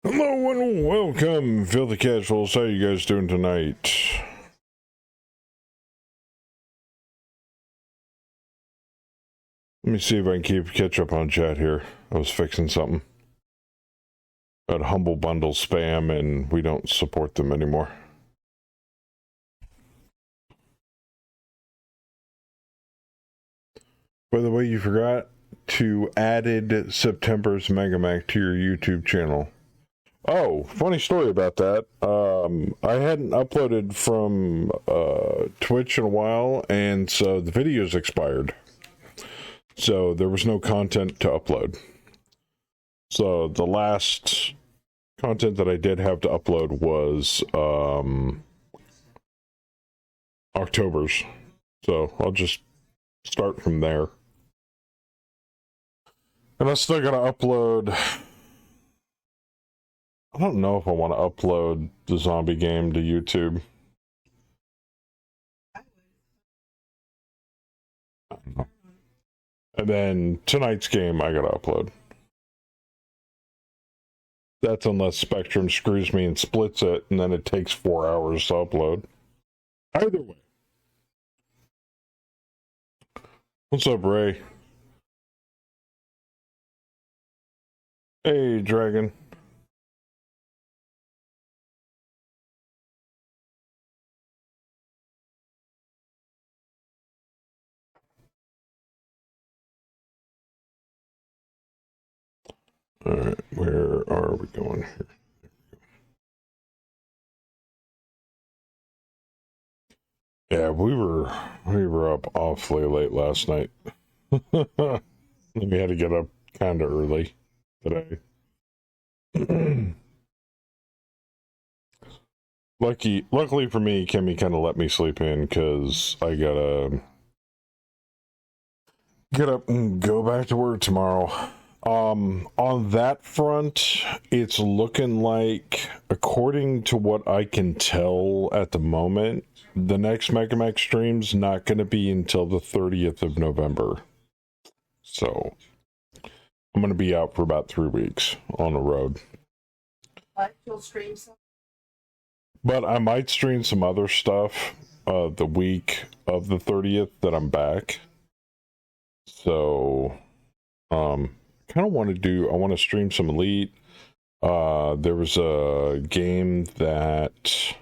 Hello and welcome, Filthy Casuals. How you guys doing tonight? Let me see if I can catch up on chat here. I was fixing something. Got Humble Bundle spam and we don't support them anymore. By the way, you forgot to added September's Megamac to your YouTube channel. Oh, funny story about that. I hadn't uploaded from Twitch in a while, and so the videos expired. So there was no content to upload. So the last content that I did have to upload was October's. So I'll just start from there. And I still gotta upload... I don't know if I want to upload the zombie game to YouTube. And then tonight's game I gotta upload. That's unless Spectrum screws me and splits it, and then it takes 4 hours to upload. Either way. What's up, Ray? Hey, Dragon. Alright, where are we going here? Yeah, we were up awfully late last night. We had to get up kind of early today. Luckily for me, Kimmy kind of let me sleep in because I gotta get up and go back to work tomorrow. On that front, it's looking like, according to what I can tell at the moment, the next Megamax stream's not going to be until the 30th of November. So, I'm going to be out for about 3 weeks on the road. But you'll stream some? But I might stream some other stuff the week of the 30th that I'm back. So, kind of want to stream some Elite. There was a game that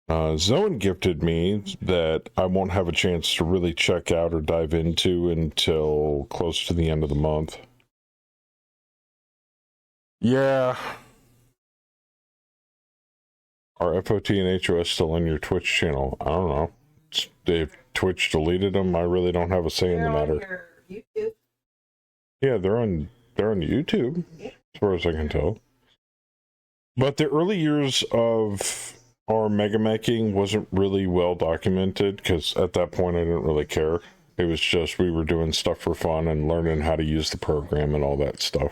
Zoan gifted me that I won't have a chance to really check out or dive into until close to the end of the month. Yeah. Are FOT and HOS still on your Twitch channel? I don't know. If Twitch deleted them, I really don't have a say in the matter. Your YouTube. Yeah, they're on YouTube, as far as I can tell. But the early years of our Megameching wasn't really well documented, because at that point I didn't really care. It was just we were doing stuff for fun and learning how to use the program and all that stuff.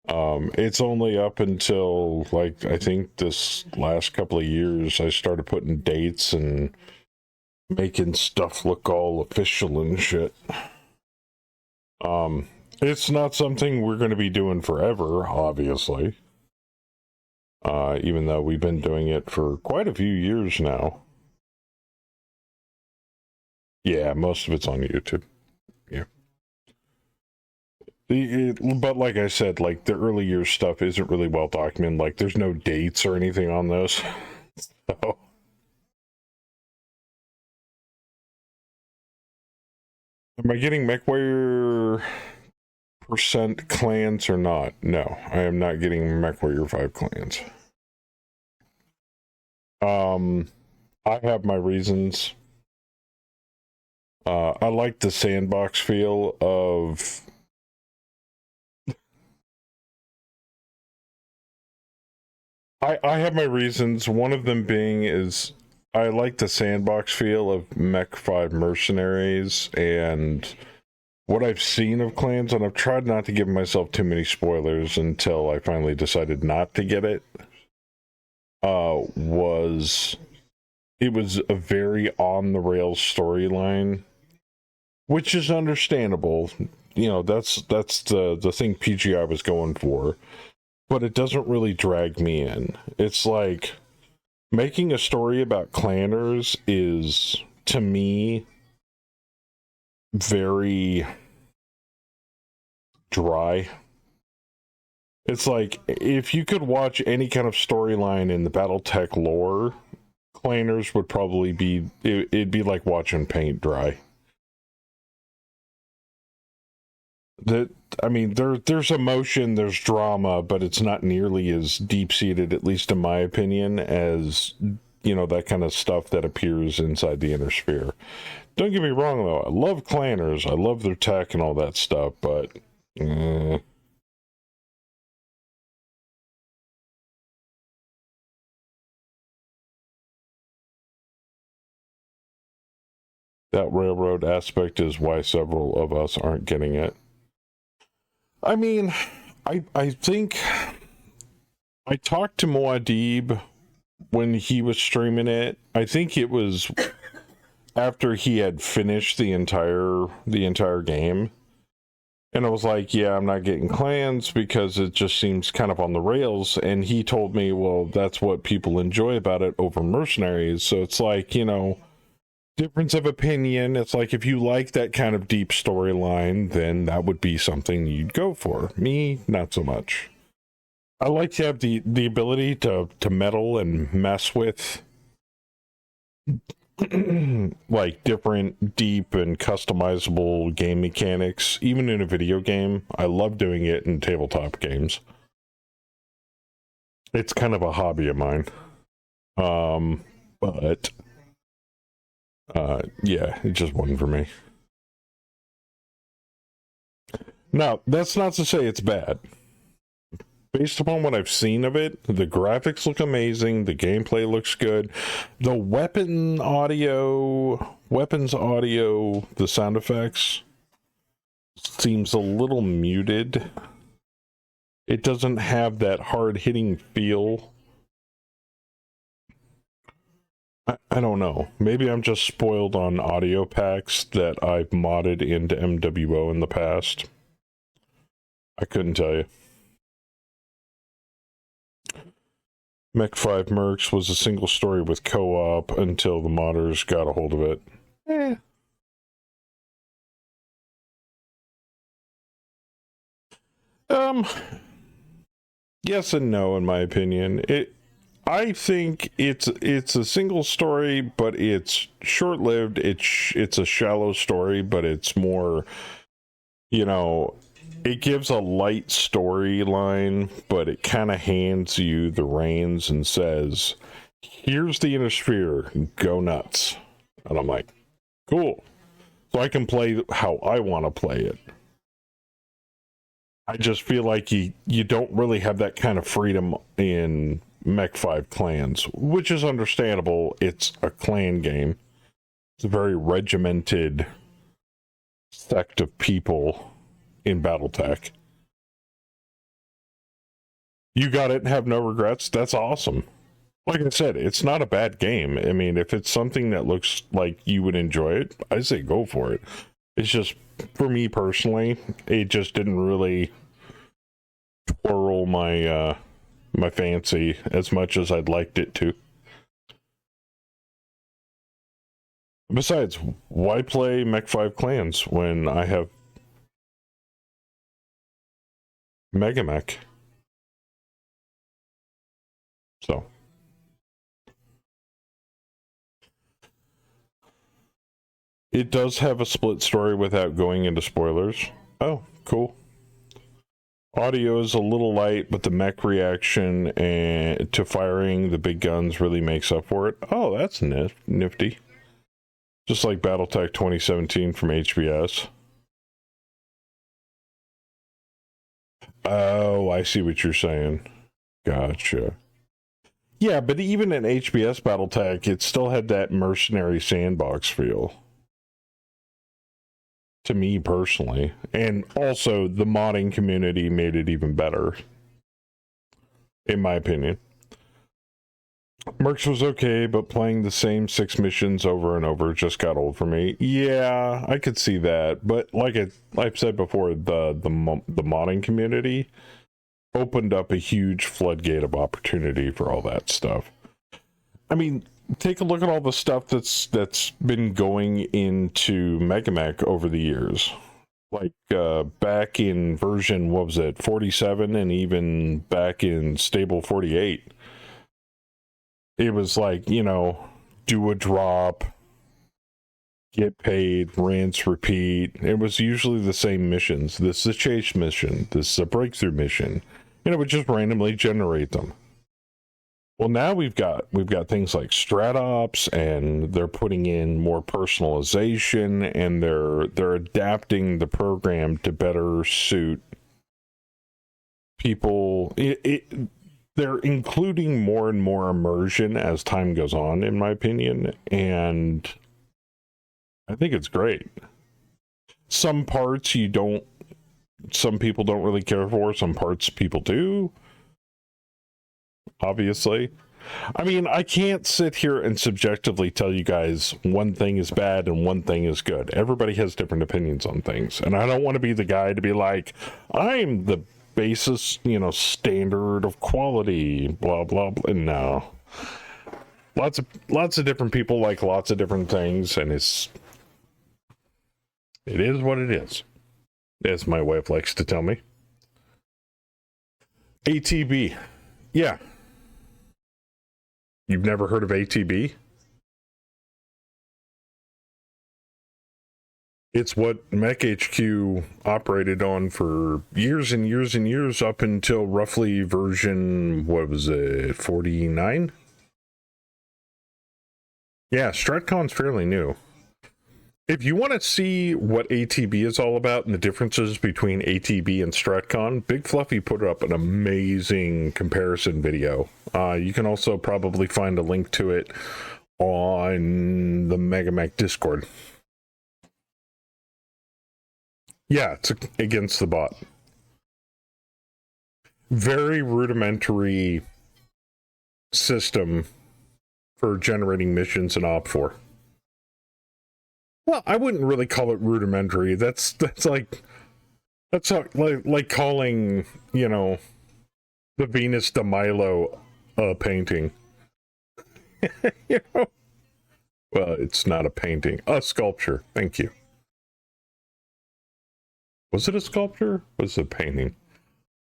It's only up until, like, I think this last couple of years I started putting dates and making stuff look all official and shit. It's not something we're going to be doing forever, obviously. Even though we've been doing it for quite a few years now. Yeah, most of it's on YouTube. Yeah. But like I said, like, the early years stuff isn't really well documented. Like, there's no dates or anything on those. So... Am I getting MechWarrior % clans or not? No, I am not getting MechWarrior 5 clans. I have my reasons. I like the sandbox feel of... I have my reasons. One of them being is I like the sandbox feel of Mech 5 Mercenaries and what I've seen of clans, and I've tried not to give myself too many spoilers until I finally decided not to get it. It was a very on-the-rails storyline, which is understandable. You know, that's the thing PGI was going for. but it doesn't really drag me in. It's like making a story about clanners is, to me, very dry. It's like, if you could watch any kind of storyline in the Battletech lore, clanners would probably be, it'd be like watching paint dry. I mean, there's emotion, there's drama, but it's not nearly as deep-seated, at least in my opinion, as, that kind of stuff that appears inside the Inner Sphere. Don't get me wrong, though. I love clanners. I love their tech and all that stuff, but... That railroad aspect is why several of us aren't getting it. I mean, I think I talked to Muad'Dib when he was streaming it. I think it was after he had finished the entire game. And I was like, yeah, I'm not getting clans because it just seems kind of on the rails. And he told me, well, that's what people enjoy about it over mercenaries. So it's like, difference of opinion. It's like, if you like that kind of deep storyline, then that would be something you'd go for. Me, not so much. I like to have the ability to meddle and mess with like different deep and customizable game mechanics, even in a video game. I love doing it in tabletop games. It's kind of a hobby of mine. But yeah, it just wasn't for me. Now, that's not to say it's bad. Based upon what I've seen of it, the graphics look amazing, the gameplay looks good, the weapons audio, the sound effects seems a little muted. It doesn't have that hard-hitting feel. I don't know. Maybe I'm just spoiled on audio packs that I've modded into MWO in the past. I couldn't tell you. Mech 5 Mercs was a single story with co-op until the modders got a hold of it. Yes and no, in my opinion. I think it's a single story, but it's short-lived. It's a shallow story, but it's more, it gives a light storyline, but it kind of hands you the reins and says, here's the Inner Sphere, go nuts. And I'm like, cool. So I can play how I want to play it. I just feel like you don't really have that kind of freedom in Mech 5 clans, which is understandable. It's a clan game. It's a very regimented sect of people in Battletech. You got it and have no regrets. That's awesome. Like I said, it's not a bad game. I mean, if it's something that looks like you would enjoy it, I say go for it. It's just, for me personally, it just didn't really twirl my my fancy as much as I'd liked it to. Besides, why play Mech 5 clans when I have Mega Mech? So it does have a split story without going into spoilers. Oh, cool. Audio is a little light, but the mech reaction and to firing the big guns really makes up for it. Oh, that's nifty. Just like Battletech 2017 from HBS. Oh, I see what you're saying. Gotcha. Yeah, but even in HBS Battletech, it still had that mercenary sandbox feel. To me personally. And also, the modding community made it even better. In my opinion. Mercs was okay, but playing the same 6 missions over and over just got old for me. Yeah, I could see that. But like I've said before, the modding community opened up a huge floodgate of opportunity for all that stuff. I mean, take a look at all the stuff that's been going into MegaMech over the years. Like back in version, what was it, 47, and even back in stable 48. It was like, you know, do a drop, get paid, rinse, repeat. It was usually the same missions. This is a chase mission. This is a breakthrough mission. And it would just randomly generate them. Well, now we've got things like StratOps, and they're putting in more personalization, and they're adapting the program to better suit people. They're including more and more immersion as time goes on, in my opinion, and I think it's great. Some parts some people don't really care for, some parts people do. Obviously. I mean, I can't sit here and subjectively tell you guys one thing is bad and one thing is good. Everybody has different opinions on things. And I don't want to be the guy to be like, I'm the basis, you know, standard of quality, blah, blah, blah. No. Lots of different people like lots of different things, and it is what it is, as my wife likes to tell me. ATB. Yeah. You've never heard of ATB? It's what Mech HQ operated on for years and years and years, up until roughly version, what was it, 49? Yeah, StratCon's fairly new. If you want to see what ATB is all about and the differences between ATB and StratCon, Big Fluffy put up an amazing comparison video. You can also probably find a link to it on the MegaMech Discord. Yeah, it's against the bot. Very rudimentary system for generating missions in OP4. Well, I wouldn't really call it rudimentary. That's like calling, you know, the Venus de Milo a painting. You know? Well, it's not a painting, a sculpture. Thank you. Was it a sculpture? Was it a painting?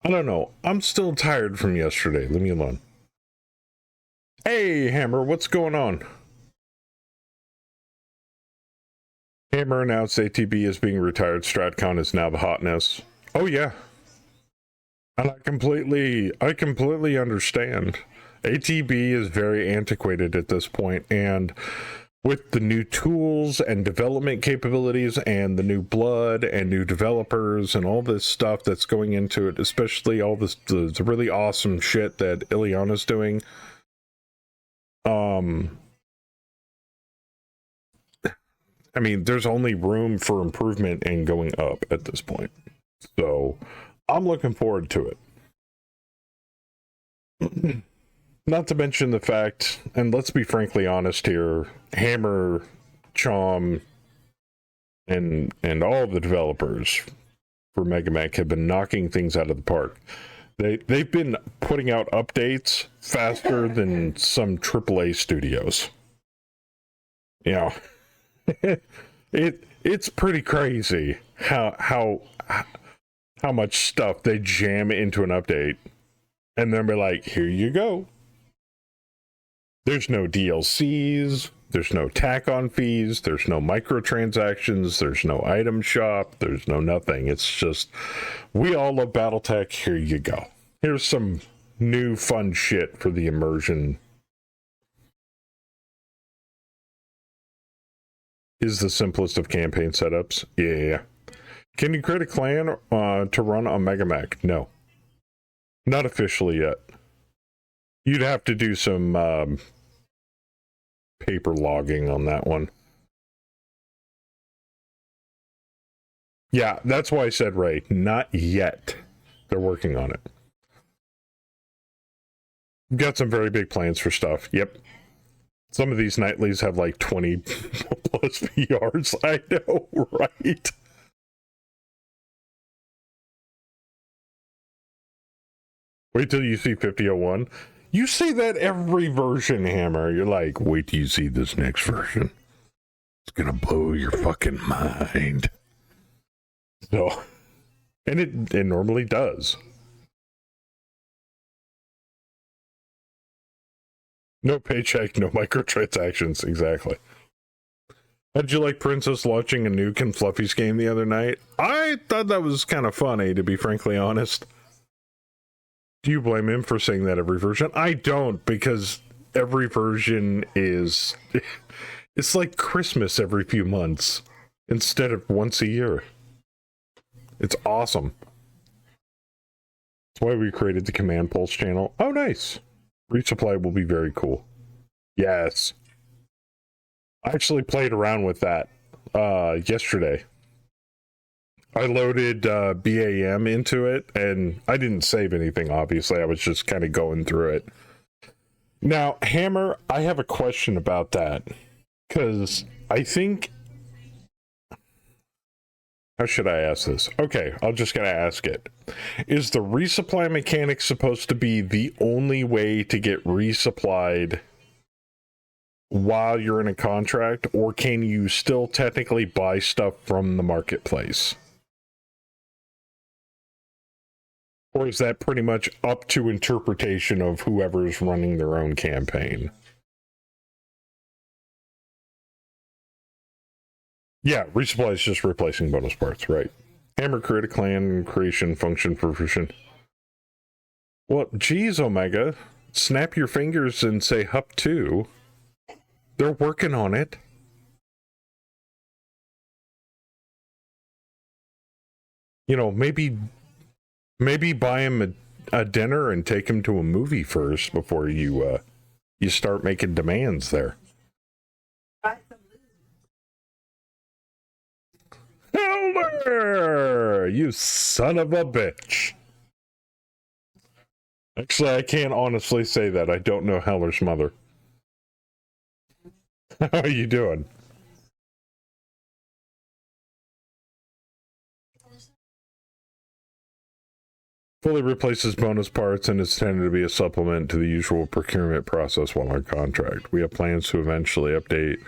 I don't know. I'm still tired from yesterday. Leave me alone. Hey, Hammer, what's going on? Hammer announced ATB is being retired. StratCon is now the hotness. Oh yeah, and I completely understand. ATB is very antiquated at this point, and with the new tools and development capabilities, and the new blood and new developers, and all this stuff that's going into it, especially all this the really awesome shit that Ileana's doing. I mean, there's only room for improvement and going up at this point. So, I'm looking forward to it. Not to mention the fact, and let's be frankly honest here, Hammer, Chom, and all the developers for MegaMech have been knocking things out of the park. They've been putting out updates faster than some AAA studios. You know. It's pretty crazy how much stuff they jam into an update, and then be like, here you go. There's no DLCs, there's no tack-on fees, there's no microtransactions, there's no item shop, there's no nothing. It's just, we all love Battletech, here you go. Here's some new fun shit for the immersion. Is the simplest of campaign setups. Yeah. Can you create a clan to run on MegaMech? No. Not officially yet. You'd have to do some paper logging on that one. Yeah, that's why I said Ray. Not yet. They're working on it. Got some very big plans for stuff. Yep. Some of these nightlies have like 20 plus PRs. I know, right? Wait till you see 50.01. You say that every version, Hammer. You're like, wait till you see this next version. It's gonna blow your fucking mind. So, and it normally does. No paycheck, no microtransactions. Exactly. How'd you like Princess launching a nuke in Fluffy's game the other night? I thought that was kind of funny, to be frankly honest. Do you blame him for saying that every version? I don't, because every version is... It's like Christmas every few months instead of once a year. It's awesome. That's why we created the Command Pulse channel. Oh, nice. Resupply will be very cool. Yes. I actually played around with that yesterday. I loaded BAM into it, and I didn't save anything, obviously. I was just kind of going through it. Now, Hammer, I have a question about that. Because I think... How should I ask this? Okay, I'll just gotta ask it. Is the resupply mechanic supposed to be the only way to get resupplied while you're in a contract, or can you still technically buy stuff from the marketplace? Or is that pretty much up to interpretation of whoever's running their own campaign? Yeah, resupply is just replacing bonus parts, right? Hammer create a clan creation function for version. Well, geez, Omega. Snap your fingers and say Hup 2. They're working on it. You know, maybe buy him a dinner and take him to a movie first before you start making demands there. Helder! You son of a bitch. Actually, I can't honestly say that. I don't know Heller's mother. How are you doing? Fully replaces bonus parts and is intended to be a supplement to the usual procurement process while on contract. We have plans to eventually update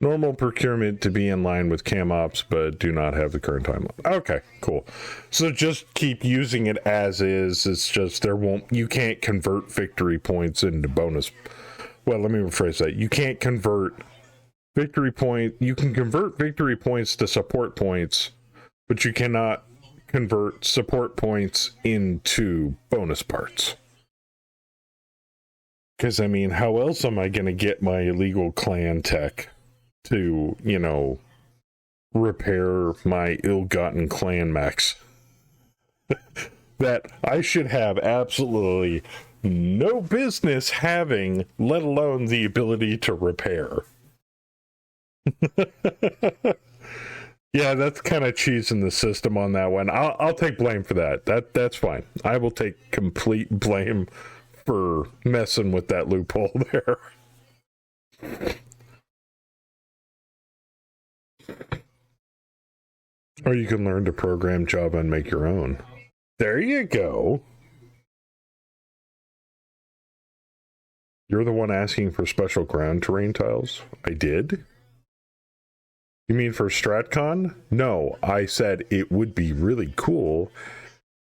normal procurement to be in line with cam ops, but do not have the current timeline. Okay, cool. So just keep using it as is. It's just you can't convert victory points into bonus. Well, let me rephrase that. You can't convert you can convert victory points to support points, but you cannot convert support points into bonus parts. Because, I mean, how else am I going to get my illegal clan tech to, you know, repair my ill-gotten clan mechs that I should have absolutely no business having, let alone the ability to repair? Yeah, that's kind of cheesing the system on that one. I'll take blame for that. That's fine. I will take complete blame for messing with that loophole there. Or you can learn to program Java and make your own. There you go. You're the one asking for special ground terrain tiles? I did? You mean for StratCon? No, I said it would be really cool.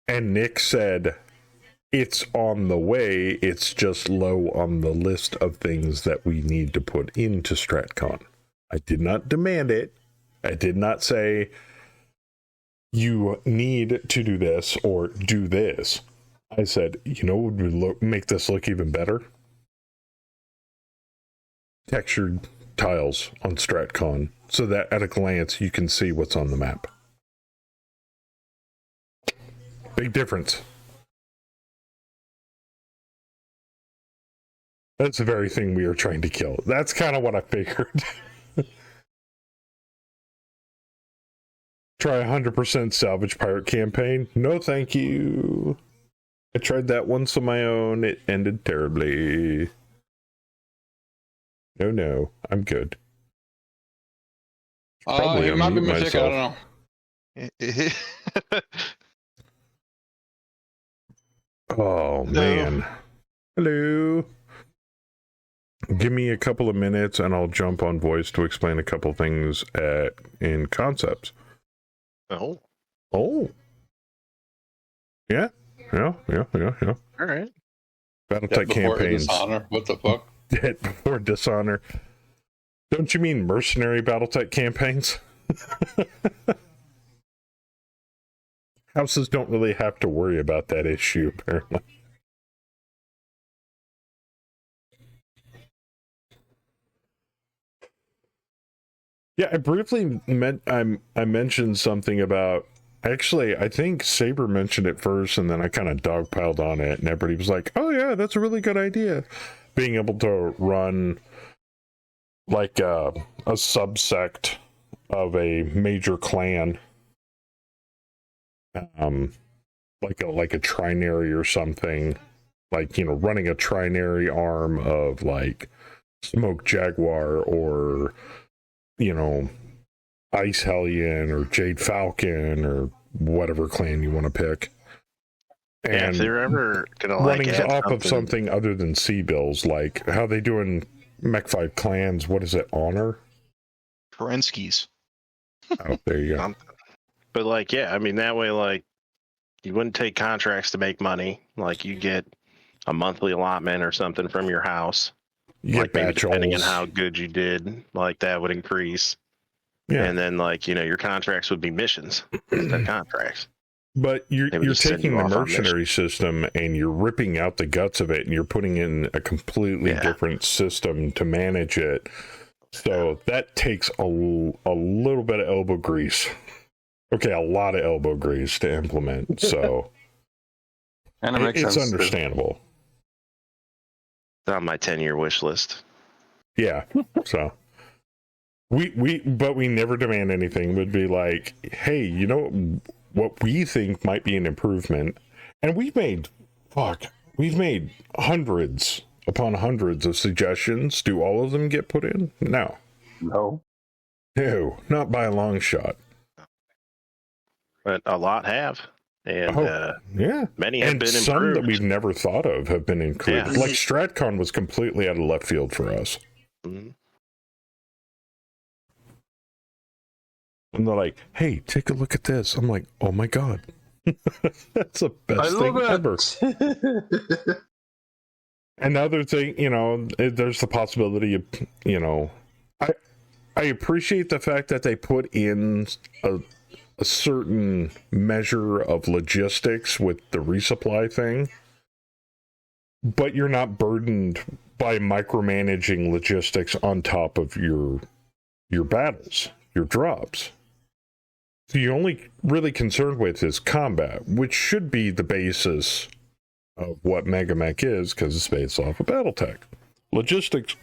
And Nick said, it's on the way, it's just low on the list of things that we need to put into StratCon. I did not demand it. I did not say, you need to do this or do this. I said, you know what would make this look even better? Textured tiles on StratCon, so that at a glance you can see what's on the map. Big difference. That's the very thing we are trying to kill. That's kind of what I figured. Try 100% salvage pirate campaign? No, thank you. I tried that once on my own. It ended terribly. No, I'm good. It might be my ticket, I don't know. Oh, man. Hello. Give me a couple of minutes and I'll jump on voice to explain a couple things in concepts. Oh. Oh. Yeah. All right. Battletech campaigns. Dishonor. What the fuck? Before Dishonor. Don't you mean mercenary Battletech campaigns? Houses don't really have to worry about that issue, apparently. Yeah, I briefly I mentioned something about. Actually, I think Saber mentioned it first, and then I kind of dogpiled on it, and everybody was like, "Oh yeah, that's a really good idea." Being able to run like a subsect of a major clan, like a trinary or something, like, you know, running a trinary arm of like Smoke Jaguar or, you know, Ice Hellion or Jade Falcon or whatever clan you want to pick. And yeah, if they're ever gonna like running off of something other than C-bills, like how they do in Mech 5 Clans, what is it, Honor? Kerensky's. Oh, there you go. But like, yeah, I mean, that way, like, you wouldn't take contracts to make money. Like, you get a monthly allotment or something from your house. You get like, maybe depending on batch how good you did, like, that would increase. Yeah. And then, like, you know, your contracts would be missions instead of contracts. But you're taking the mercenary system and you're ripping out the guts of it and you're putting in a completely different system to manage it. So that takes a little bit of elbow grease. Okay, a lot of elbow grease to implement. So and it's understandable. It's on my 10-year wish list. Yeah. So but we never demand anything. Would be like, hey, you know what we think might be an improvement, and we've made hundreds upon hundreds of suggestions. Do all of them get put in? No, not by a long shot. But a lot have, and many have and been some improved. that we've never thought of have been included. Yeah. Like StratCon was completely out of left field for us. Mm-hmm. And they're like, hey, take a look at this. I'm like, oh my God. That's the best thing ever. Another thing, you know, there's the possibility of, you know, I appreciate the fact that they put in a certain measure of logistics with the resupply thing, but you're not burdened by micromanaging logistics on top of your battles, your drops. So you're only really concerned with is combat, which should be the basis of what Megamech is, because it's based off of Battletech. Logistics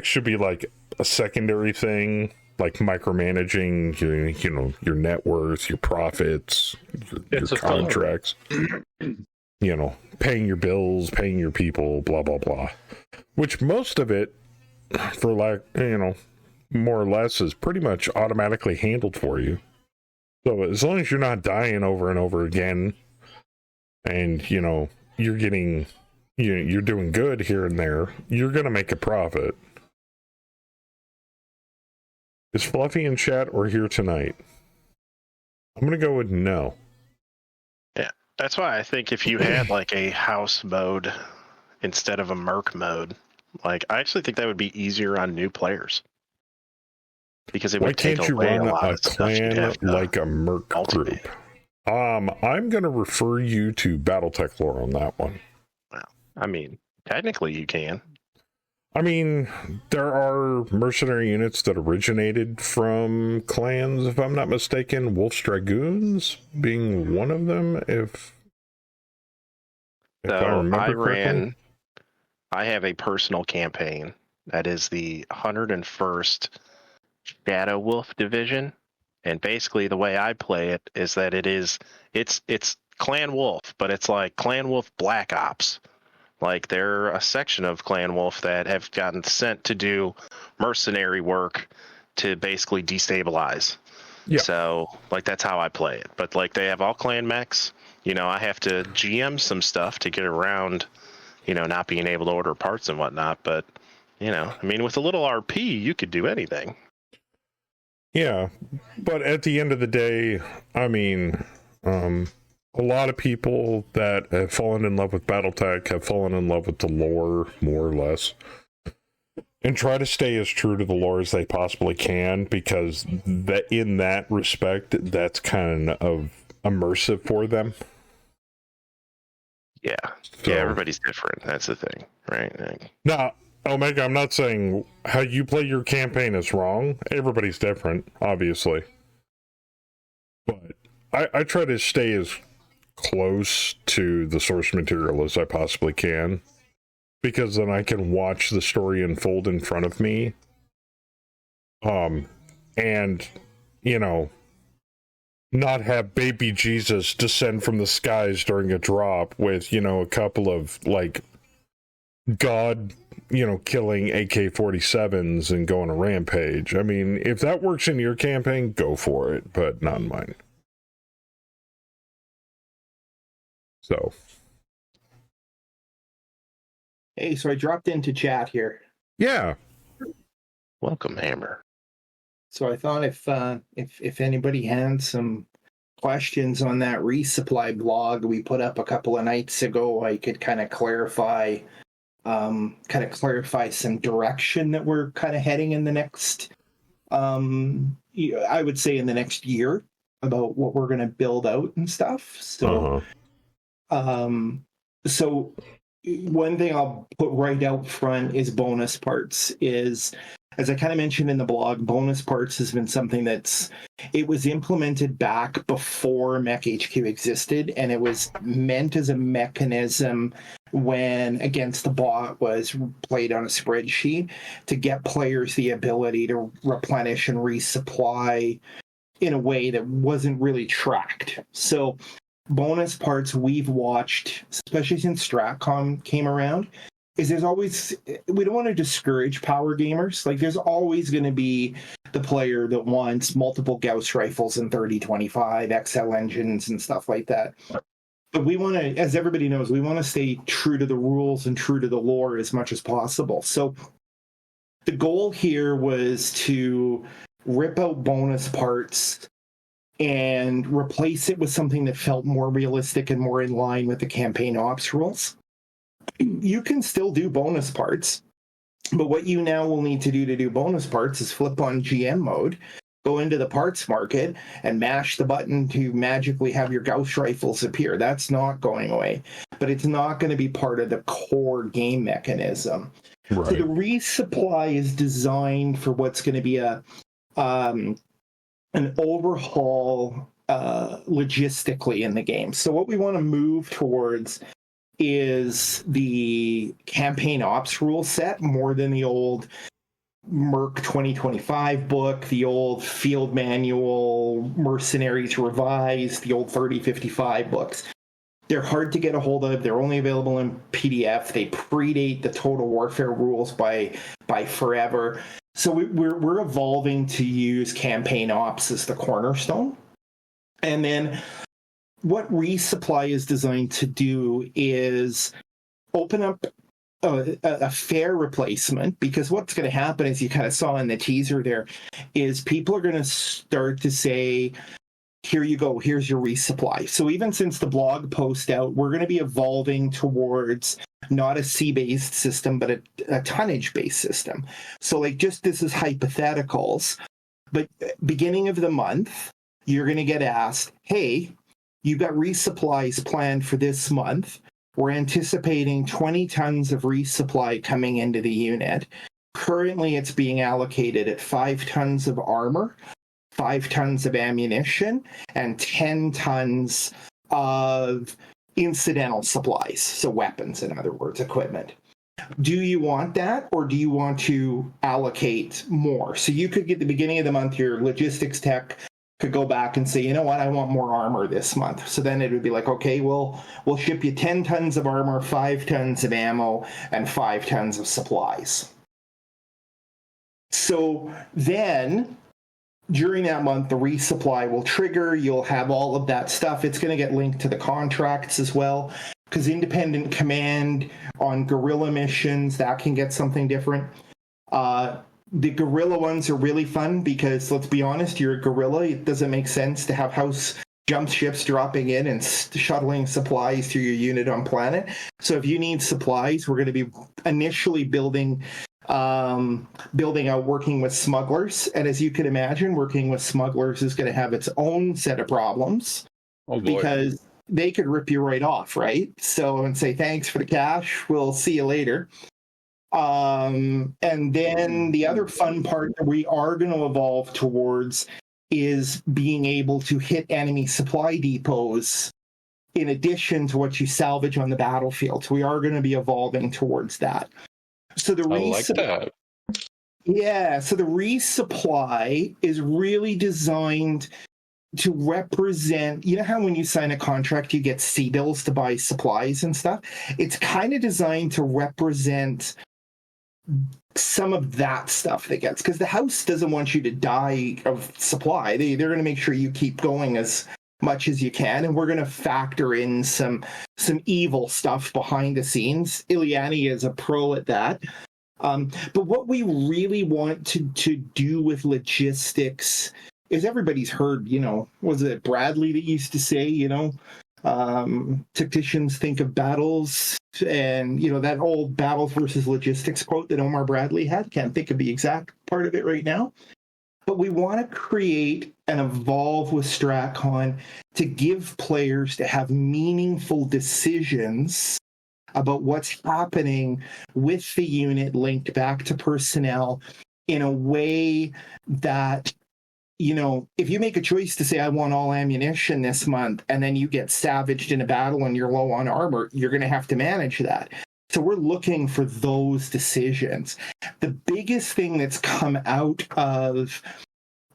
should be like a secondary thing, like micromanaging your net worth, your profits, your contracts, you know, paying your bills, paying your people, blah blah blah. Which most of it, for lack, you know, more or less, is pretty much automatically handled for you. So as long as you're not dying over and over again, and you know you're getting, you're doing good here and there, you're gonna make a profit. Is Fluffy in chat or here tonight? I'm gonna go with no. Yeah, that's why I think if you had like a house mode instead of a merc mode, like I actually think that would be easier on new players. Because it would take away a lot of stuff you'd have to like a merc cultivate. group? I'm gonna refer you to Battletech lore on that one. Wow. I mean, technically you can. I mean, there are mercenary units that originated from clans, if I'm not mistaken. Wolf's Dragoons being one of them, if I remember correctly. I have a personal campaign that is the 101st Shadow Wolf Division, and basically the way I play it is that it's Clan Wolf, but it's like Clan Wolf Black Ops. Like they're a section of Clan Wolf that have gotten sent to do mercenary work to basically destabilize. Yeah. So like that's how I play it. But like they have all clan mechs, I have to GM some stuff to get around, not being able to order parts and whatnot. But, with a little RP, you could do anything. Yeah, but at the end of the day, I mean, a lot of people that have fallen in love with Battletech have fallen in love with the lore, more or less, and try to stay as true to the lore as they possibly can, because that, in that respect, that's kind of immersive for them. Yeah. So, yeah, everybody's different. That's the thing, right? Now, Omega, I'm not saying how you play your campaign is wrong. Everybody's different, obviously. But I try to stay as close to the source material as I possibly can, because then I can watch the story unfold in front of me. And, not have baby Jesus descend from the skies during a drop with, a couple of, God, killing AK-47s and go on a rampage. I mean, if that works in your campaign, go for it, but not in mine. So. Hey, so I dropped into chat here. Yeah. Welcome, Hammer. So I thought if anybody had some questions on that resupply blog we put up a couple of nights ago, I could kind of clarify some direction that we're kind of heading in the next, I would say in the next year, about what we're going to build out and stuff. So, so one thing I'll put right out front is bonus parts. As I kind of mentioned in the blog, bonus parts has been something it was implemented back before Mech HQ existed, and it was meant as a mechanism when Against the Bot was played on a spreadsheet to get players the ability to replenish and resupply in a way that wasn't really tracked. So bonus parts we've watched, especially since StratCom came around, is we don't want to discourage power gamers. There's always going to be the player that wants multiple Gauss rifles and 30-25 XL engines and stuff like that. But we want to, as everybody knows, we want to stay true to the rules and true to the lore as much as possible. So the goal here was to rip out bonus parts and replace it with something that felt more realistic and more in line with the campaign ops rules. You can still do bonus parts, but what you now will need to do bonus parts is flip on GM mode, go into the parts market, and mash the button to magically have your Gauss rifles appear. That's not going away, but it's not going to be part of the core game mechanism. Right. So the resupply is designed for what's going to be an overhaul logistically in the game. So what we want to move towards is the campaign ops rule set more than the old Merc 2025 book, the old field manual, Mercenaries Revised, the old 3055 books. They're hard to get a hold of. They're only available in PDF. They predate the Total Warfare rules by forever. So we're evolving to use campaign ops as the cornerstone. And then what resupply is designed to do is open up a fair replacement, because what's going to happen, as you kind of saw in the teaser there, is people are going to start to say, here you go, here's your resupply. So even since the blog post out, we're going to be evolving towards not a C-based system, but a tonnage-based system. So this is hypotheticals, but beginning of the month, you're going to get asked, hey, you've got resupplies planned for this month. We're anticipating 20 tons of resupply coming into the unit. Currently, it's being allocated at 5 tons of armor, 5 tons of ammunition, and 10 tons of incidental supplies, so weapons, in other words, equipment. Do you want that, or do you want to allocate more? So you could get the beginning of the month, your logistics tech could go back and say, you know what, I want more armor this month. So then it would be like, okay, we'll ship you 10 tons of armor, 5 tons of ammo, and 5 tons of supplies. So then during that month, the resupply will trigger. You'll have all of that stuff. It's going to get linked to the contracts as well, because independent command on guerrilla missions, that can get something different. The guerrilla ones are really fun because, let's be honest, you're a guerrilla. It doesn't make sense to have house jump ships dropping in and shuttling supplies through your unit on planet. So if you need supplies, we're going to be initially building out working with smugglers. And as you can imagine, working with smugglers is going to have its own set of problems. Oh, boy. Because they could rip you right off, right? So, and say, thanks for the cash. We'll see you later. And then the other fun part that we are going to evolve towards is being able to hit enemy supply depots in addition to what you salvage on the battlefield. So we are going to be evolving towards that. So the I like that. Yeah, so the resupply is really designed to represent, you know how when you sign a contract, you get C-bills to buy supplies and stuff? It's kind of designed to represent some of that stuff that gets, because the house doesn't want you to die of supply. They're going to make sure you keep going as much as you can, and we're going to factor in some evil stuff behind the scenes. Ileani is a pro at that. But what we really want to do with logistics is, everybody's heard, was it Bradley that used to say, tacticians think of battles, and that old battles versus logistics quote that Omar Bradley had. Can't think of the exact part of it right now. But we want to create and evolve with StratCon to give players to have meaningful decisions about what's happening with the unit linked back to personnel in a way that, if you make a choice to say, I want all ammunition this month, and then you get savaged in a battle and you're low on armor, you're going to have to manage that. So we're looking for those decisions. The biggest thing that's come out of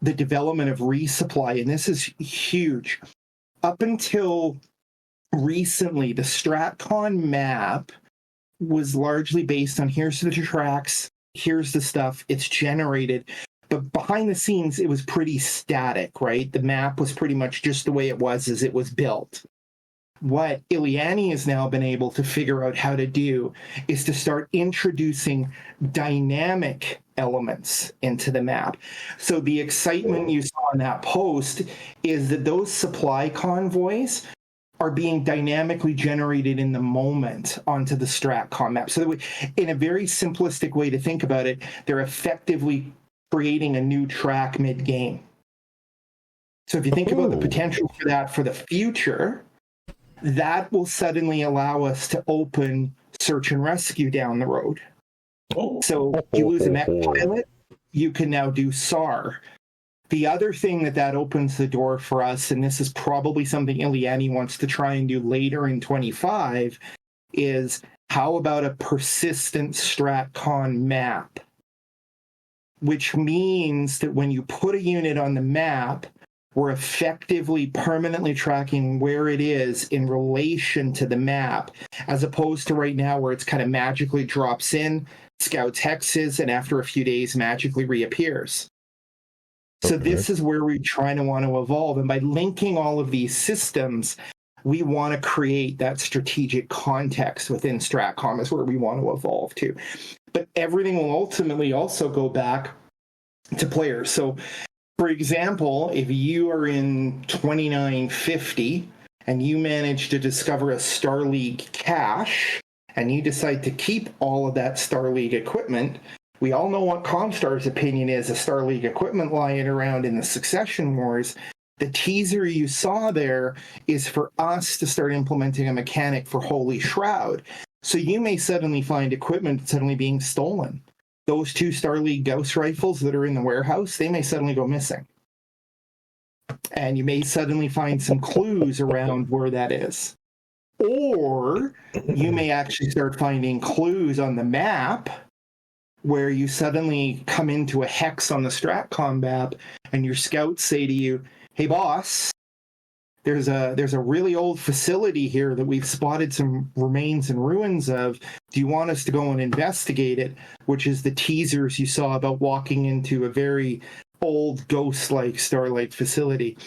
the development of resupply, and this is huge, up until recently, the StratCon map was largely based on, here's the tracks, here's the stuff, it's generated. But behind the scenes, it was pretty static, right? The map was pretty much just the way it was as it was built. What Ileani has now been able to figure out how to do is to start introducing dynamic elements into the map. So the excitement you saw in that post is that those supply convoys are being dynamically generated in the moment onto the StratCon map. So that in a very simplistic way to think about it, they're effectively creating a new track mid-game. So if you think about the potential for that for the future, that will suddenly allow us to open search and rescue down the road. So if you lose a mech pilot, you can now do SAR. The other thing that opens the door for us, and this is probably something Ileani wants to try and do later in 25, is how about a persistent StratCon map? Which means that when you put a unit on the map, we're effectively permanently tracking where it is in relation to the map, as opposed to right now where it's kind of magically drops in, scouts hexes, and after a few days magically reappears. So this is where we want to evolve. And by linking all of these systems, we want to create that strategic context within StratCon is where we want to evolve to. But everything will ultimately also go back to players. So, for example, if you are in 2950 and you manage to discover a Star League cache and you decide to keep all of that Star League equipment, we all know what Comstar's opinion is of Star League equipment lying around in the Succession Wars. The teaser you saw there is for us to start implementing a mechanic for Holy Shroud. So you may suddenly find equipment suddenly being stolen. Those 2 Star League Gauss rifles that are in the warehouse, they may suddenly go missing. And you may suddenly find some clues around where that is. Or you may actually start finding clues on the map where you suddenly come into a hex on the StratCon map and your scouts say to you, hey boss, there's a really old facility here that we've spotted some remains and ruins of. Do you want us to go and investigate it? Which is the teasers you saw about walking into a very old ghost-like Starlight facility.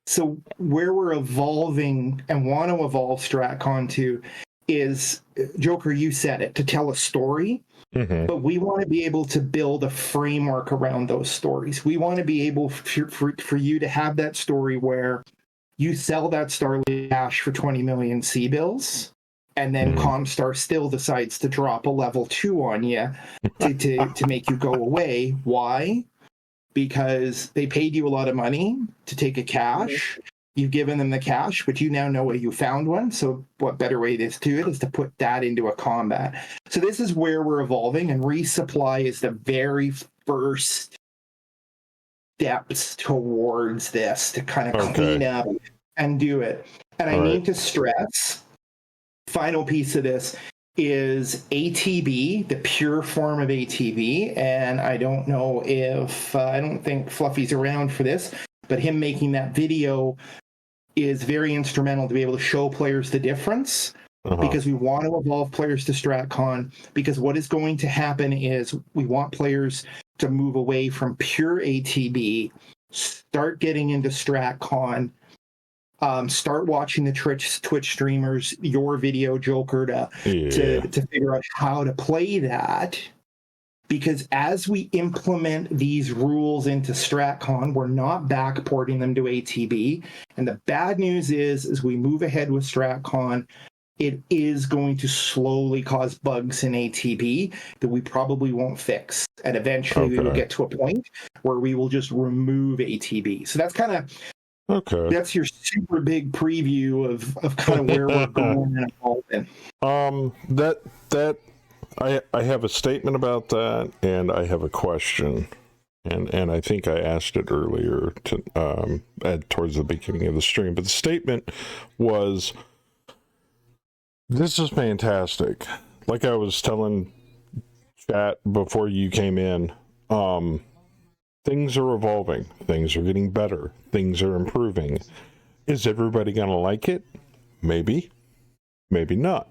So where we're evolving and want to evolve StratCon to is, Joker, you said it, to tell a story, but we want to be able to build a framework around those stories. We want to be able for you to have that story where you sell that Starlight Dash for 20 million C-bills, and then Comstar still decides to drop a level 2 on you to make you go away. Why? Because they paid you a lot of money to take a cache. You've given them the cache, but you now know where you found one. So what better way to do it is to put that into a combat. So this is where we're evolving, and resupply is the very first steps towards this to kind of clean up and do it. And I need to stress, final piece of this is ATB, the pure form of ATB. And I don't know if, I don't think Fluffy's around for this, but him making that video is very instrumental to be able to show players the difference, because we want to evolve players to StratCon, because what is going to happen is we want players to move away from pure ATB, start getting into StratCon, start watching the Twitch streamers, your video, Joker, to figure out how to play that. Because as we implement these rules into StratCon, we're not backporting them to ATB. And the bad news is, as we move ahead with StratCon, it is going to slowly cause bugs in ATB that we probably won't fix. And eventually we will get to a point where we will just remove ATB. So that's kind of, that's your super big preview of kind of where we're going and evolving. I have a statement about that, and I have a question, and I think I asked it earlier towards the beginning of the stream. But the statement was, "This is fantastic." Like I was telling chat before you came in, things are evolving, things are getting better, things are improving. Is everybody going to like it? Maybe, maybe not.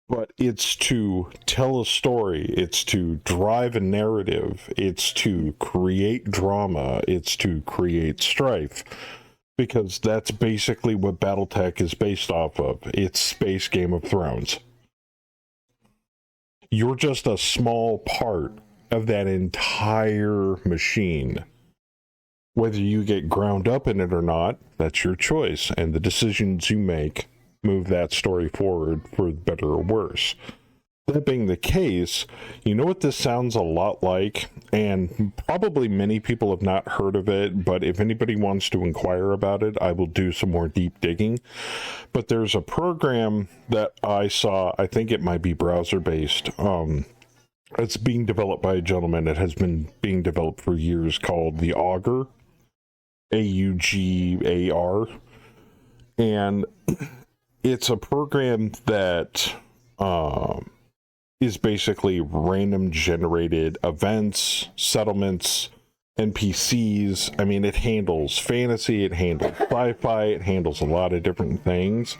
But it's to tell a story, it's to drive a narrative, it's to create drama, it's to create strife, because that's basically what Battletech is based off of. It's space Game of Thrones. You're just a small part of that entire machine. Whether you get ground up in it or not, that's your choice, and the decisions you make move that story forward for better or worse. That being the case, you know what this sounds a lot like, and probably many people have not heard of it, but if anybody wants to inquire about it, I will do some more deep digging. But there's a program that I saw, I think it might be browser-based, it's being developed by a gentleman. It has been being developed for years, called the Augur, AUGAR, and it's a program that is basically random generated events, settlements, NPCs. I mean, it handles fantasy, it handles sci-fi, it handles a lot of different things.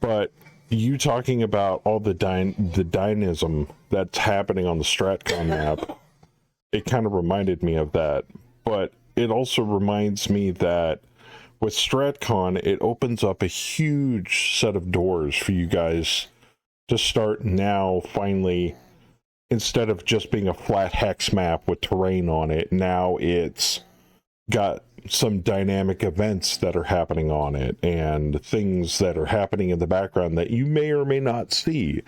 But you talking about all the dynamism that's happening on the StratCon map, it kind of reminded me of that. But it also reminds me that with StratCon, it opens up a huge set of doors for you guys to start now, finally, instead of just being a flat hex map with terrain on it, now it's got some dynamic events that are happening on it, and things that are happening in the background that you may or may not see.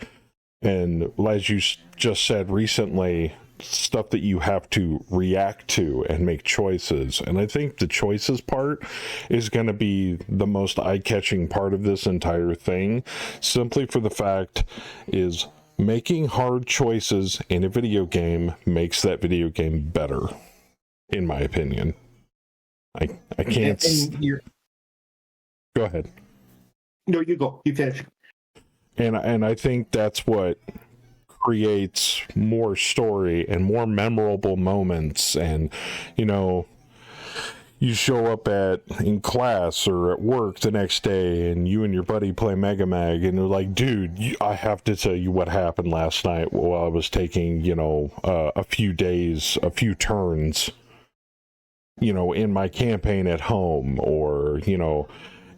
And as you just said recently, stuff that you have to react to and make choices. And I think the choices part is going to be the most eye-catching part of this entire thing, simply for the fact is making hard choices in a video game makes that video game better, in my opinion. I can't... Go ahead. No, you go. You finish. And I think that's what creates more story and more memorable moments. And, you know, you show up in class or at work the next day and you and your buddy play Mega Mag and they're like, dude, I have to tell you what happened last night while I was taking, you know, a few turns in my campaign at home, or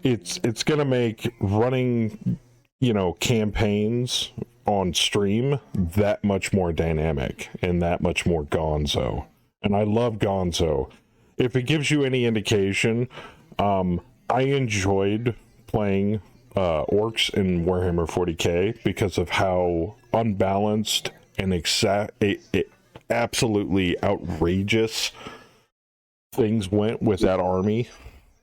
it's going to make running campaigns on stream that much more dynamic and that much more gonzo. And I love gonzo. If it gives you any indication, I enjoyed playing orcs in Warhammer 40k because of how unbalanced and absolutely outrageous things went with that army.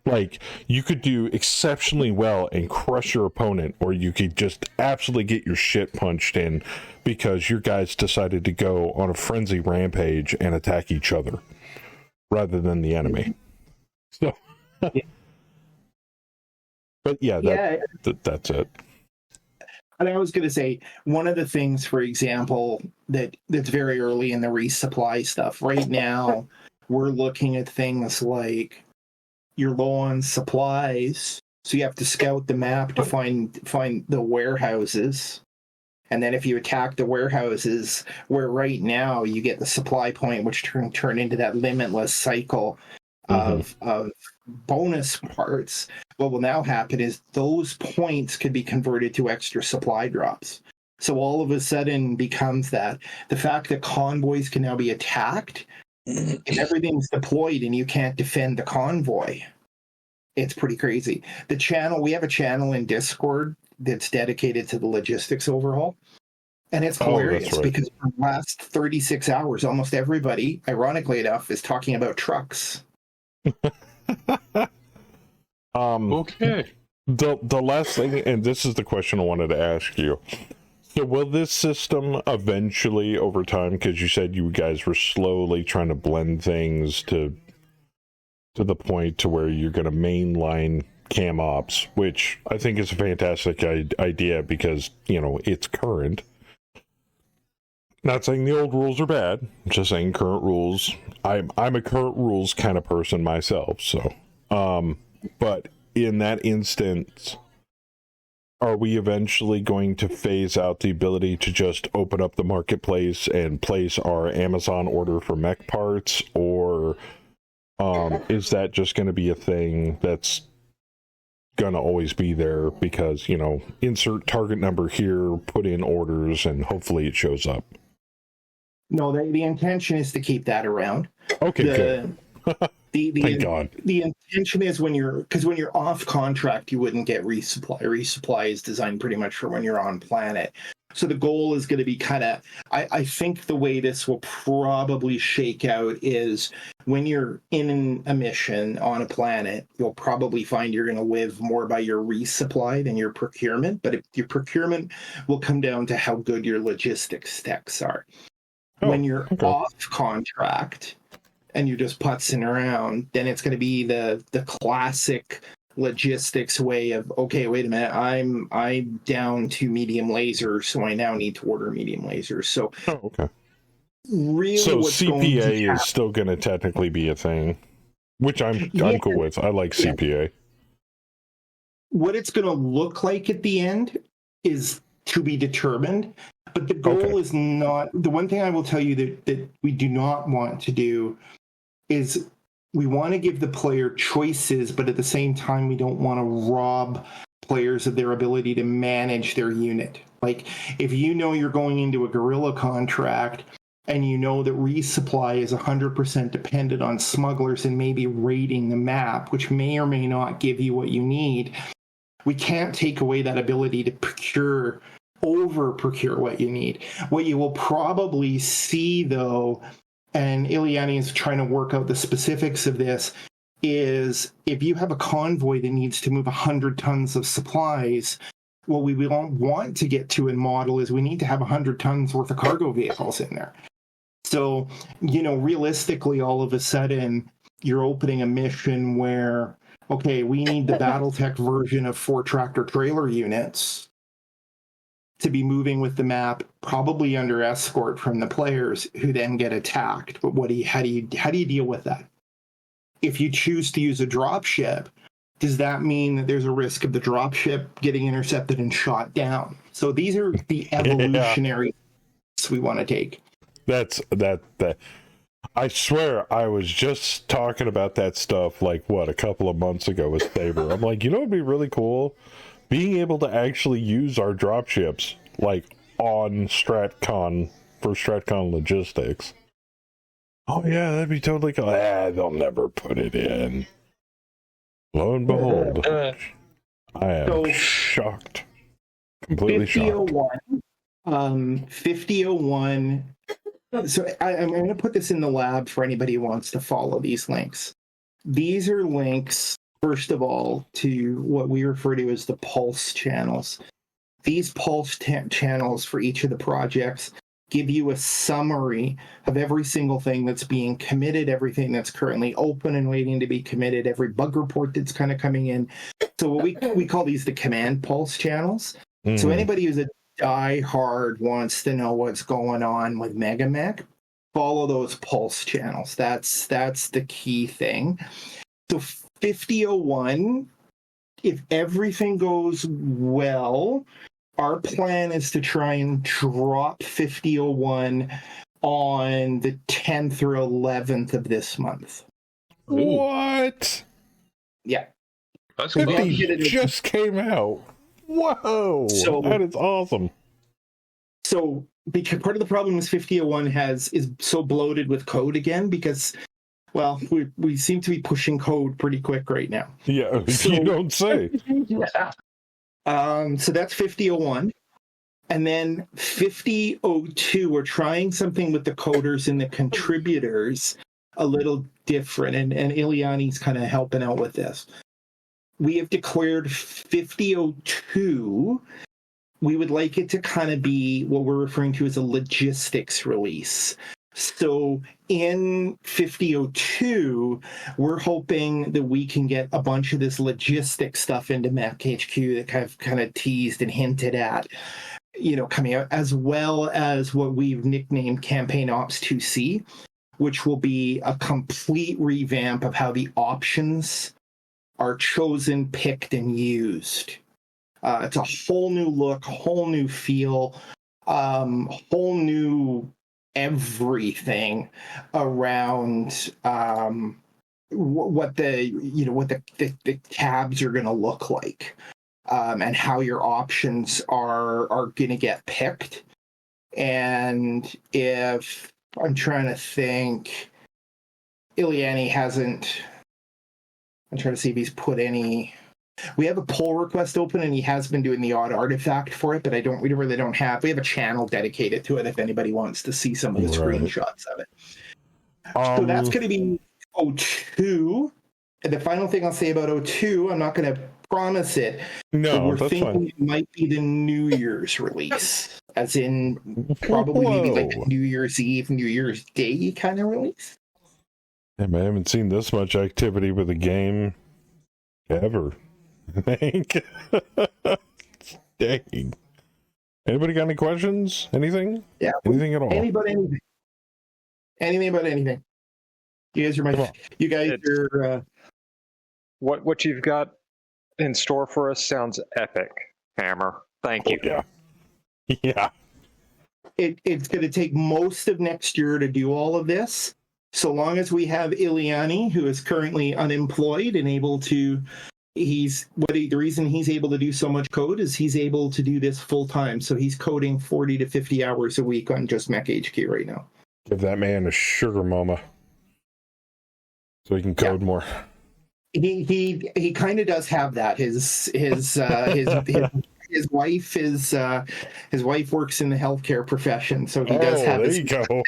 Like, you could do exceptionally well and crush your opponent, or you could just absolutely get your shit punched in because your guys decided to go on a frenzy rampage and attack each other rather than the enemy. So, but yeah, that's it. And I was going to say, one of the things, for example, that's very early in the resupply stuff. Right now, we're looking at things like you're low on supplies, so you have to scout the map to find the warehouses. And then if you attack the warehouses, where right now you get the supply point, which turn into that limitless cycle of bonus parts, what will now happen is those points could be converted to extra supply drops. So all of a sudden becomes that the fact that convoys can now be attacked, if everything's deployed and you can't defend the convoy, it's pretty crazy. We have a channel in Discord that's dedicated to the logistics overhaul. And it's hilarious because for the last 36 hours, almost everybody, ironically enough, is talking about trucks. Okay. The last thing, and this is the question I wanted to ask you. So will this system eventually, over time, because you said you guys were slowly trying to blend things to the point to where you're going to mainline cam ops, which I think is a fantastic idea because, it's current. Not saying the old rules are bad, just saying current rules. I'm a current rules kind of person myself, so. But in that instance, are we eventually going to phase out the ability to just open up the marketplace and place our Amazon order for mech parts, or is that just going to be a thing that's going to always be there because, insert target number here, put in orders, and hopefully it shows up? No, the intention is to keep that around. Okay, good. Thank God. The intention is when you're off contract, you wouldn't get resupply. Resupply is designed pretty much for when you're on planet. So the goal is going to be kind of, I think the way this will probably shake out is when you're in a mission on a planet, you'll probably find you're going to live more by your resupply than your procurement. But your procurement will come down to how good your logistics stacks are. When you're off contract and you're just putzing around, then it's going to be the classic logistics way of, okay, wait a minute, I'm down to medium lasers, so I now need to order medium lasers. So really, so CPA is still going to technically be a thing, which I'm cool with. I like CPA. What it's going to look like at the end is to be determined. But the goal is not, the one thing I will tell you that we do not want to do is we want to give the player choices, but at the same time, we don't want to rob players of their ability to manage their unit. Like, if you know you're going into a guerrilla contract and you know that resupply is 100% dependent on smugglers and maybe raiding the map, which may or may not give you what you need, we can't take away that ability to over procure what you need. What you will probably see, though, and Ileani is trying to work out the specifics of this, is if you have a convoy that needs to move 100 tons of supplies, what we don't want to get to in model is we need to have 100 tons worth of cargo vehicles in there. So, realistically, all of a sudden, you're opening a mission where, okay, we need the Battletech version of 4 tractor trailer units to be moving with the map, probably under escort from the players who then get attacked. But how do you deal with that? If you choose to use a dropship, does that mean that there's a risk of the dropship getting intercepted and shot down? So these are the evolutionary steps we want to take. That I swear, I was just talking about that stuff like a couple of months ago with Saber. I'm like, it'd be really cool being able to actually use our dropships like on StratCon for StratCon logistics. Oh yeah, that'd be totally cool. They'll never put it in. Lo and behold, I am shocked. Completely shocked. 5001. So I'm going to put this in the lab for anybody who wants to follow these links. These are links, first of all, to what we refer to as the pulse channels. These pulse channels for each of the projects give you a summary of every single thing that's being committed, everything that's currently open and waiting to be committed, every bug report that's kind of coming in. So what we call these the command pulse channels. Mm. So anybody who's a die-hard wants to know what's going on with MegaMech, follow those pulse channels. That's the key thing. So 5001, if everything goes well, our plan is to try and drop 5001 on the 10th or 11th of this month. What? Yeah. That's 50 just came out. Whoa! So, that is awesome. So, because part of the problem is 5001 is so bloated with code again because, well, we seem to be pushing code pretty quick right now. Yeah, so, you don't say. Yeah. So that's 5001. And then 5002, we're trying something with the coders and the contributors a little different. And Ileani's kind of helping out with this. We have declared 5002. We would like it to kind of be what we're referring to as a logistics release. So in 5002, we're hoping that we can get a bunch of this logistics stuff into Mech HQ that kind of teased and hinted at, coming out, as well as what we've nicknamed Campaign Ops 2C, which will be a complete revamp of how the options are chosen, picked, and used. It's a whole new look, whole new feel, whole new everything around what the tabs are going to look like, and how your options are going to get picked. And if I'm trying to think, Ileani hasn't. I'm trying to see if he's put any. We have a pull request open, and he has been doing the odd artifact for it, but we really don't have. We have a channel dedicated to it if anybody wants to see some of the screenshots of it. So that's going to be 02. And the final thing I'll say about 02, I'm not going to promise it. No, we're that's thinking fine. It might be the New Year's release, as in probably maybe like a New Year's Eve, New Year's Day kind of release. I haven't seen this much activity with a game ever. Dang. Anybody got any questions? Anything? Yeah. Anything at all? Anything about anything. You guys are you guys are what you've got in store for us sounds epic, Hammer. Thank you. Yeah. Yeah. It's going to take most of next year to do all of this. So long as we have Ileani, who is currently unemployed and able to, the reason he's able to do so much code is he's able to do this full time. So he's coding 40 to 50 hours a week on just Mech HQ right now. Give that man a sugar mama so he can code more. He kind of does have that. His wife his wife works in the healthcare profession, so he does have. There you go.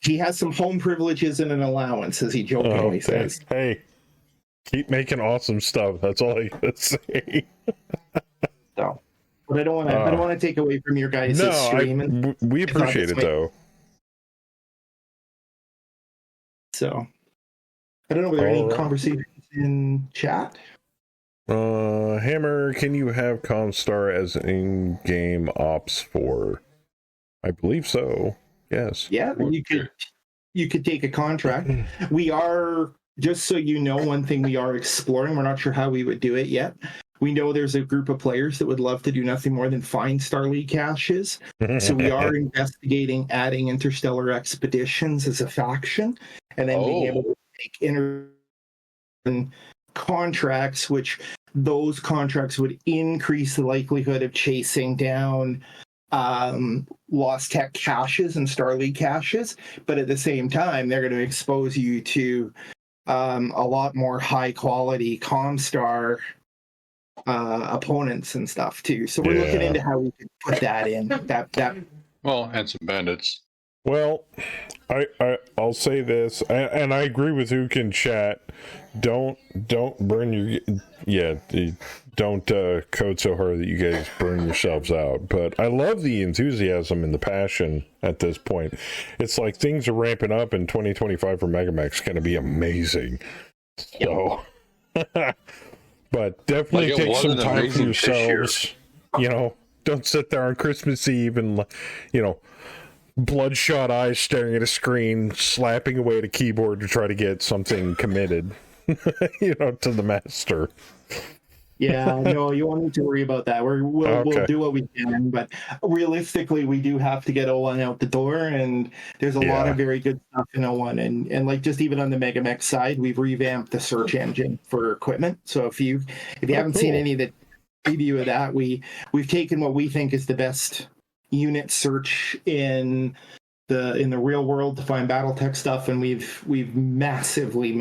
He has some home privileges and an allowance, as he jokingly says. Hey, keep making awesome stuff. That's all I gotta say. So, but I don't want to take away from your guys' stream. We appreciate it though. So, I don't know. Were there any conversations in chat? Hammer, can you have Comstar as in-game ops for? I believe so. Yes. Yeah, you could take a contract. We are, just so you know, one thing we are exploring, we're not sure how we would do it yet, We know there's a group of players that would love to do nothing more than find Starleague caches. So we are investigating adding interstellar expeditions as a faction, and then being able to make contracts, which those contracts would increase the likelihood of chasing down Lost Tech caches and Starleague caches, but at the same time, they're going to expose you to a lot more high quality Comstar opponents and stuff too. So we're looking into how we can put that in. Well, and some bandits. Well, I'll say this, and I agree with Ook in chat. Don't burn your don't code so hard that you guys burn yourselves out. But I love the enthusiasm and the passion at this point. It's like things are ramping up, and 2025 for Megamech's going to be amazing. So, but definitely Like, take some wasn't time for amazing this yourselves. You know, don't sit there on Christmas Eve and bloodshot eyes staring at a screen, slapping away at a keyboard to try to get something committed, to the master. Yeah, no, you won't need to worry about that. We'll do what we can, but realistically, we do have to get O1 out the door, and there's a lot of very good stuff in O1. And like just even on the Megamech side, we've revamped the search engine for equipment. So if you haven't seen any of the preview of that, we've taken what we think is the best unit search in the real world to find Battletech stuff, and we've massively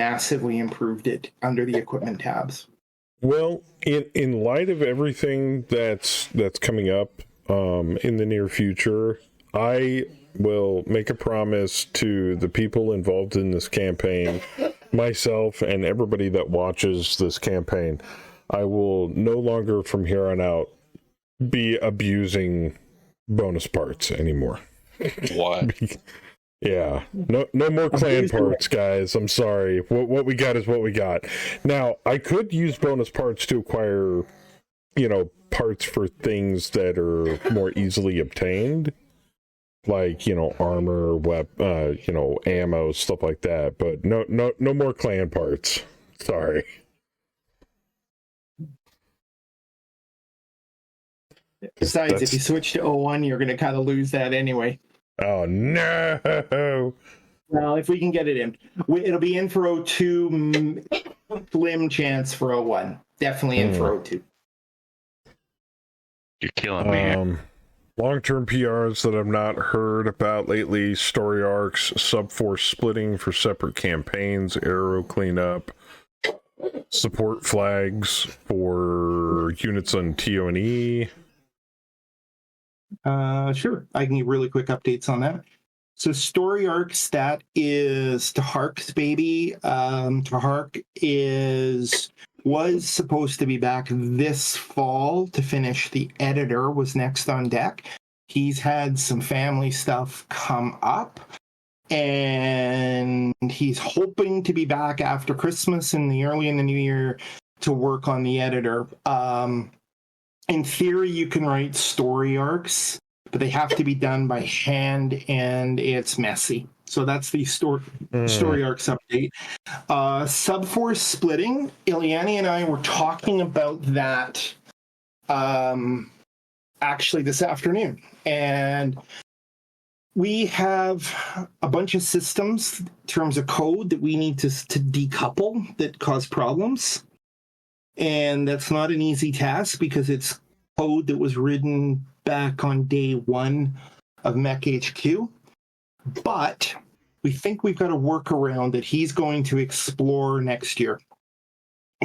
improved it under the equipment tabs. Well, in light of everything that's coming up in the near future, I will make a promise to the people involved in this campaign, myself and everybody that watches this campaign. I will no longer from here on out be abusing bonus parts anymore. What? Yeah, no more clan parts, guys. I'm sorry. What we got is what we got. Now, I could use bonus parts to acquire, parts for things that are more easily obtained, like armor, ammo, stuff like that. But no more clan parts. Sorry. Besides, if you switch to O1, you're going to kind of lose that anyway. Oh, no! Well, if we can get it in. It'll be in for O2, slim chance for O1. Definitely in for O2. You're killing me. Long-term PRs that I've not heard about lately, story arcs, subforce splitting for separate campaigns, arrow cleanup, support flags for units on TO&E. Sure. I can give really quick updates on that. So story arcs, that is Tahark's baby. Tahark was supposed to be back this fall to finish the editor, was next on deck. He's had some family stuff come up, and he's hoping to be back after Christmas and early in the new year to work on the editor. In theory, you can write story arcs, but they have to be done by hand, and it's messy. So that's the story arcs update. Subforce splitting. Ileani and I were talking about that actually this afternoon. And we have a bunch of systems in terms of code that we need to decouple that cause problems. And that's not an easy task because it's code that was written back on day one of Mech HQ. But we think we've got a workaround that he's going to explore next year,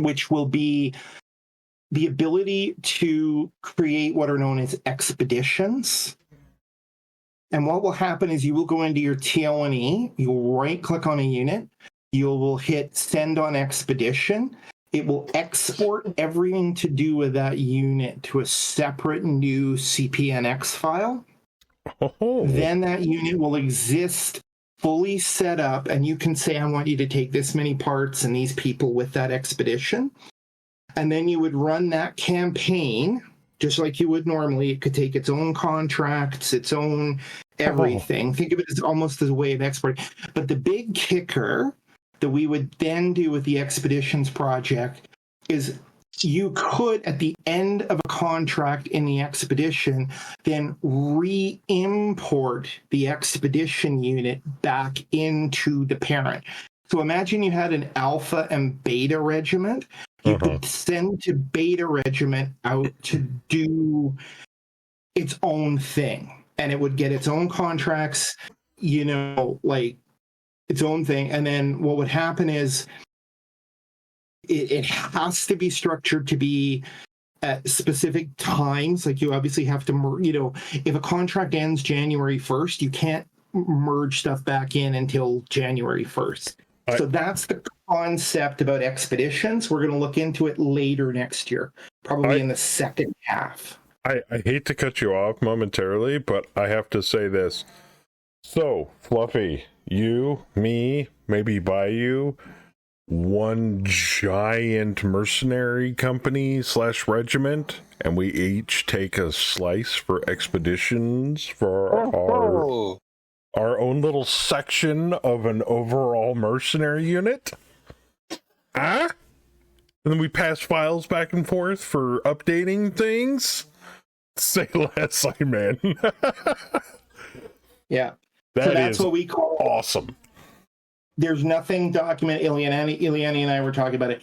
which will be the ability to create what are known as expeditions. And what will happen is you will go into your TO&E, you'll right-click on a unit, you will hit Send on Expedition. It will export everything to do with that unit to a separate new CPNX file. Oh. Then that unit will exist fully set up, and you can say, I want you to take this many parts and these people with that expedition. And then you would run that campaign just like you would normally. It could take its own contracts, its own everything. Think of it as almost as a way of exporting. But the big kicker that we would then do with the expeditions project is you could, at the end of a contract in the expedition, then re-import the expedition unit back into the parent. So imagine you had an alpha and beta regiment. You could send to beta regiment out to do its own thing, and it would get its own contracts, like its own thing. And then what would happen is it has to be structured to be at specific times. Like you obviously have to, if a contract ends January 1st, you can't merge stuff back in until January 1st. So that's the concept about expeditions. We're going to look into it later next year, probably in the second half. I hate to cut you off momentarily, but I have to say this. So, Fluffy, you, me, maybe Bayou, one giant mercenary company / regiment, and we each take a slice for expeditions for our own little section of an overall mercenary unit. And then we pass files back and forth for updating things. Say less, man. Yeah. So that's what we call awesome. There's nothing documented. Ileani and I were talking about it.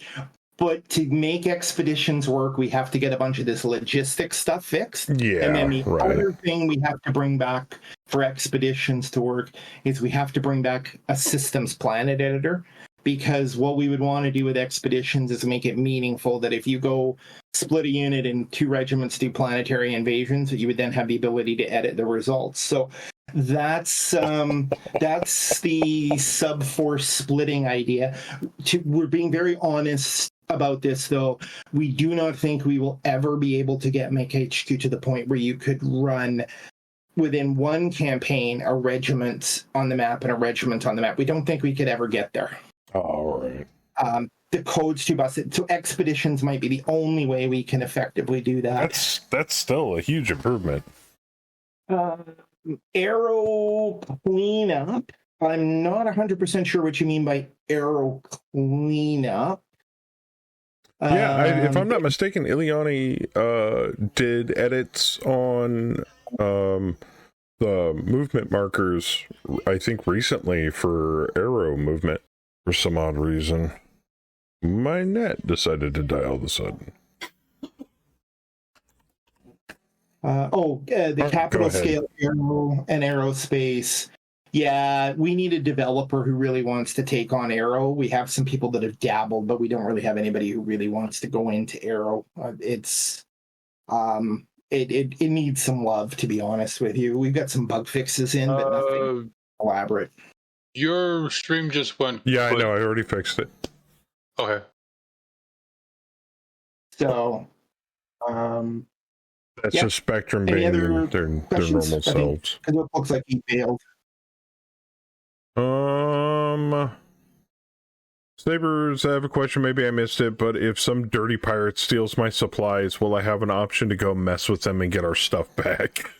But to make expeditions work, we have to get a bunch of this logistics stuff fixed. Yeah, and then the other thing we have to bring back for expeditions to work is we have to bring back a systems planet editor. Because what we would want to do with expeditions is make it meaningful, that if you go split a unit in 2 regiments, do planetary invasions, that you would then have the ability to edit the results. So that's the sub-force splitting idea. We're being very honest about this, though. We do not think we will ever be able to get MechHQ to the point where you could run within one campaign a regiment on the map and a regiment on the map. We don't think we could ever get there. All right. The code's too busted. So expeditions might be the only way we can effectively do that. That's still a huge improvement. Aero cleanup. I'm not 100% sure what you mean by aero cleanup. If I'm not mistaken, Ileani did edits on the movement markers, I think recently, for aero movement for some odd reason. My net decided to die all of a sudden. The capital scale aero and aerospace. Yeah, we need a developer who really wants to take on aero. We have some people that have dabbled, but we don't really have anybody who really wants to go into aero. It needs some love, to be honest with you. We've got some bug fixes in, but nothing elaborate. Your stream just went. Yeah, I know. I already fixed it. Okay. So, that's just Spectrum being their normal selves. It looks like he failed. Sabers, I have a question. Maybe I missed it, but if some dirty pirate steals my supplies, will I have an option to go mess with them and get our stuff back?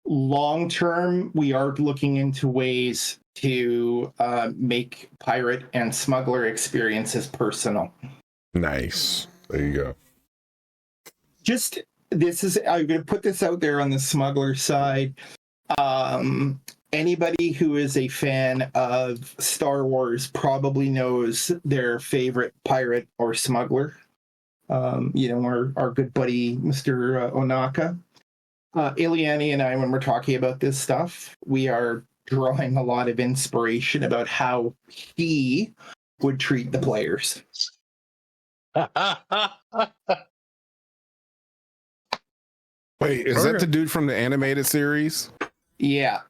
Long term, we are looking into ways to make pirate and smuggler experiences personal. Nice. There you go. I'm going to put this out there on the smuggler side. Anybody who is a fan of Star Wars probably knows their favorite pirate or smuggler. Our good buddy, Mr. Onaka. Ileani and I, when we're talking about this stuff, we are drawing a lot of inspiration about how he would treat the players. Wait, is that the dude from the animated series? Yeah.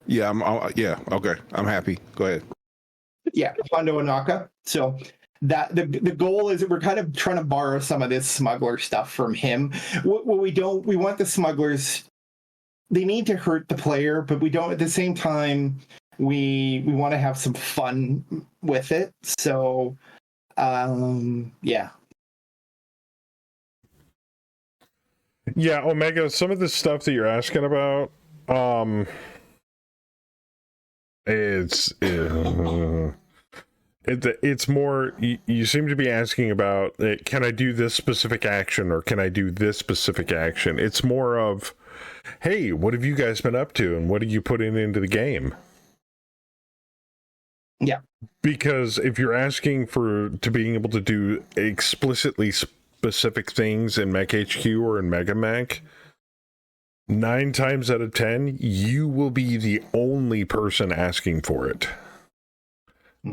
Yeah, okay. I'm happy. Go ahead. Yeah, Hondo Onaka. So that the goal is that we're kind of trying to borrow some of this smuggler stuff from him. What we want the smugglers, they need to hurt the player, but we don't at the same time we want to have some fun with it. So yeah. Yeah, Omega, some of the stuff that you're asking about, it's It's more, you seem to be asking about, can I do this specific action or can I do this specific action? It's more of, hey, what have you guys been up to and what are you putting into the game? Yeah. Because if you're asking to being able to do explicitly specific things in Mech HQ or in MegaMech, 9 times out of 10, you will be the only person asking for it.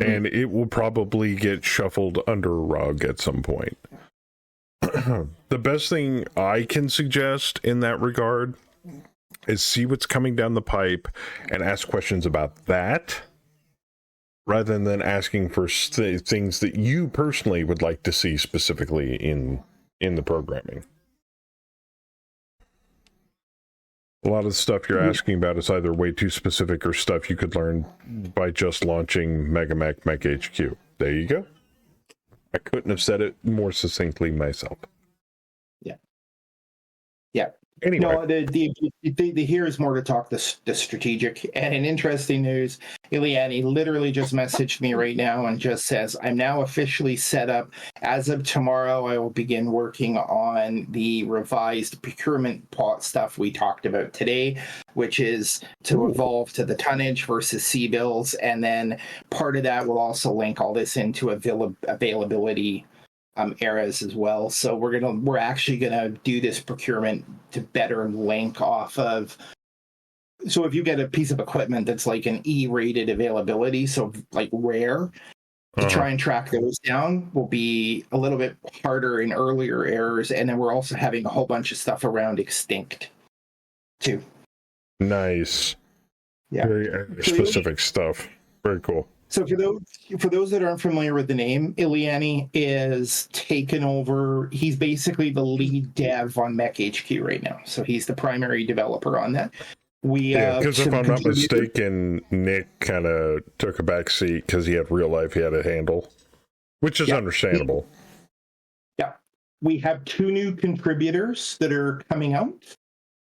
And it will probably get shuffled under a rug at some point. The best thing I can suggest in that regard is see what's coming down the pipe and ask questions about that, rather than asking for things that you personally would like to see specifically in the programming. A lot of the stuff you're asking about is either way too specific or stuff you could learn by just launching MegaMech Mech HQ. There you go. I couldn't have said it more succinctly myself. Yeah. Yeah. Anyway. No, the here is more to talk the strategic. And in interesting news, Ileani literally just messaged me right now and just says, I'm now officially set up. As of tomorrow, I will begin working on the revised procurement stuff we talked about today, which is to evolve to the tonnage versus C-bills. And then part of that will also link all this into availability eras as well. So we're actually gonna do this procurement to better link off of. So if you get a piece of equipment that's like an E-rated availability, so like rare, to try and track those down will be a little bit harder in earlier eras. And then we're also having a whole bunch of stuff around extinct too. Nice. Yeah. Very specific stuff. Very cool. So for those that aren't familiar with the name, Ileani is taken over. He's basically the lead dev on Mech HQ right now. So he's the primary developer on that. Because if I'm not mistaken, Nick kind of took a back seat because he had real life he had to handle, which is understandable. Yeah. We have 2 new contributors that are coming out.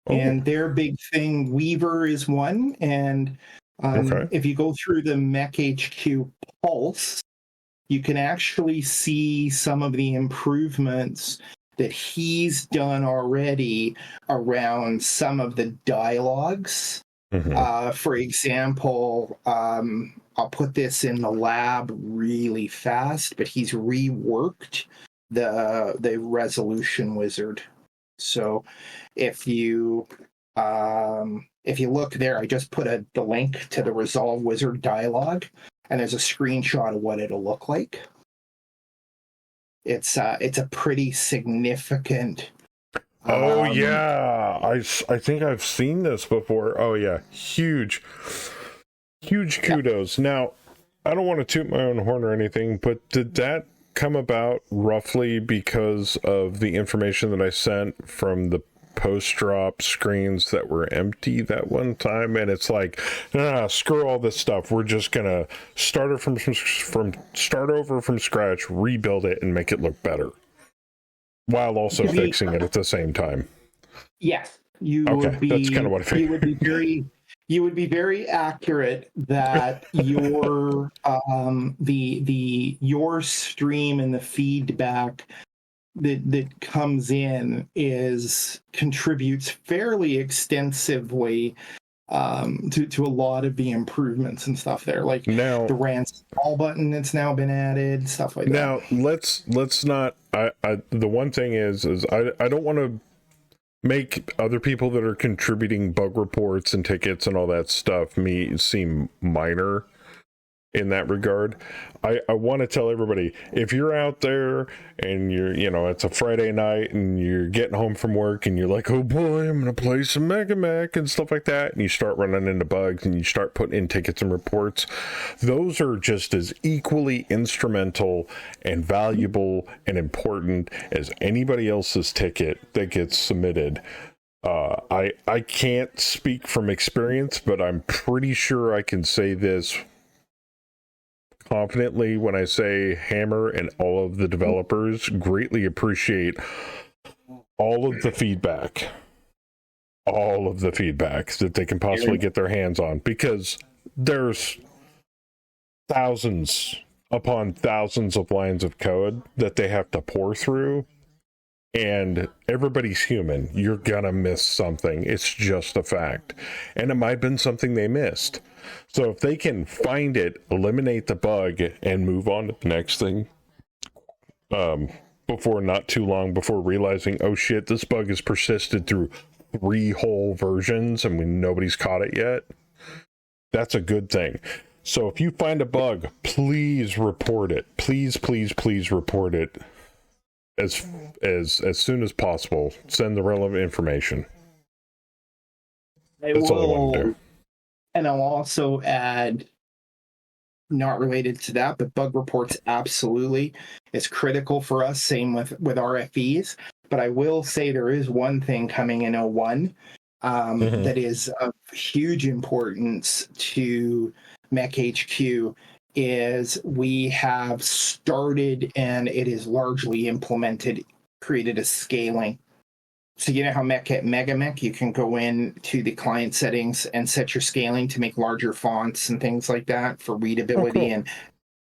And their big thing, Weaver is one, and if you go through the Mech HQ Pulse, you can actually see some of the improvements that he's done already around some of the dialogues. For example, I'll put this in the lab really fast, but he's reworked the resolution wizard. So if you look there, I just put the link to the Resolve Wizard dialogue, and there's a screenshot of what it'll look like. It's a pretty significant. I think I've seen this before. Oh yeah, huge kudos. Now, I don't want to toot my own horn or anything, but did that come about roughly because of the information that I sent from the post-drop screens that were empty that one time? And it's like, nah, screw all this stuff. We're just gonna start over from scratch, rebuild it, and make it look better, while also fixing it at the same time. Yes, that's kind of what I figured. You would be very accurate that your your stream and the feedback that comes in contributes fairly extensively to a lot of the improvements and stuff there, like now, the rant all button that's now been added, stuff like that. Now let's not. The one thing is I don't want to make other people that are contributing bug reports and tickets and all that stuff seem minor in that regard. I want to tell everybody, if you're out there and it's a Friday night and you're getting home from work and you're like, oh boy, I'm going to play some MegaMech and stuff like that, and you start running into bugs and you start putting in tickets and reports, those are just as equally instrumental and valuable and important as anybody else's ticket that gets submitted. I can't speak from experience, but I'm pretty sure I can say this confidently when I say Hammer and all of the developers greatly appreciate all of the feedback that they can possibly get their hands on, because there's thousands upon thousands of lines of code that they have to pour through. And everybody's human. You're gonna miss something. It's just a fact. And it might have been something they missed. So if they can find it, eliminate the bug, and move on to the next thing, before not too long, before realizing, oh shit, this bug has persisted through 3 whole versions and nobody's caught it yet, that's a good thing. So if you find a bug, please report it. Please, please, please report it. As soon as possible. Send the relevant information. That's all I want to do. And I'll also add, not related to that, but bug reports absolutely is critical for us. Same with RFEs. But I will say there is one thing coming in 01 that is of huge importance to Mech HQ. Is we have started, and it is largely implemented, created a scaling. So you know how MegaMech, you can go in to the client settings and set your scaling to make larger fonts and things like that for readability and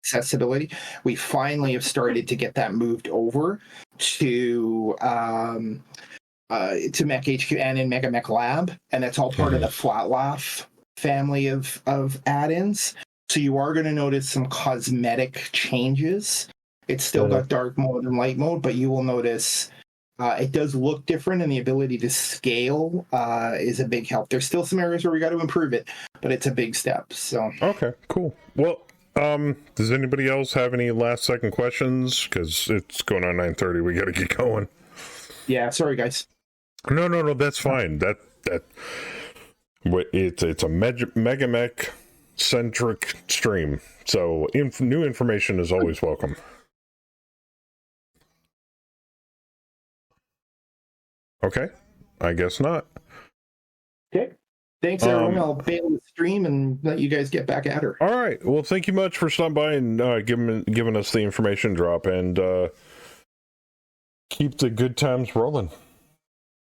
accessibility. We finally have started to get that moved over to Mech HQ and in MegaMech Lab, and that's all part of the FlatLaugh family of add-ins. So you are going to notice some cosmetic changes. It's still got dark mode and light mode, but you will notice it does look different, and the ability to scale is a big help. There's still some areas where we got to improve it, but it's a big step. So okay, cool. Well, does anybody else have any last second questions? Because it's going on 9:30. We got to get going. Yeah, sorry guys. No, that's fine. It's a MegaMech centric stream, so new information is always welcome. Okay, I guess not. Okay, thanks everyone. I'll bail the stream and let you guys get back at her. All right, well, thank you much for stopping by and giving us the information drop, and keep the good times rolling.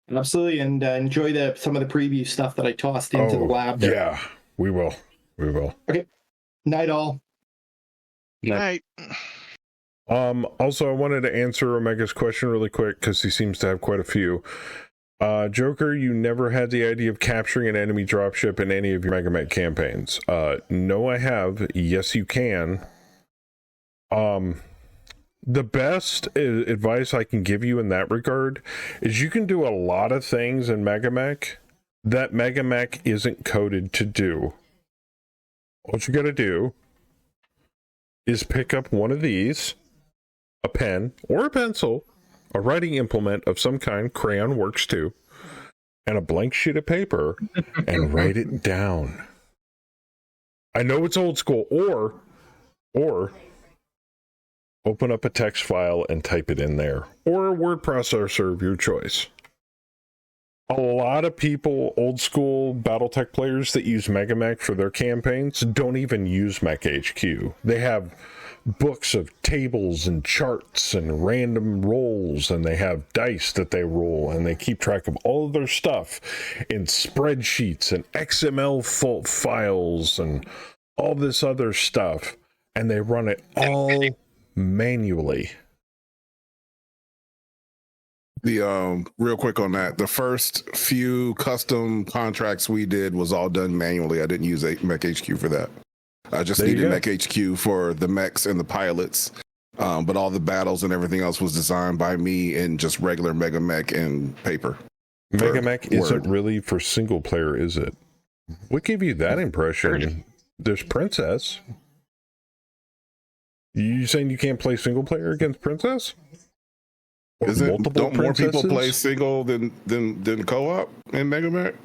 Absolutely, and enjoy some of the preview stuff that I tossed into the lab there. Yeah, we will. Okay. Night all. Night. Also, I wanted to answer Omega's question really quick because he seems to have quite a few. Joker, you never had the idea of capturing an enemy dropship in any of your MegaMech campaigns. No, I have. Yes, you can. The best advice I can give you in that regard is you can do a lot of things in MegaMech that MegaMech isn't coded to do. What you gotta do is pick up one of these, a pen or a pencil, a writing implement of some kind, crayon works too, and a blank sheet of paper, and write it down. I know it's old school, or open up a text file and type it in there, or a word processor of your choice. A lot of people, old school Battletech players that use MegaMech for their campaigns, don't even use Mech HQ. They have books of tables and charts and random rolls, and they have dice that they roll, and they keep track of all of their stuff in spreadsheets and XML files and all this other stuff, and they run it all manually. The real quick on that, the first few custom contracts we did was all done manually. I didn't use Mech HQ for that. I just needed Mech HQ for the mechs and the pilots, but all the battles and everything else was designed by me in just regular MegaMech and paper. MegaMech isn't really for single player, is it? What gave you that impression? There's Princess. You saying you can't play single player against Princess? Don't more people play single than co-op in MegaMech?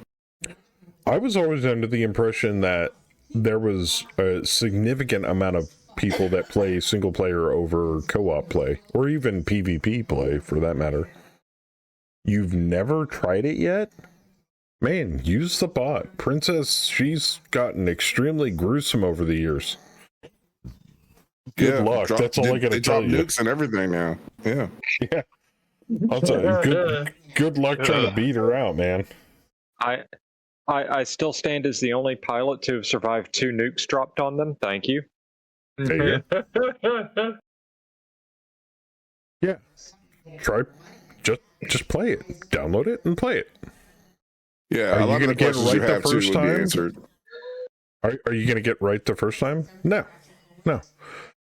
I was always under the impression that there was a significant amount of people that play single player over co-op play, or even PvP play for that matter. You've never tried it yet? Man, use the bot. Princess, she's gotten extremely gruesome over the years. Good luck. That's all I gotta tell you. Nukes and everything now. Yeah. Yeah. I'll tell you, good luck trying to beat her out, man. I still stand as the only pilot to have survived 2 nukes dropped on them. Thank you. There you go. Yeah. Try just play it. Download it and play it. Yeah, Are a you lot of gonna the get questions right you the have too first would be time? answered. Are you going to get right the first time? No.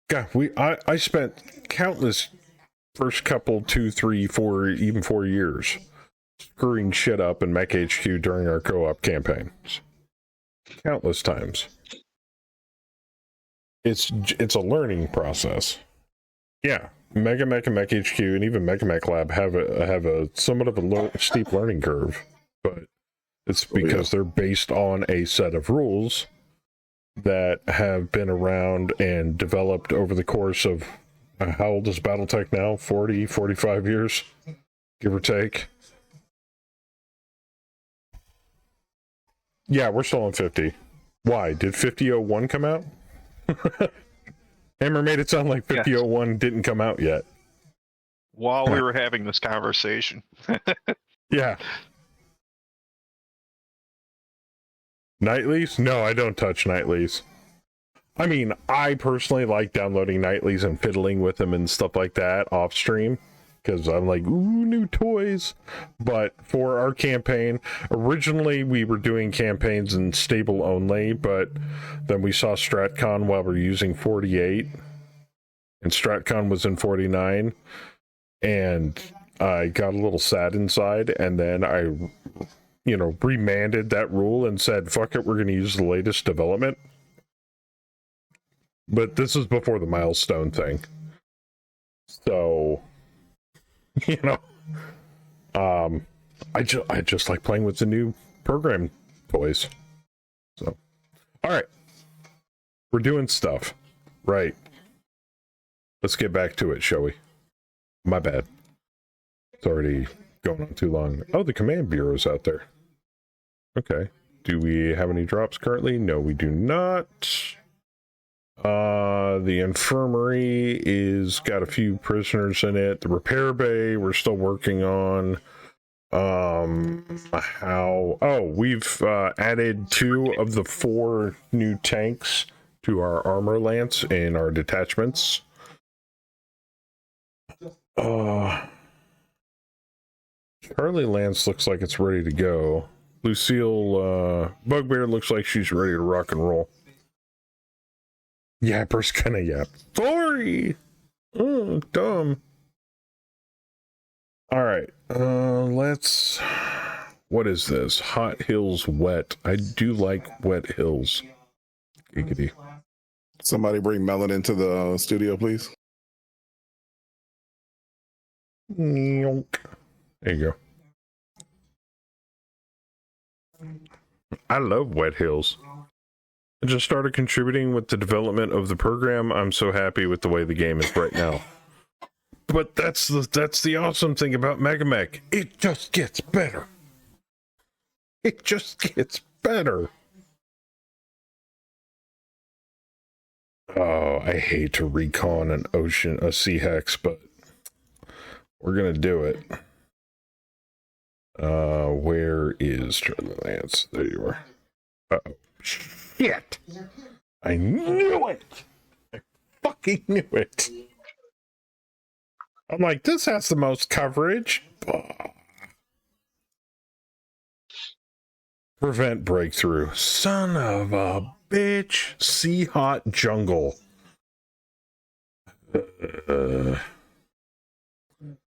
God, I spent countless first couple 2, 3, 4, even 4 years screwing shit up in Mech HQ during our co-op campaigns. Countless times. It's a learning process. Yeah, Mega Mech and Mech HQ and even Mega Mech Lab have a somewhat of a steep learning curve, but it's because they're based on a set of rules that have been around and developed over the course of how old is Battletech now? 40, 45 years, give or take. Yeah, we're still on 50. Why? Did 50.01 come out? Hammer made it sound like 50.01 didn't come out yet. While we were having this conversation. Yeah. Nightlies? No, I don't touch nightlies. I mean, I personally like downloading nightlies and fiddling with them and stuff like that off stream, because I'm like, ooh, new toys. But for our campaign, originally we were doing campaigns in stable only, but then we saw StratCon while we're using 48, and StratCon was in 49, and I got a little sad inside, and then I remanded that rule and said, fuck it, we're going to use the latest development. But this is before the milestone thing. So, I just like playing with the new program toys. So, all right. We're doing stuff. Right. Let's get back to it, shall we? My bad. It's already going on too long. Oh, the command bureau's out there. Okay. Do we have any drops currently? No, we do not. The infirmary is got a few prisoners in it. The repair bay we're still working on. We've added 2 of the 4 new tanks to our armor lance in our detachments. Charlie Lance looks like it's ready to go. Lucille Bugbear looks like she's ready to rock and roll. Yapper's gonna yap. Sorry! Oh, dumb. Alright, let's... What is this? Hot Hills Wet. I do like wet hills. Giggity. Somebody bring Melon into the studio, please. There you go. I love wet hills. I just started contributing with the development of the program. I'm so happy with the way the game is right now. But that's the awesome thing about Mega Mech. It just gets better. It just gets better. Oh, I hate to recon a sea hex, but we're gonna do it. Where is Charlie Lance? There you are. Uh-oh. Shit! I knew it! I fucking knew it! I'm like, this has the most coverage. Prevent breakthrough. Son of a bitch. Sea hot jungle.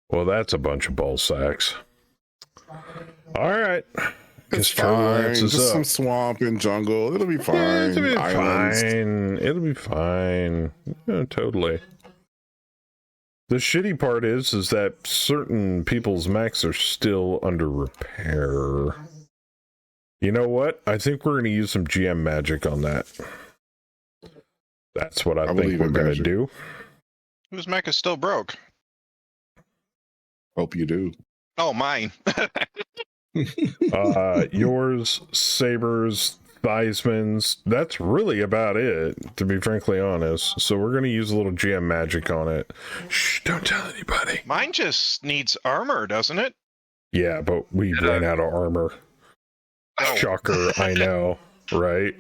Well, that's a bunch of ball sacks. Alright. It's fine. Just some swamp and jungle. It'll be fine. Yeah, it'll be fine. It'll be fine. Yeah, totally. The shitty part is that certain people's mechs are still under repair. You know what? I think we're going to use some GM magic on that. That's what I think we're going to do. Whose mech is still broke? Hope you do. Oh, mine. Yours, Saber's, Theisman's. That's really about it, to be frankly honest. So we're going to use a little GM magic on it. Shh, don't tell anybody. Mine just needs armor, doesn't it? Yeah, but we ran out of armor. Oh. Shocker, I know, right?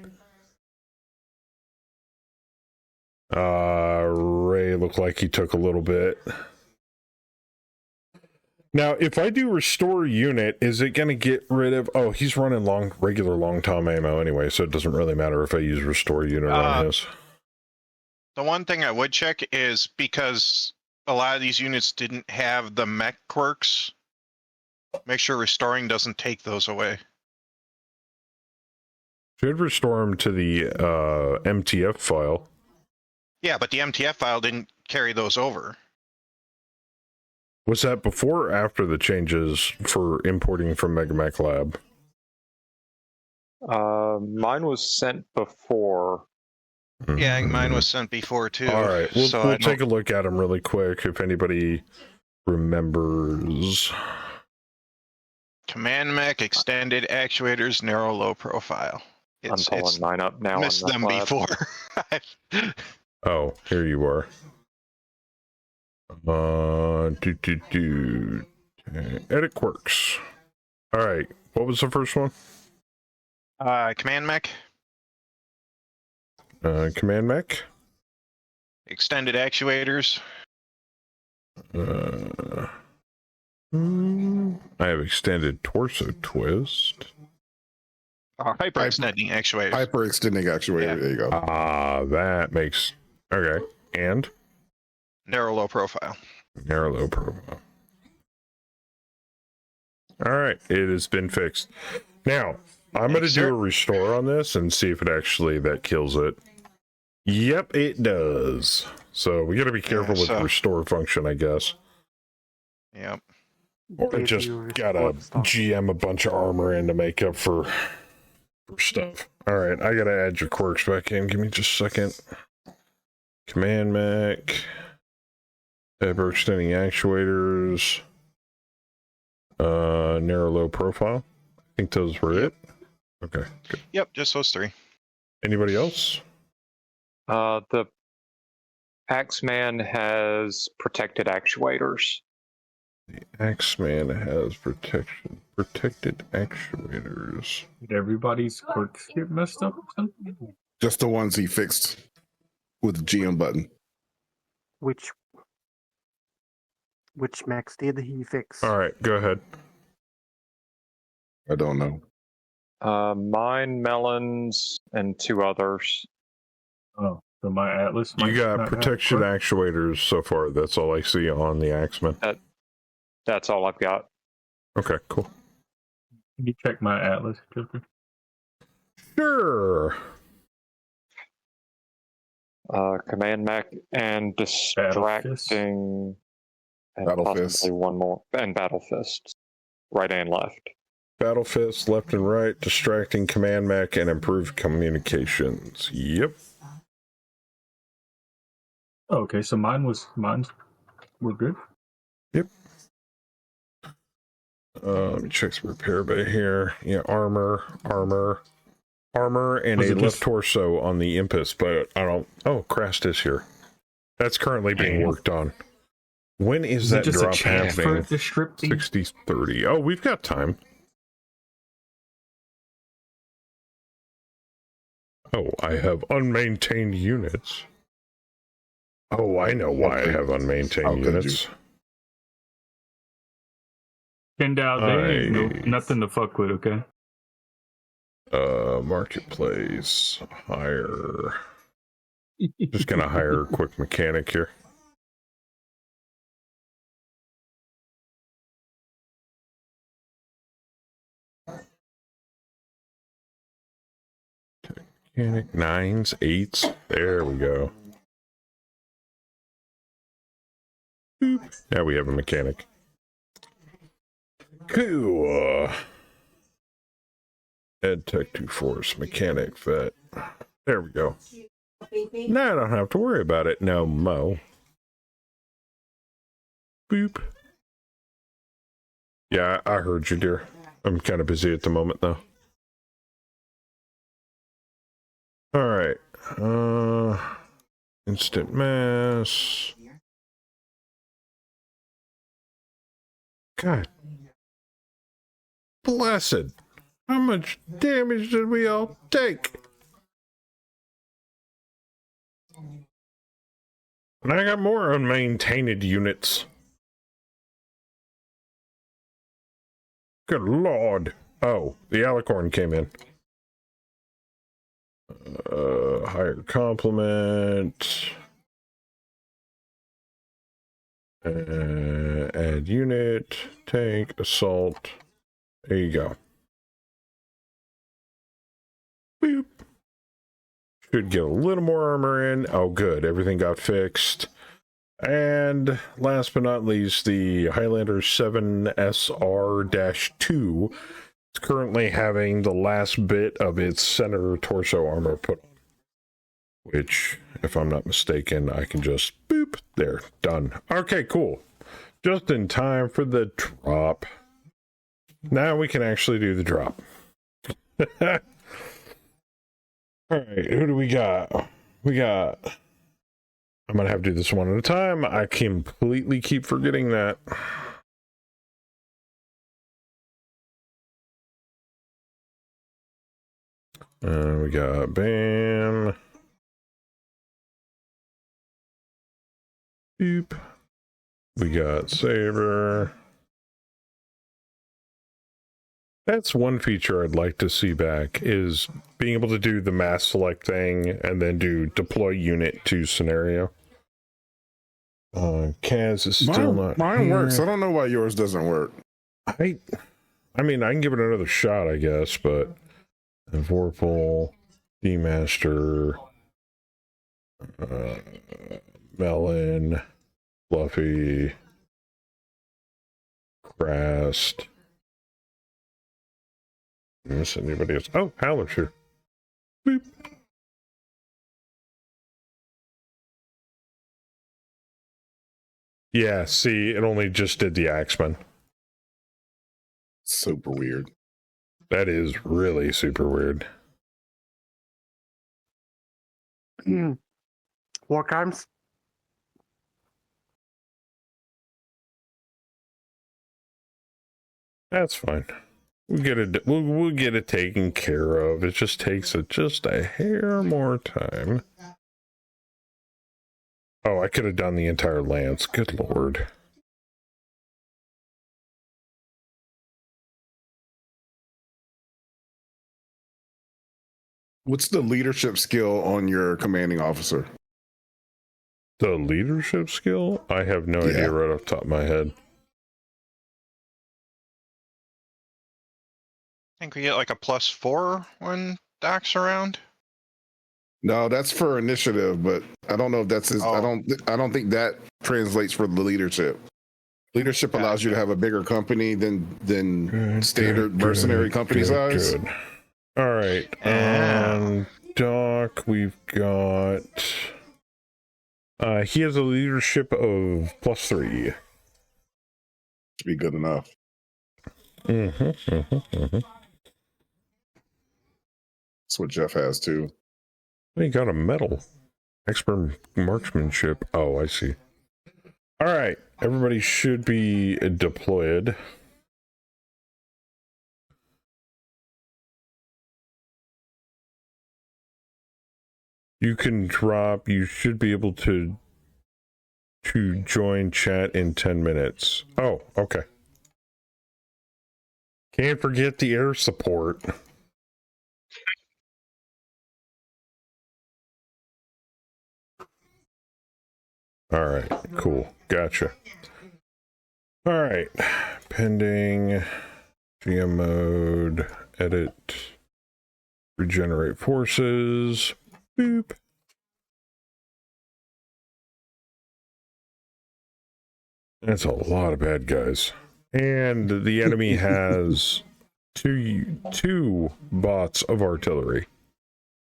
Ray looked like he took a little bit. Now, if I do restore unit, is it going to get rid of... Oh, he's running regular long tom ammo anyway, so it doesn't really matter if I use restore unit on his. The one thing I would check is because a lot of these units didn't have the mech quirks, make sure restoring doesn't take those away. Should restore him to the MTF file. Yeah, but the MTF file didn't carry those over. Was that before or after the changes for importing from Megamech Lab? Mine was sent before. Yeah, mine was sent before too. All right, we'll so take a look at them really quick if anybody remembers. Command mech, extended actuators, narrow low profile. I'm pulling mine up now. Missed them before. Oh, here you are. Edit quirks. All right, what was the first one? Command mech, Command mech. extended actuators. I have extended torso twist. Hyper extending actuators. Hyper extending actuator. Yeah. There you go. That makes okay. And Narrow low profile. narrow low profile. All right, it has been fixed. Now I'm going to do a restore on this and see if it actually that kills it. Yep, it does. So we got to be careful with the restore function, I guess. Yep. Or just gotta GM a bunch of armor in to make up for stuff. All right, I gotta add your quirks back in. Give me just a second. Command mech, ever extending actuators, narrow low profile. I think those were it. Okay. Good. Yep, just those three. Anybody else? The Axeman has protected actuators. The Axeman has protected actuators. Did everybody's quirks get messed up or something? Just the ones he fixed with the GM button. Which mechs did he fix? All right, go ahead. I don't know. Mine, Melons, and 2 others. Oh, so my Atlas. You got protection actuators so far. That's all I see on the Axeman. That's all I've got. Okay, cool. Can you check my Atlas, Joker? Sure. Command mech and distracting. And Battle possibly Fist. one more. And Battle Fist. Right and left. Battle Fist, left and right, distracting command mech, and improved communications. Yep. Oh, okay, so mine's were good. Yep. Let me check some repair bay here. Yeah, armor, and Was a it left just- torso on the Impus, but I don't... Oh, Crast is here. That's currently being worked on. When is that just a drop chance for happening? it to strip these? 60-30. Oh, we've got time. Oh, I have unmaintained units. Oh, I know why I have How unmaintained could units. Kendall, there ain't nothing to fuck with, okay? Marketplace, hire. Just gonna hire a quick mechanic here. Mechanic 9s, 8s. There we go. Boop. Now we have a mechanic. Cool. EdTech 2 Force, mechanic vet. There we go. Now I don't have to worry about it no mo. Boop. Yeah, I heard you, dear. I'm kind of busy at the moment, though. All right. Instant mass. God. Blessed. How much damage did we all take? And I got more unmaintained units. Good lord. Oh, the alicorn came in. Higher complement. Add unit, tank, assault. There you go. Boop. Should get a little more armor in. Oh, good. Everything got fixed. And last but not least, the Highlander 7SR-2 is currently having the last bit of its center torso armor put on. Which, if I'm not mistaken, I can just boop. There. Done. Okay, cool. Just in time for the drop. Now we can actually do the drop. Alright, who do we got? We got... I'm going to have to do this one at a time. I completely keep forgetting that. We got Bam. Boop. We got Saber. That's one feature I'd like to see back, is being able to do the mass select thing and then do deploy unit to scenario. Kaz is still not Mine here. works. I don't know why yours doesn't work. I mean, I can give it another shot, I guess, but Vorpal, D-Master, Melon, Fluffy, Crast. Miss anybody else? Oh, Howler's here. Boop. Yeah, see, it only just did the Axeman. Super weird. That is really super weird. Look, That's fine. We'll get it. We'll get it taken care of. It just takes just a hair more time. Oh, I could have done the entire lance. Good lord. What's the leadership skill on your commanding officer? The leadership skill? I have no idea right off the top of my head. I think we get like a +4 when Doc's around. No, that's for initiative, but I don't know if that's his. Oh. I don't think that translates for the leadership. Leadership allows you to have a bigger company than standard mercenary company size. Good. All right. Doc, we've got. He has a leadership of +3. Should be good enough. That's what Jeff has too. He got a medal. Expert marksmanship. Oh, I see. All right. Everybody should be deployed. You can drop. You should be able to join chat in 10 minutes. Oh, okay. Can't forget the air support. All right, cool. Gotcha. All right. Pending GM mode, edit, regenerate forces. Boop. That's a lot of bad guys. And the enemy has two bots of artillery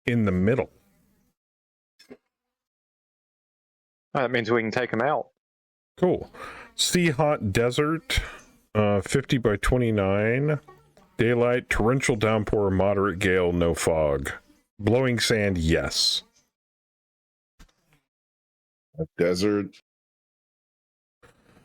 in the middle. That means we can take them out. Cool. Sea Hot Desert, 50 by 29. Daylight, torrential downpour, moderate gale, no fog. Blowing sand, yes. A desert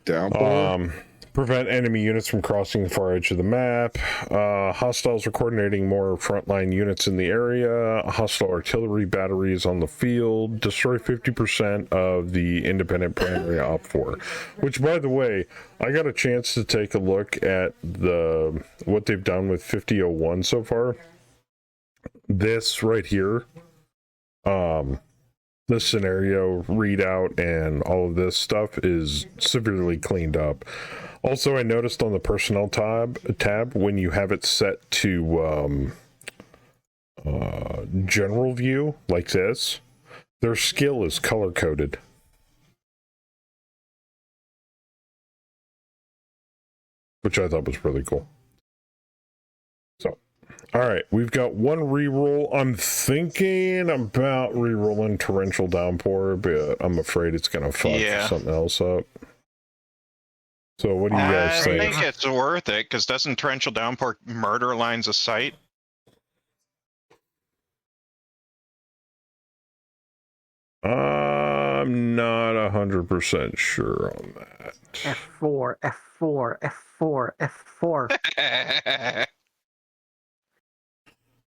downpour. Prevent enemy units from crossing the far edge of the map. Hostiles are coordinating more frontline units in the area. Hostile artillery batteries on the field. Destroy 50% of the independent primary op 4. Which, by the way, I got a chance to take a look at what they've done with 50.0 so far. This right here, the scenario readout and all of this stuff is severely cleaned up. Also, I noticed on the personnel tab when you have it set to general view like this, their skill is color coded. Which I thought was really cool. So, all right, we've got one reroll. I'm thinking about rerolling Torrential Downpour, but I'm afraid it's going to fuck something else up. So what do you guys think? I think it's worth it, because doesn't Torrential Downpour murder lines of sight? I'm not 100% sure on that. F4, F4, F4, F4.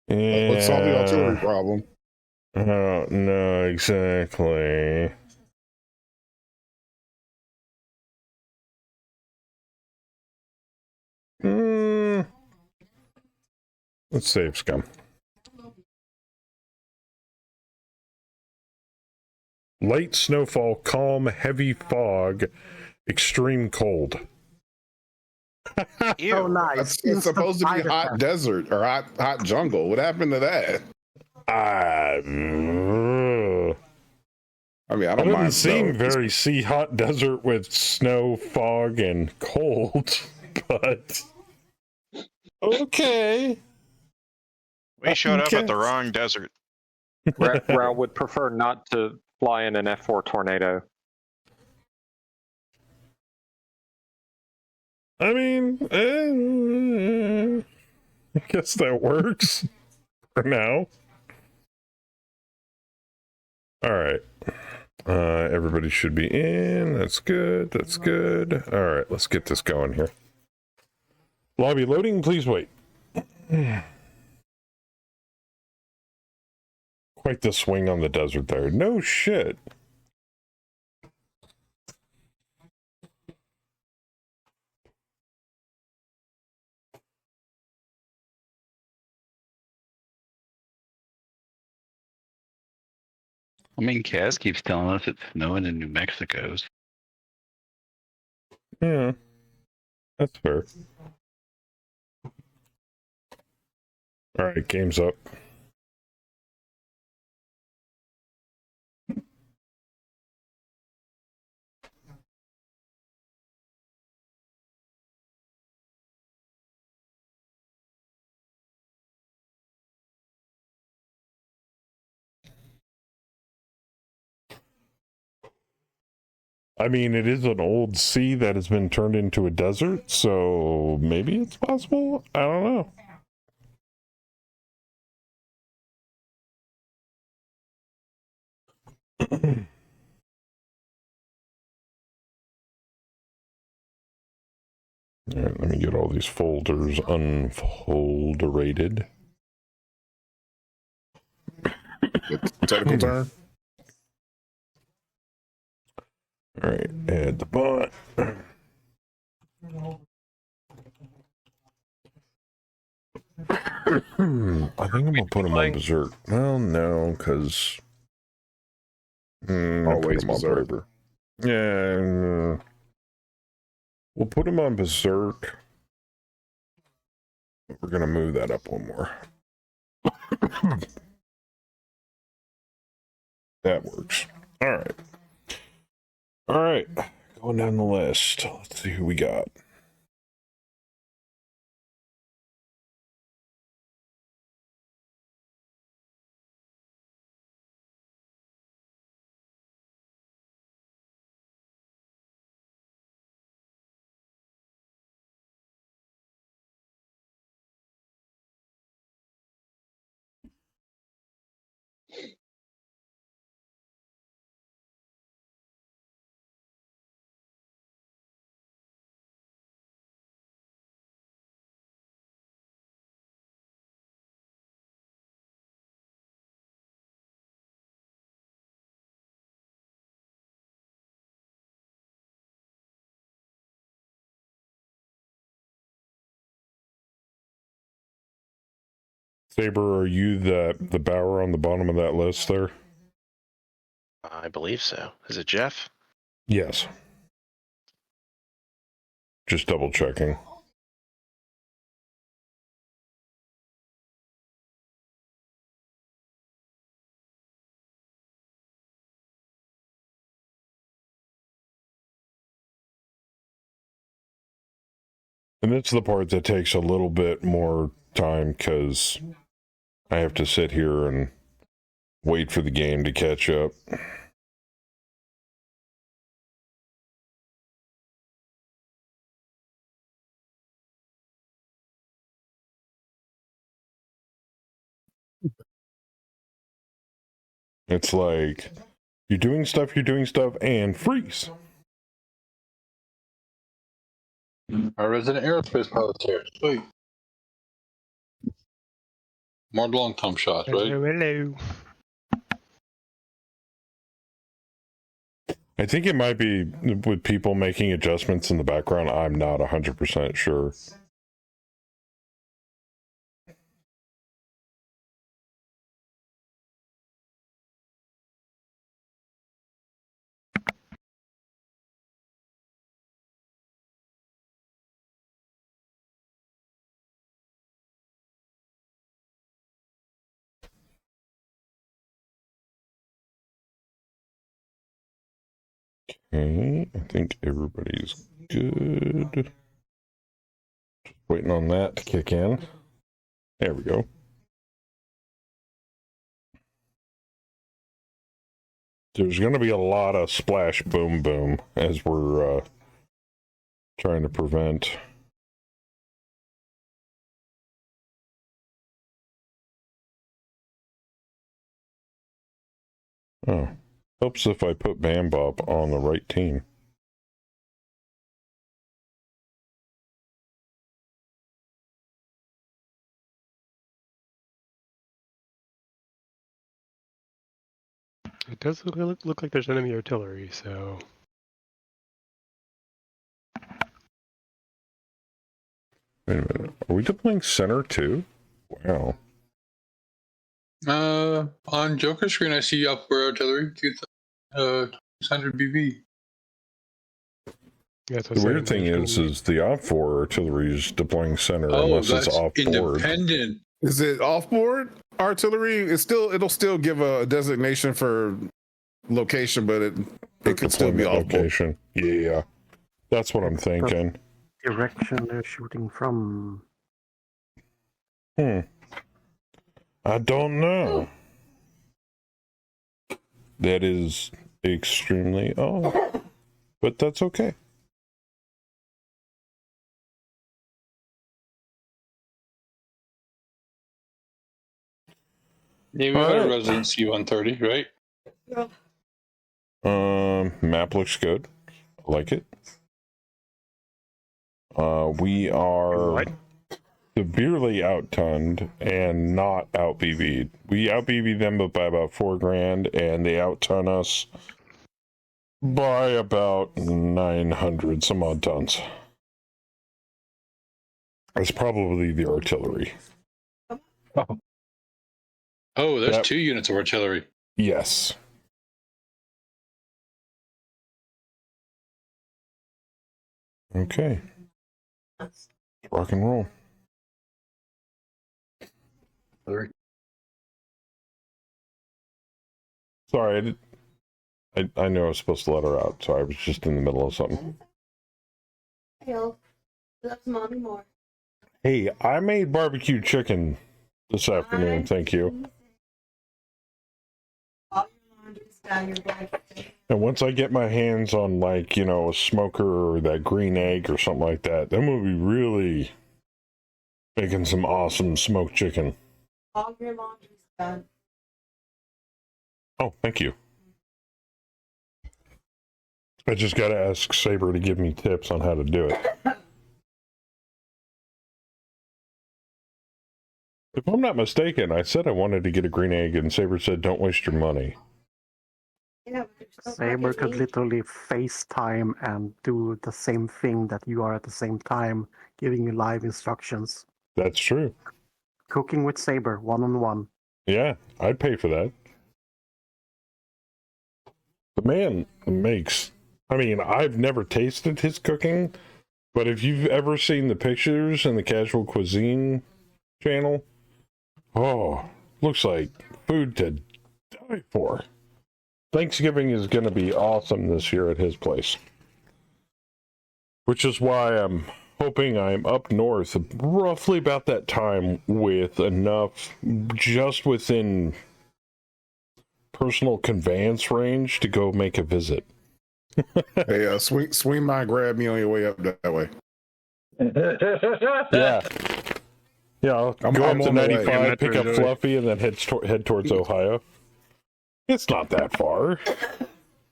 Let's solve the artillery problem. I don't know exactly. Let's save scum. Light snowfall, calm, heavy fog, extreme cold. Oh, nice. It's supposed to be hot desert or hot jungle. What happened to that? I mean, I it don't doesn't mind. seem very hot desert with snow, fog, and cold, but okay. We showed up at the wrong desert. Rao would prefer not to fly in an F4 tornado. I mean, I guess that works for now. All right. Everybody should be in. That's good. That's good. All right, let's get this going here. Lobby loading, please wait. Quite the swing on the desert there. No shit. I mean, Kaz keeps telling us it's snowing in New Mexico. Yeah, that's fair. All right, game's up. I mean, it is an old sea that has been turned into a desert, so maybe it's possible? I don't know. All right, let me get all these folders unfolderated. Technical turn. All right, add the bot. I think I'm gonna put him on Berserk. Well, no, because Always Berserk. Yeah, we'll put him on Berserk. We're gonna move that up one more. That works. All right. All right, going down the list. Let's see who we got. Saber, are you the bower on the bottom of that list there? I believe so. Is it Jeff? Yes. Just double checking. And it's the part that takes a little bit more time because I have to sit here and wait for the game to catch up. It's like you're doing stuff, and freeze. Our resident aerospace pilot's here. Sweet. More long-term shots, right? Hello. I think it might be with people making adjustments in the background. I'm not 100% sure. Okay, I think everybody's good. Just waiting on that to kick in. There we go. There's going to be a lot of splash boom boom as we're trying to prevent. Oh, helps if I put Bam Bop on the right team. It does look like there's enemy artillery, so... Wait a minute. Are we deploying center too? Wow. On Joker screen, I see upward artillery, 600 BV. Yeah, The weird thing is the off-board artillery is deploying center unless it's that's off-board. independent. Is it off-board artillery? It'll still give a designation for location, but it could still be off-board. Location. Yeah, that's what I'm thinking. Direction they're shooting from. I don't know. That is extremely odd, but that's okay. Yeah, we got a resident C-130, right? Map looks good. I like it. We are severely outgunned and not out BB'd. We out BB'd them by about $4,000, and they outton us by about 900 some odd tons. It's probably the artillery. Oh, there's 2 units of artillery. Yes. Okay. Rock and roll. Sorry, I knew I was supposed to let her out, so I was just in the middle of something. Help. That's mommy more. Hey, I made barbecue chicken this afternoon, thank you. All your laundry's down your blanket. And once I get my hands on, like, a smoker or that green egg or something like that, then we'll be really making some awesome smoked chicken. All your laundry's done. Oh, thank you. I just got to ask Saber to give me tips on how to do it. If I'm not mistaken, I said I wanted to get a green egg, and Saber said, "Don't waste your money." Yeah, Saber could literally FaceTime and do the same thing that you are at the same time, giving you live instructions. That's true. Cooking with Saber, 1-on-1. Yeah, I'd pay for that. The man makes... I mean, I've never tasted his cooking, but if you've ever seen the pictures in the Casual Cuisine channel, looks like food to die for. Thanksgiving is going to be awesome this year at his place. Which is why I'm hoping I'm up north roughly about that time with enough just within personal conveyance range to go make a visit. Hey, swing by and grab me on your way up that way. Yeah, I'll go up to 95, pick up Fluffy, and then head towards Ohio. It's not that far.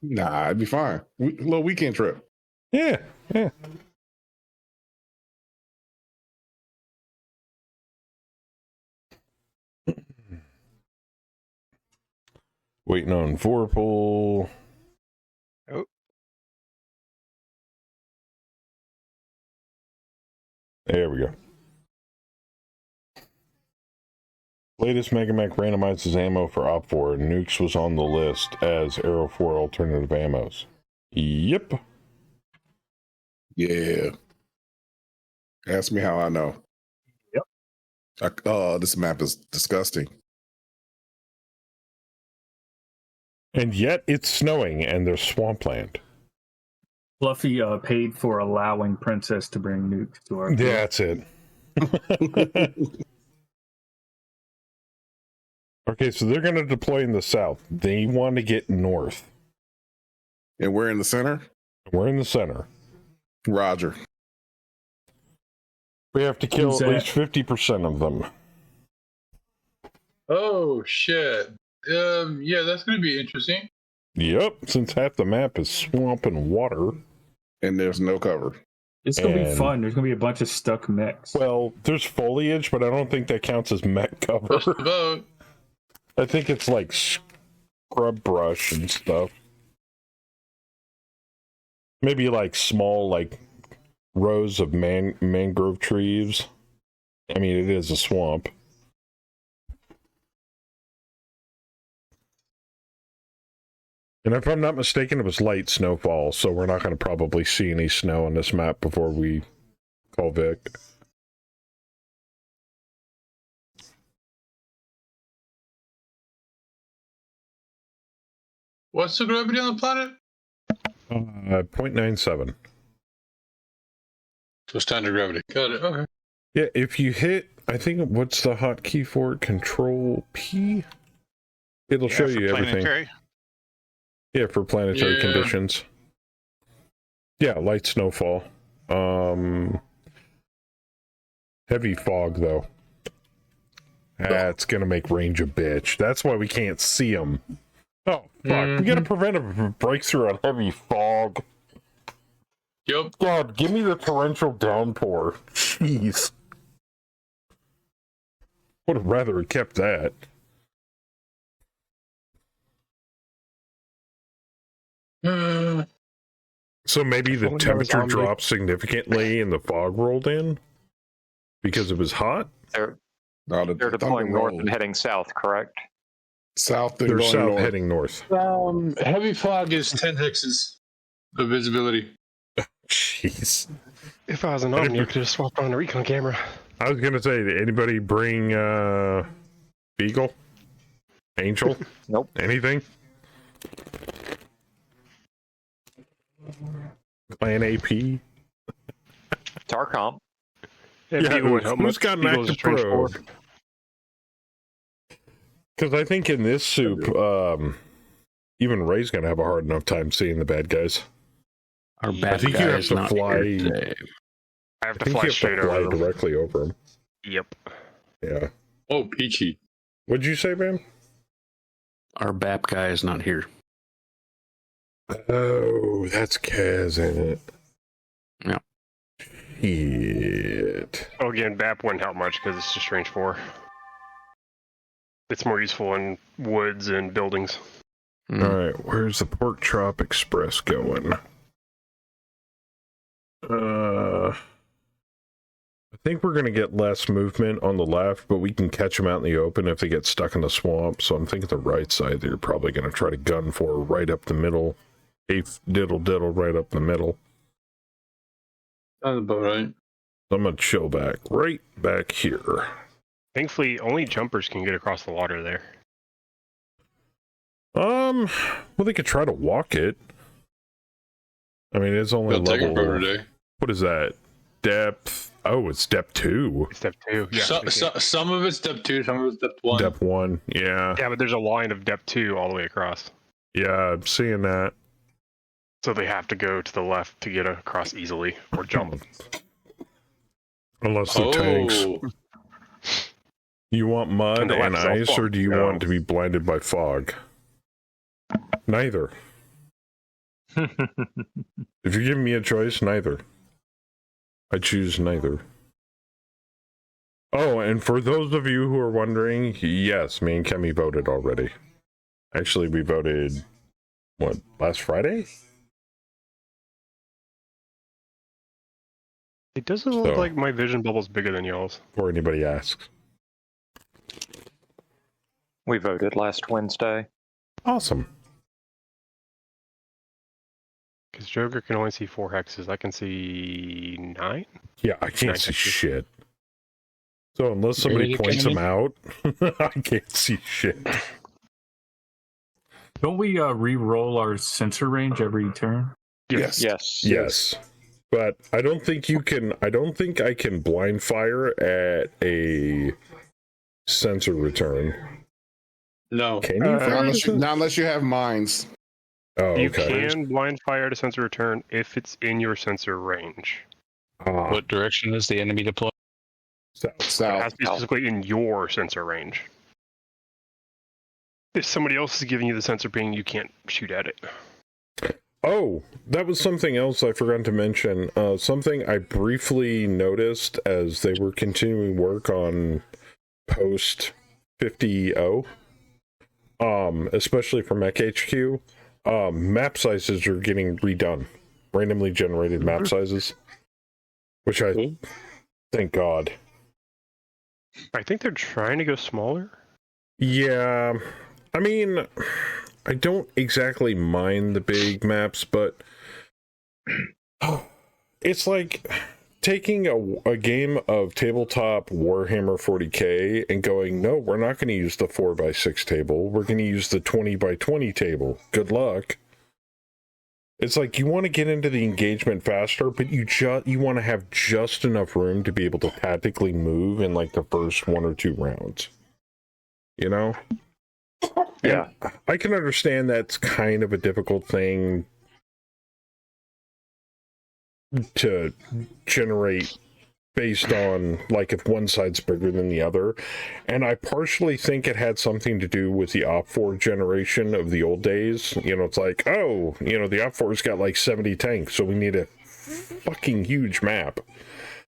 Nah, it'd be fine. Little weekend trip. Yeah. Waiting on Vorpal. Oh. There we go. Latest Megamech randomizes ammo for Op4. Nukes was on the list as Arrow 4 alternative ammos. Yep. Yeah. Ask me how I know. Yep. This map is disgusting. And yet it's snowing and there's swampland. Fluffy paid for allowing Princess to bring nukes to our... Yeah, that's it. Okay, so they're going to deploy in the south. They want to get north. And we're in the center? We're in the center. Roger. We have to kill at least 50% of them. Oh, shit. Yeah, that's going to be interesting. Yep, since half the map is swamp and water. And there's no cover. It's going to be fun. There's going to be a bunch of stuck mechs. Well, there's foliage, but I don't think that counts as mech cover. I think it's like scrub brush and stuff. Maybe like small, like rows of mangrove trees. I mean, it is a swamp. And if I'm not mistaken, it was light snowfall, so we're not going to probably see any snow on this map before we call Vic. What's the gravity on the planet? 0.97. So standard gravity. Got it. Okay. Yeah, if you hit, I think, what's the hotkey for it? Control P? It'll show you everything. Planetary. Yeah, for planetary conditions. Yeah, light snowfall. Heavy fog, though. That's gonna make range a bitch. That's why we can't see them. Oh, fuck. We gotta prevent a breakthrough on heavy fog. Yep. God, give me the torrential downpour. Jeez. Would have rather kept that. So maybe the temperature dropped significantly and the fog rolled in? Because it was hot? They're deploying north and heading south, correct? South and They're going south north. heading north. Heavy fog is 10 hexes of visibility. Jeez. If I was an Omni, I could have swapped on the recon camera. I was gonna say, did anybody bring Beagle? Angel? Nope. Anything? Clan AP? Tarcom. Yeah, who's got an active probe? Because I think in this soup, even Ray's gonna have a hard enough time seeing the bad guys. Our I bad think guy you have is to not fly. here today. I have I to think fly you have straight to fly over them. directly over him. Yep. Yeah. Oh, peachy. What'd you say, man? Our BAP guy is not here. Oh, that's Kaz, ain't it? Yeah. Shit. Oh, again, BAP wouldn't help much because it's just range 4. It's more useful in woods and buildings. All right, where's the Pork Chop Express going? I think we're going to get less movement on the left, but we can catch them out in the open if they get stuck in the swamp. So I'm thinking the right side that you're probably going to try to gun for right up the middle. Diddle right up the middle. That's about right. I'm going to chill back right back here. Thankfully, only jumpers can get across the water there. Well, they could try to walk it. I mean, it's only They'll take it level. for today. What is that? Depth. Oh, it's depth 2. Step 2. Yeah. Some of it's depth 2, some of it's depth 1. Depth 1. Yeah. Yeah, but there's a line of depth 2 all the way across. Yeah, I'm seeing that. So they have to go to the left to get across easily or jump. Unless the tanks. You want mud and ice, or do you want to be blinded by fog? Neither. If you're giving me a choice, neither. I choose neither. Oh, and for those of you who are wondering, yes, me and Kemi voted already. Actually, we voted, what, last Friday? It doesn't look like my vision bubble's bigger than y'all's. Before anybody asks. We voted last Wednesday. Awesome. Because Joker can only see 4 hexes. I can see 9? Yeah, I can't see shit. So unless somebody Really, points Kemi? them out, I can't see shit. Don't we re-roll our sensor range every turn? Yes. But I don't think you can. I don't think I can blind fire at a sensor return. No. Can you? Not unless you have mines. Oh, You okay. can blind fire to sensor return if it's in your sensor range. What direction is the enemy deployed? It has to be specifically in your sensor range. If somebody else is giving you the sensor ping, you can't shoot at it. Oh, that was something else I forgot to mention. Something I briefly noticed as they were continuing work on post 50.0, especially for Mech HQ. Map sizes are getting redone. Randomly generated map sizes. Which thank God. I think they're trying to go smaller. Yeah, I mean, I don't exactly mind the big maps, but it's like taking a game of tabletop Warhammer 40k and going, no, we're not going to use the 4x6 table. We're going to use the 20x20 table. Good luck. It's like you want to get into the engagement faster, but you want to have just enough room to be able to tactically move in like the first 1 or 2 rounds. You know? Yeah. And I can understand that's kind of a difficult thing to generate based on, like, if one side's bigger than the other. And I partially think it had something to do with the Op4 generation of the old days. You know, it's like, oh, you know, the Op4's got like 70 tanks, so we need a fucking huge map.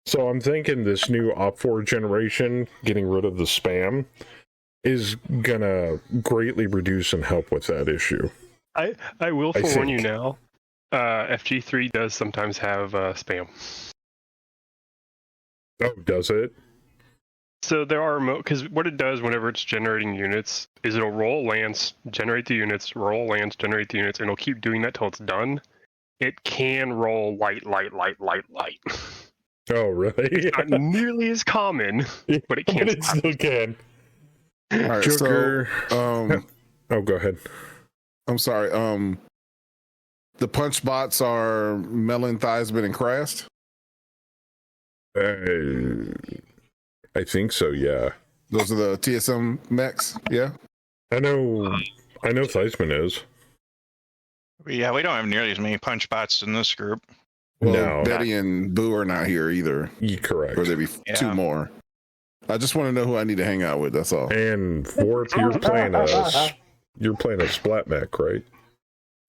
So I'm thinking this new Op4 generation, getting rid of the spam, is gonna greatly reduce and help with that issue. I will forewarn you now. FG3 does sometimes have spam. Oh, does it? So there are because what it does whenever it's generating units is it'll roll lance, generate the units, roll lance, generate the units, and it'll keep doing that till it's done. It can roll light. Oh, really? It's not nearly as common, but it can. But it still can. All right, Joker. So, oh, go ahead. I'm sorry. The punch bots are Melon, Theismann, and Krast. I think so. Yeah. Those are the TSM mechs. Yeah. I know Theismann is. Yeah, we don't have nearly as many punch bots in this group. Well, No. Betty and Boo are not here either. Correct. Or there'd be 2 more. I just want to know who I need to hang out with. That's all. And Vorp, you're playing a splat mech, right?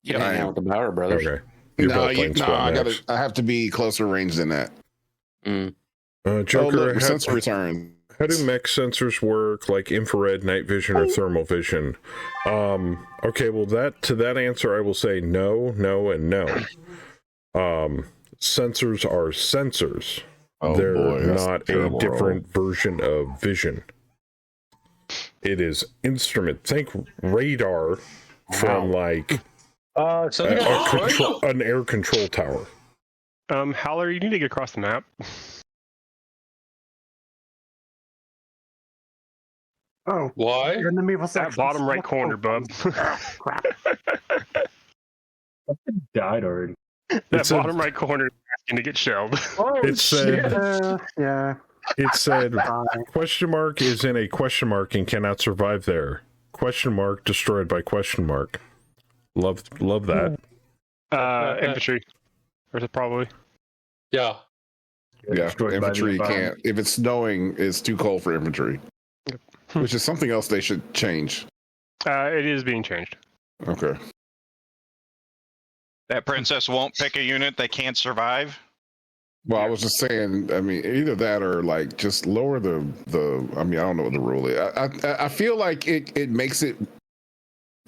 Yeah, hang out with the Bauer brothers. Okay. You're both playing splat mechs. I have to be closer range than that. Joker, look, sensor return. How do mech sensors work, like infrared, night vision, or thermal vision? Okay, well, to that answer, I will say no, and no. Sensors are sensors. They're boy, that's not a terrible different version of vision. It is instrument. Think radar from like an air control tower. Howler, you need to get across the map. Oh, Why? enemy was That actually bottom right stuck. corner, bub. Crap. Died already. That bottom right corner is asking to get shelled. It said, Yeah. it said, question mark is in a question mark and cannot survive there. Question mark destroyed by question mark. Love that. Infantry. Or is it probably? Yeah. Yeah, Destroyed by the infantry environment. can't. If it's snowing, it's too cold for infantry. Which is something else they should change. It is being changed. Okay. That princess won't pick a unit that can't survive. Well, I was just saying. I mean, either that or like just lower the. I mean, I don't know what the rule is. I feel like it makes it.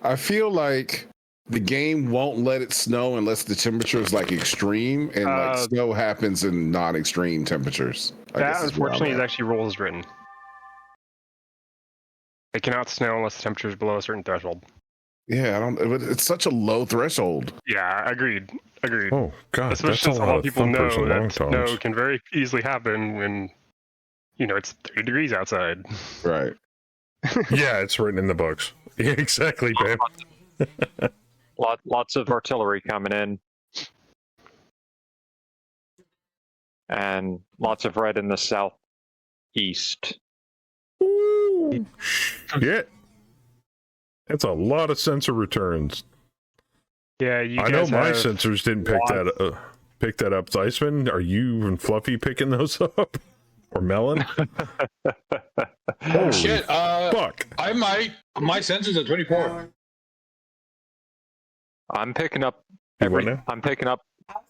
I feel like the game won't let it snow unless the temperature is like extreme, and like snow happens in non-extreme temperatures. That unfortunately is actually rules written. It cannot snow unless the temperature is below a certain threshold. Yeah, I don't. It's such a low threshold. Yeah, agreed. Oh God, Especially that's since a a lot lot of of people thumpers know and long that snow toms. can very easily happen when, it's 30 degrees outside. Right. Yeah, it's written in the books. Yeah, exactly, babe. Lots of artillery coming in. And lots of red in the southeast. Shit. That's a lot of sensor returns. Yeah, you I know guys my have sensors didn't pick that up. Iceman, are you and Fluffy picking those up? Or Melon? Holy Shit. fuck. I might. My sensor's at 24. I'm picking up You wanna? I'm picking up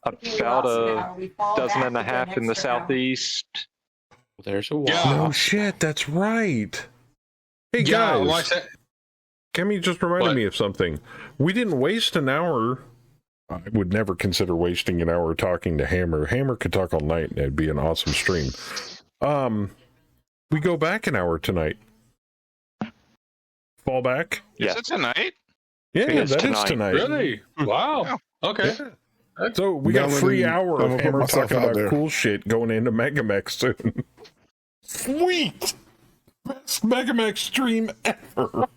about a dozen and a half in the southeast. There's a wall. Yeah. No shit, that's right. Hey Yeah, guys, my Kemi just reminded What? me of something. We didn't waste an hour. I would never consider wasting an hour talking to Hammer. Hammer could talk all night and it'd be an awesome stream. We go back an hour tonight. Fall back? Is it tonight? Yeah, It is that is tonight. tonight. Really? Wow. Okay. Yeah. So we got a free hour I'm gonna of put Hammer myself talking out about there. cool shit going into Megamech soon. Sweet! Best Megamech stream ever.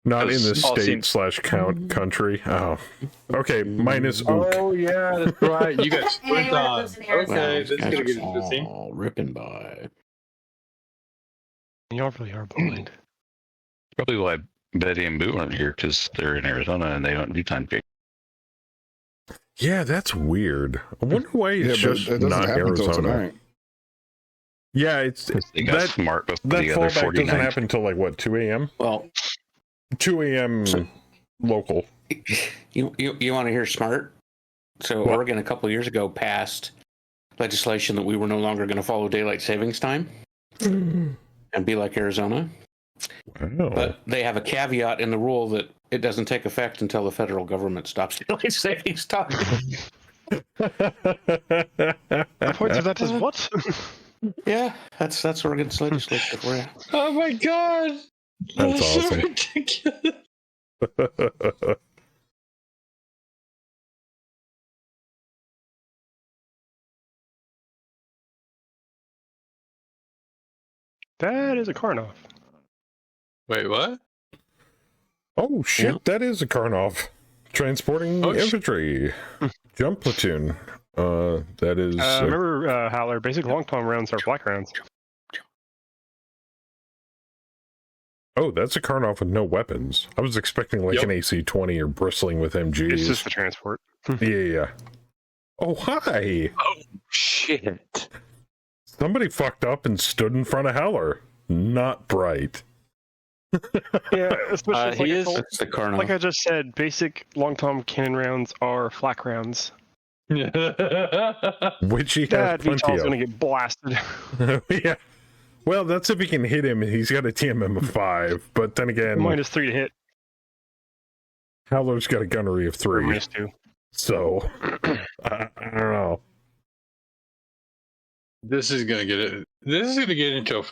Not in the state / country. Oh. Okay, minus Ook. Oh, yeah, that's right. You got sprint on. Okay, These this is guys going to get are interesting. all ripping by. Y'all really are blind. Probably why Betty and Boo aren't here, because they're in Arizona and they don't do time change. Yeah, that's weird. I wonder why it's Yeah, but just it doesn't not happen until Arizona. tonight. Yeah, it's They got that, smart before that the other fallback 49. doesn't happen until like what, 2 a.m.? Well, 2 a.m. local. you want to hear smart? So What? Oregon a couple of years ago passed legislation that we were no longer going to follow daylight savings time and be like Arizona. Wow. But they have a caveat in the rule that it doesn't take effect until the federal government stops daylight savings time. The point of that is what? Yeah, that's Oregon's legislature for you. Oh my god. That's awesome. Ridiculous. That is a Karnov. Wait, what? Oh shit, Yeah. that is a Karnov. Transporting Oh, infantry. Jump platoon. That is Remember, Howler, basic long tom rounds are black rounds. oh, that's a Karnov with no weapons. I was expecting like Yep. an AC-20 or bristling with It's MGs. just the transport. Yeah. Oh, hi. Oh, shit. Somebody fucked up and stood in front of Howler. Not bright. Yeah, especially He is. That's the Colonel. like I just said, basic long tom cannon rounds are flak rounds. Which he has That plenty VTOL's of. gonna get blasted. Yeah. Well, that's if he can hit him. He's got a TMM of 5. But then again, -3 to hit. Howler's got a gunnery of 3. -2. So, I don't know. This is gonna get it. This is gonna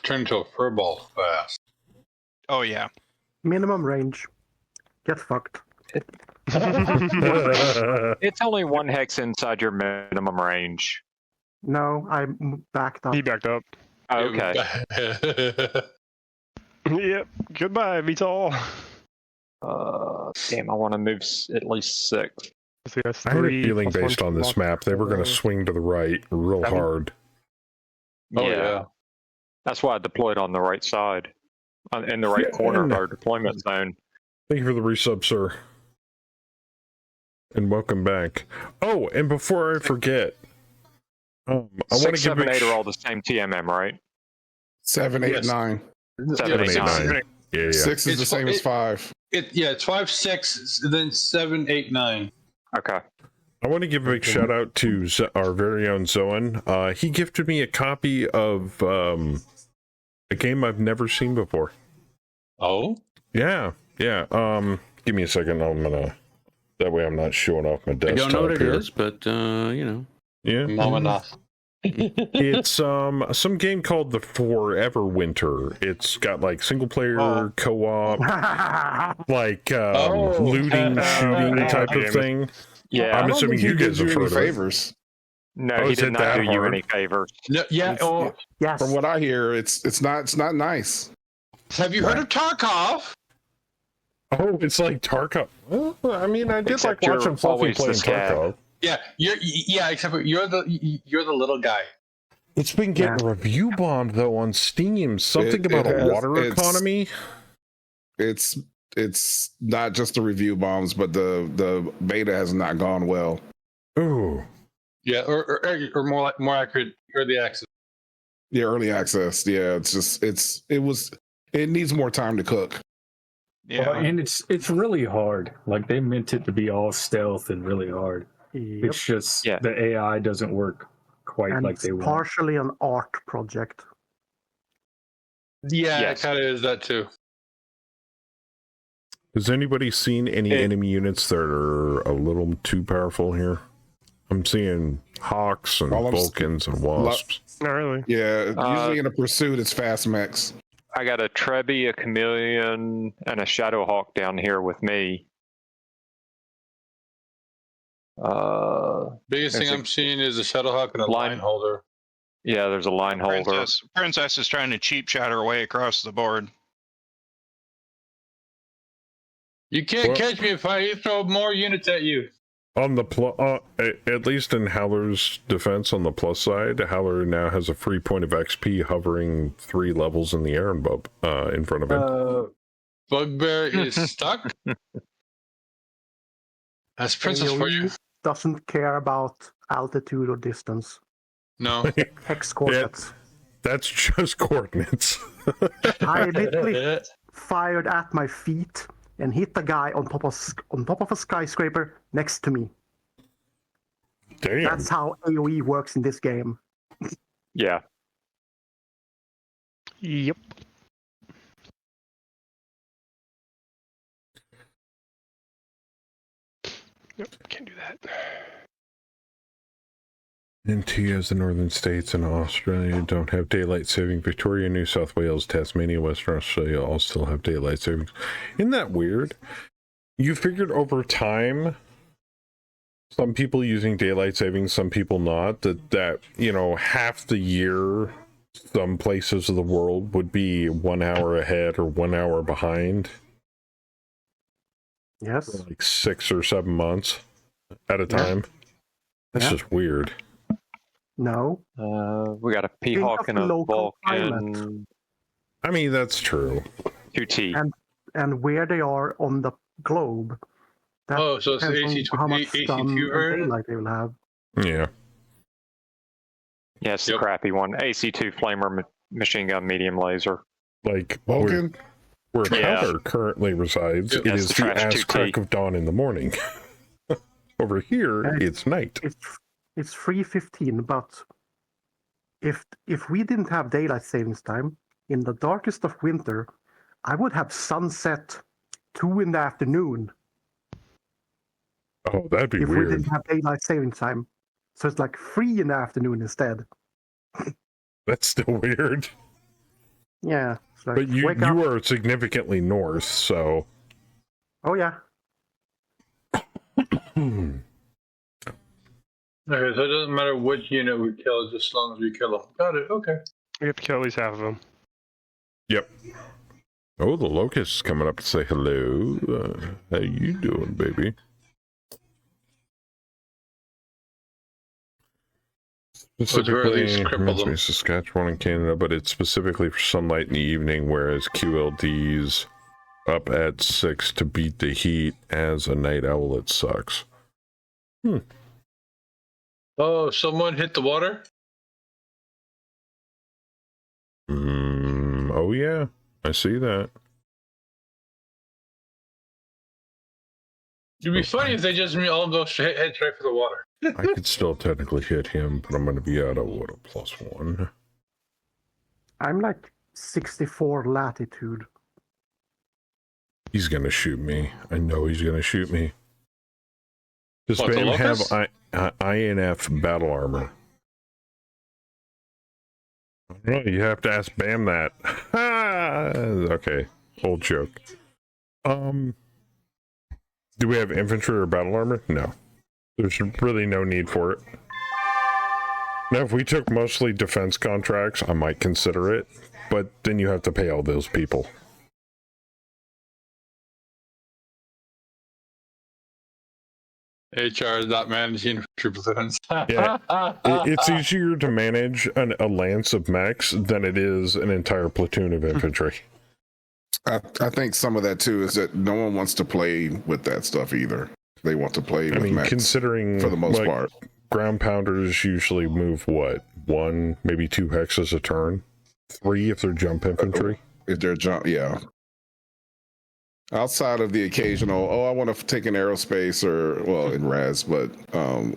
turn into a furball fast. Oh yeah. Minimum range. Get fucked. It's only 1 hex inside your minimum range. No, I'm backed up. He backed up. Oh, okay. Yep. Goodbye, VTOL. Damn, I want to move at least 6. So that's I had a 3 feeling plus based 1 on this plus map, they were going to swing to the right real 7. hard. Oh yeah. That's why I deployed on the right side, in the right corner of our deployment zone. Thank you for the resub, sir. And welcome back. Oh, and before I forget, I want to 6, give 7, a 8 are all the same TMM, right? 7, 8, Yes. 9. 7, 8, 9. Yeah. 6 is the same as 5. It's 5, 6, then 7, 8, 9. Okay. I want to give a big shout out to our very own Zoan. He gifted me a copy of a game I've never seen before. Oh? Yeah. Give me a second. I'm gonna. That way, I'm not showing off my I desktop. don't know what it here. is, but you know. Yeah. Mom enough. It's some game called the Forever Winter. It's got like single player co-op, like looting, shooting type of thing. Yeah. I'm assuming you guys have heard of it. favors. No, Oh, he is did it not that do you hard? any favors. No, yeah. Oh, Yes. From what I hear, it's not nice. have you heard of Tarkov? Oh, it's like Tarkov. Well, I mean, I did Except like watching you're Fluffy always the playing scab. Tarkov. Yeah, except for you're the little guy. It's been getting review bombed though on Steam. Something about a water economy. It's not just the review bombs, but the beta has not gone well. Ooh. Yeah, or more accurate, early access. Yeah, early access. Yeah, it needs more time to cook. Yeah. Well, and it's really hard. Like they meant it to be all stealth and really hard. Yep. It's just the AI doesn't work quite And like it's they want. partially an art project. Yeah, Yes. it kind of is that too. Has anybody seen any enemy units that are a little too powerful here? I'm seeing Hawks and Vulcans and Wasps. Not really. Yeah, usually in a pursuit, it's fast mechs. I got a Trebby, a Chameleon, and a Shadowhawk down here with me. Biggest thing I'm seeing is a Shadowhawk and a line holder. Yeah, there's a line holder. Princess is trying to cheap shot her way across the board. You can't catch me if I throw more units at you. On the at least in Howler's defense, on the plus side, Howler now has a free point of XP hovering 3 levels in the air and in front of him. Bugbear is stuck. That's Princess for you. Doesn't care about altitude or distance. No. Hex coordinates. That's just coordinates. I literally fired at my feet and hit the guy on top of a skyscraper next to me. Damn. That's how AoE works in this game. Yeah. Yep. Nope, can't do that. NT as the northern states and Australia don't have daylight saving. Victoria, New South Wales, Tasmania, Western Australia all still have daylight savings. Isn't that weird? You figured over time, some people using daylight savings, some people not, that half the year some places of the world would be 1 hour ahead or 1 hour behind. Yes. For like 6 or 7 months at a time. That's just weird. No. We got a P-Hawk and a local Vulcan. climate. I mean, that's true. 2T. And where they are on the globe. That Oh, so it's depends on how much AC2 sun and variant? daylight they will have. Yeah. Yeah, it's the crappy one. AC2 Flamer machine gun medium laser. Like Vulcan? where Howler currently resides, it is the ass crack of dawn in the morning. Over here, it's night. It's 3:15, but if we didn't have daylight savings time, in the darkest of winter, I would have sunset 2 in the afternoon. Oh, that'd be if we weird. didn't have daylight saving time. So it's like 3 in the afternoon instead. That's still weird. Yeah. It's like, But you wake up. are significantly north, so. Oh, yeah. Okay, so it doesn't matter which unit we kill, just as long as we kill them. Got it. Okay. We have to kill at least half of them. Yep. Oh, the locust is coming up to say hello. How you doing, baby? Specifically, must be Saskatchewan and Canada, but it's specifically for sunlight in the evening, whereas QLD's up at 6 to beat the heat. As a night owl, it sucks. Oh, someone hit the water? Oh yeah, I see that. It'd be funny if they just all go head straight for the water. I could still technically hit him, but I'm going to be at a +1. I'm like 64 latitude. He's going to shoot me. I know he's going to shoot me. Does What, the Bam have locust? INF battle armor? I don't know, you have to ask Bam that. Okay, old joke. Do we have infantry or battle armor? No. There's really no need for it. Now, if we took mostly defense contracts, I might consider it, but then you have to pay all those people. HR is not managing infantry. Yeah, it's easier to manage a lance of mechs than it is an entire platoon of infantry. I think some of that too is that no one wants to play with that stuff either. They want to play with mechs, considering for the most part. Ground pounders usually move what, 1, maybe 2 hexes a turn, 3 if they're jump infantry. If they're jump, yeah. Outside of the occasional, I want to take an aerospace in res, but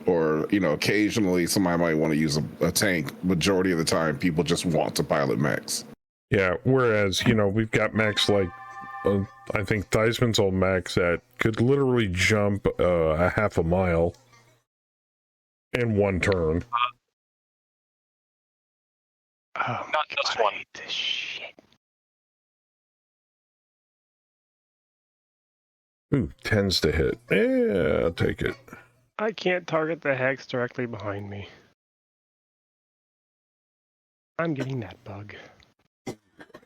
or occasionally somebody might want to use a tank. Majority of the time, people just want to pilot mechs. Yeah, whereas we've got mechs like I think Theismann's old mechs that could literally jump a half a mile in 1 turn. Oh, not just one. This shit. Ooh, tends to hit. Yeah, I'll take it. I can't target the hex directly behind me. I'm getting that bug. I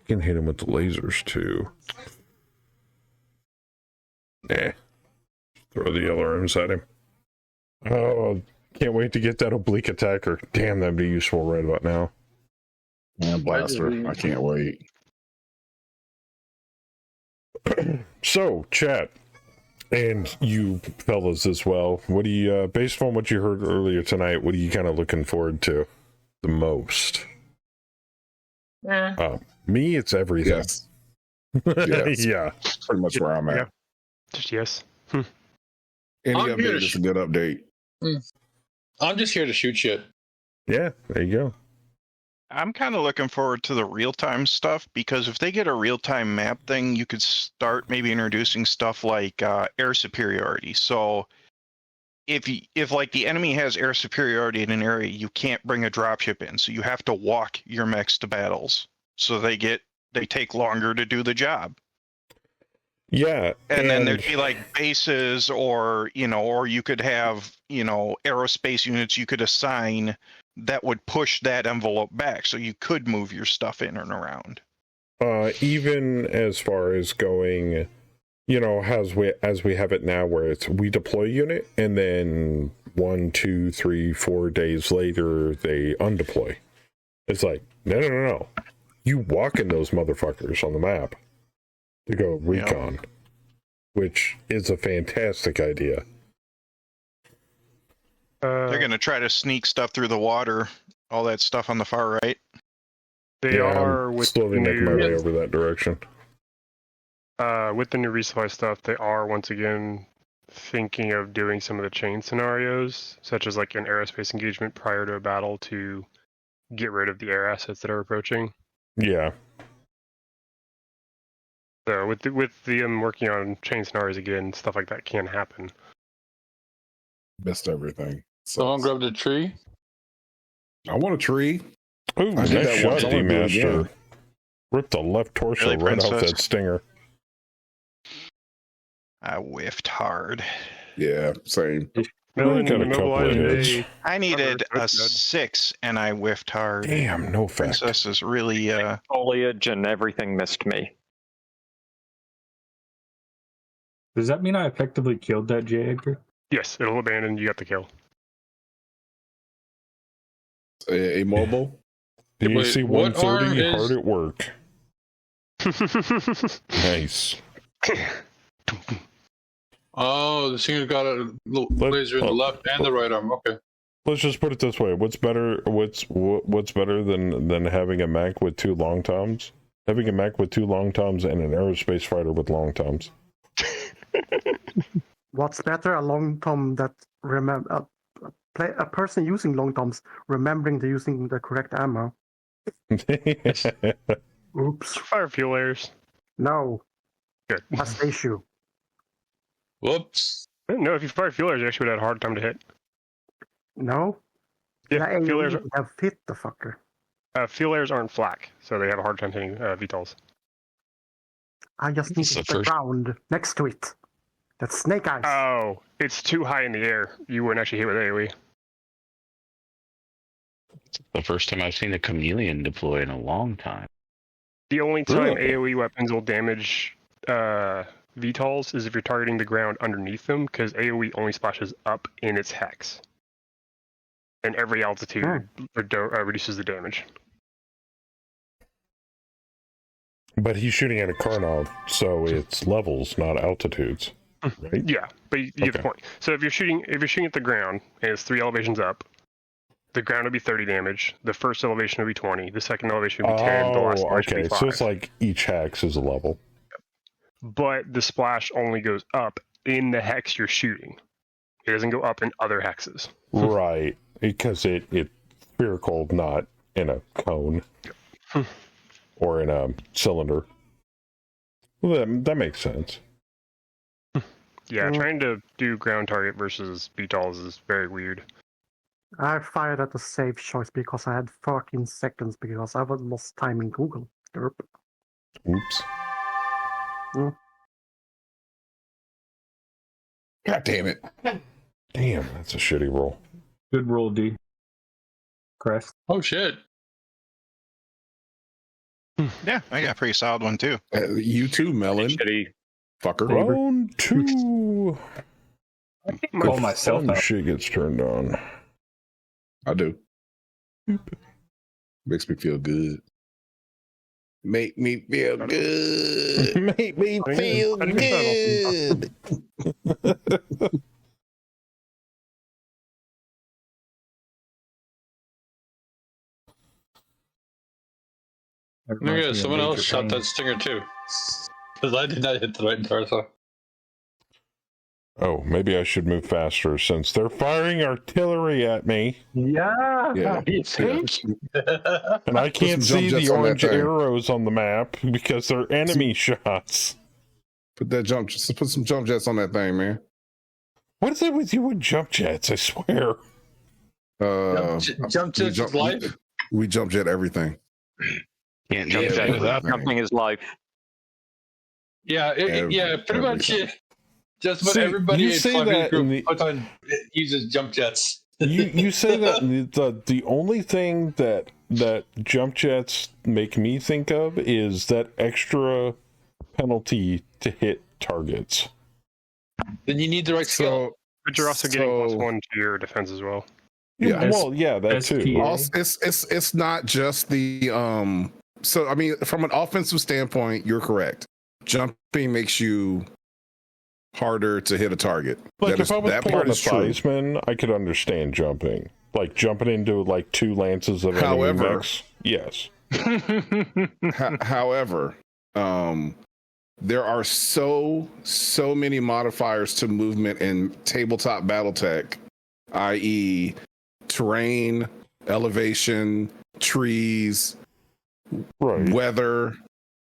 can hit him with the lasers too. Nah. Throw the LRMs at him. Oh, can't wait to get that oblique attacker. Damn, that'd be useful right about now. Man, blaster. I can't wait. So, chat, and you fellas as well, what do you, based on what you heard earlier tonight, what are you kind of looking forward to the most? Me, it's everything. Yes. Yes. Yeah. Pretty much where I'm at. Yeah. Just yes. Any I'm here update is a good update. I'm just here to shoot shit. Yeah, there you go. I'm kind of looking forward to the real-time stuff, because if they get a real-time map thing, you could start maybe introducing stuff like air superiority. So if like the enemy has air superiority in an area, you can't bring a dropship in, so you have to walk your mechs to battles. So they take longer to do the job. Yeah, and then there'd be like bases, or or you could have aerospace units you could assign that would push that envelope back, so you could move your stuff in and around. Even as far as going, as we have it now, where we deploy a unit and then 1, 2, 3, 4 days later they undeploy. It's like no. You walk in those motherfuckers on the map to go recon, which is a fantastic idea. They're going to try to sneak stuff through the water, all that stuff on the far right. They are I'm with slowly making my way over that direction. With the new resupply stuff, they are once again thinking of doing some of the chain scenarios, such as like an aerospace engagement prior to a battle to get rid of the air assets that are approaching. Yeah. So with them working on chain scenarios again, stuff like that can happen. Missed everything. Someone grabbed a tree. I want a tree. Ooh, I did nice that shot, once. I wanna do it D-Master. again. Ripped the left torso Really, right off Princess? that stinger. I whiffed hard. Yeah, same. Melon got a couple of immobilized hits. I needed a That's good. 6 and I whiffed hard. Damn, no effect. Princess is really Foliage and everything missed me. Does that mean I effectively killed that J, Edgar? Yes, it'll abandon. You got the kill. Immobile. Do you Wait, see what 130 arm is- hard at work? Nice. Oh, the singer's got a little laser in the left and the right arm. Okay. Let's just put it this way: what's better? What's better than having a mech with 2 long toms? Having a mech with 2 long toms and an aerospace fighter with long toms. What's better? A long tom that a person using long toms remembering to using the correct ammo. Oops. Fire fuel layers. No. Good. That's the issue. Whoops. No, if you fire fuel layers, you actually would have a hard time to hit. No. Yeah, fuel layers. Have hit the fucker. Fuel layers aren't flak, so they have a hard time hitting VTOLs. I just need It's to the hit the first- ground next to it. That's snake eyes. Oh, it's too high in the air. You wouldn't actually hit with AoE. The first time I've seen a chameleon deploy in a long time. The only time Really? AoE weapons will damage VTOLs is if you're targeting the ground underneath them, because AoE only splashes up in its hex. And every altitude reduces the damage. But he's shooting at a Karnov, so it's levels, not altitudes, right? Yeah, but you get the point. So if you're shooting at the ground and it's 3 elevations up, the ground would be 30 damage. The first elevation would be 20. The second elevation would be 10. The last elevation would okay. be 5. So it's like each hex is a level. But the splash only goes up in the hex you're shooting. It doesn't go up in other hexes. Right, because it's spherical, not in a cone or in a cylinder. Well, that makes sense. Yeah, trying to do ground target versus VTOLs is very weird. I fired at the safe choice because I had 14 seconds because I was lost time in Google. Derp. Oops. God damn it. Damn, that's a shitty roll. Good roll, D. Crest. Oh shit. yeah, I got a pretty solid one too. You too, Melon. Fucker. Round 2. Call myself Fun out. shit gets turned on. I do. Makes me feel good. Make me feel good. Make me feel good. Yeah, someone else shot that stinger too. Because I did not hit the right torso. Oh, maybe I should move faster since they're firing artillery at me. Yeah. Yeah. You think? And I can't some see jump the jets on that orange thing. arrows on the map because they're enemy shots. Put some jump jets on that thing, man. What is it with you with jump jets? I swear. Jump jets is life? We jump jet everything. Can't jump jet without Something is life. Yeah, pretty much. Everything. Just about See, everybody you in say Flavia's that in group the- uses jump jets. You say that and the only thing that jump jets make me think of is that extra penalty to hit targets. Then you need the right skill. But you're also getting +1 to your defense as well. Yeah. Well, yeah, that too. SPA. Also, it's not just the so I mean, from an offensive standpoint, you're correct. Jumping makes you harder to hit a target. Like if I was pulling a Theismann, I could understand jumping. Like jumping into like 2 lances of enemy However- mechs. Yes. However, there are so many modifiers to movement in tabletop Battletech, i.e., terrain, elevation, trees, Right. weather,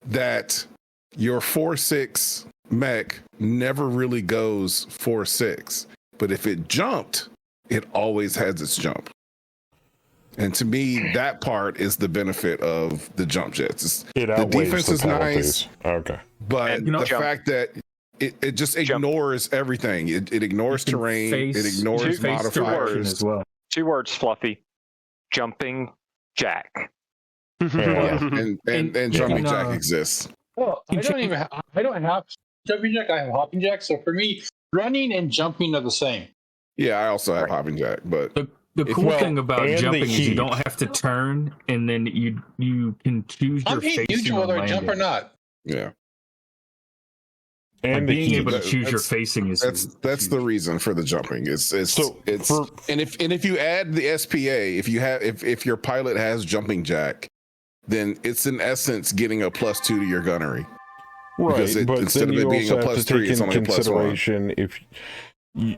that your 4/6 mech never really goes 4/6 But if it jumped, it always has its jump. And to me, that part is the benefit of the jump jets. It the outweighs defense the is penalties. nice, Okay. but the fact that it just ignores everything. It ignores terrain. It ignores modifiers. as well. 2 words, Fluffy. Jumping jack. Yeah. and jumping jack exists. Well, I don't have jumping jack. I have hopping jack. So for me, running and jumping are the same. Yeah, I also have hopping jack, but the cool thing about jumping is you don't have to turn, and then you can choose your facing neutral whether I jump or not. Yeah. And being able to choose your facing is that's the reason for the jumping. If you add the SPA, if your pilot has jumping jack, then it's in essence getting a +2 to your gunnery. Right, but instead then of you it being also a have to +3, take it's into only a +1. consideration if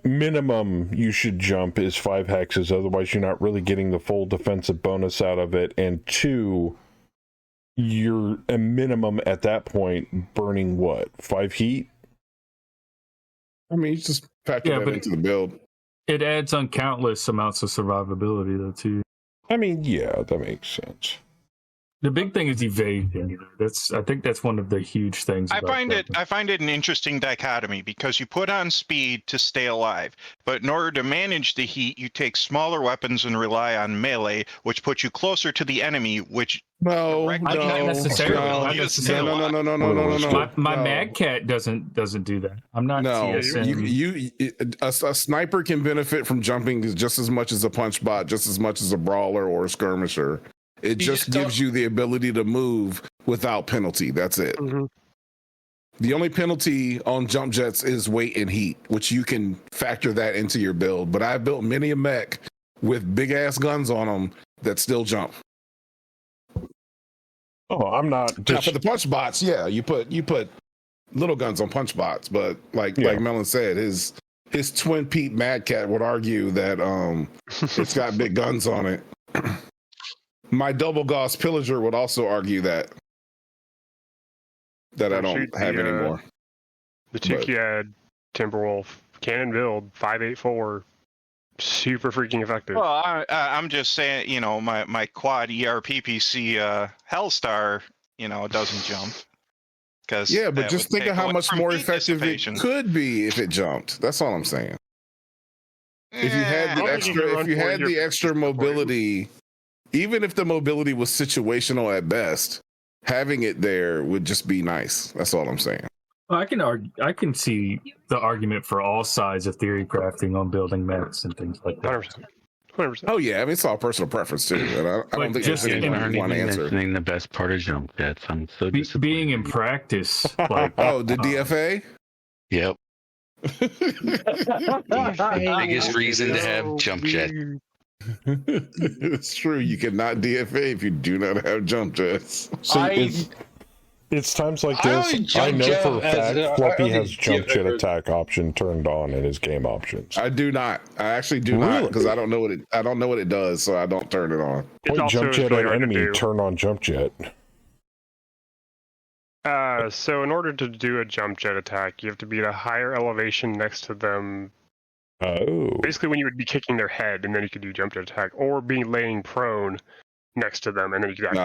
minimum you should jump is 5 hexes, otherwise you're not really getting the full defensive bonus out of it, and 2, you're a minimum at that point burning what, 5 heat? I mean, you just factor that into the build. It adds on countless amounts of survivability though too. I mean, yeah, that makes sense. The big thing is evasion. I think that's one of the huge things. I find it an interesting dichotomy because you put on speed to stay alive, but in order to manage the heat, you take smaller weapons and rely on melee, which puts you closer to the enemy, which not necessarily. My Mad Cat doesn't do that. I'm not. A sniper can benefit from jumping just as much as a punch bot, just as much as a brawler or a skirmisher. It just gives you the ability to move without penalty. That's it. Mm-hmm. The only penalty on jump jets is weight and heat, which you can factor that into your build. But I've built many a mech with big ass guns on them that still jump. Oh, I'm not. Now for the punch bots, yeah, you put little guns on punch bots, but like Melon said, his twin Pete Mad Cat would argue that it's got big guns on it. My double Gauss Pillager would also argue that I don't have anymore. The Tukiad Timberwolf cannon build 584, super freaking effective. Well, I'm just saying, my quad ERPPC Hellstar, doesn't jump. But just think of how much more effective it could be if it jumped. That's all I'm saying. If you had the extra mobility. Even if the mobility was situational at best, having it there would just be nice. That's all I'm saying. I can see the argument for all sides of theory crafting on building mechs and things like that. 100%. Oh yeah, I mean it's all personal preference too. And I don't think just there's any one answer. The best part of jump jets. I'm so disappointed. Being in practice, like the DFA. Yep. Biggest reason to have jump jet. It's true. You cannot DFA if you do not have jump jets. It's times like this. I know for a fact Fluffy has jump jet attack option turned on in his game options. I do not. I actually do not because I don't know what it does, so I don't turn it on. Point jump jet at enemy. Turn on jump jet. So in order to do a jump jet attack, you have to be at a higher elevation next to them. Oh. Basically, when you would be kicking their head, and then you could do jump jet attack, or being laying prone next to them, and then you could actually.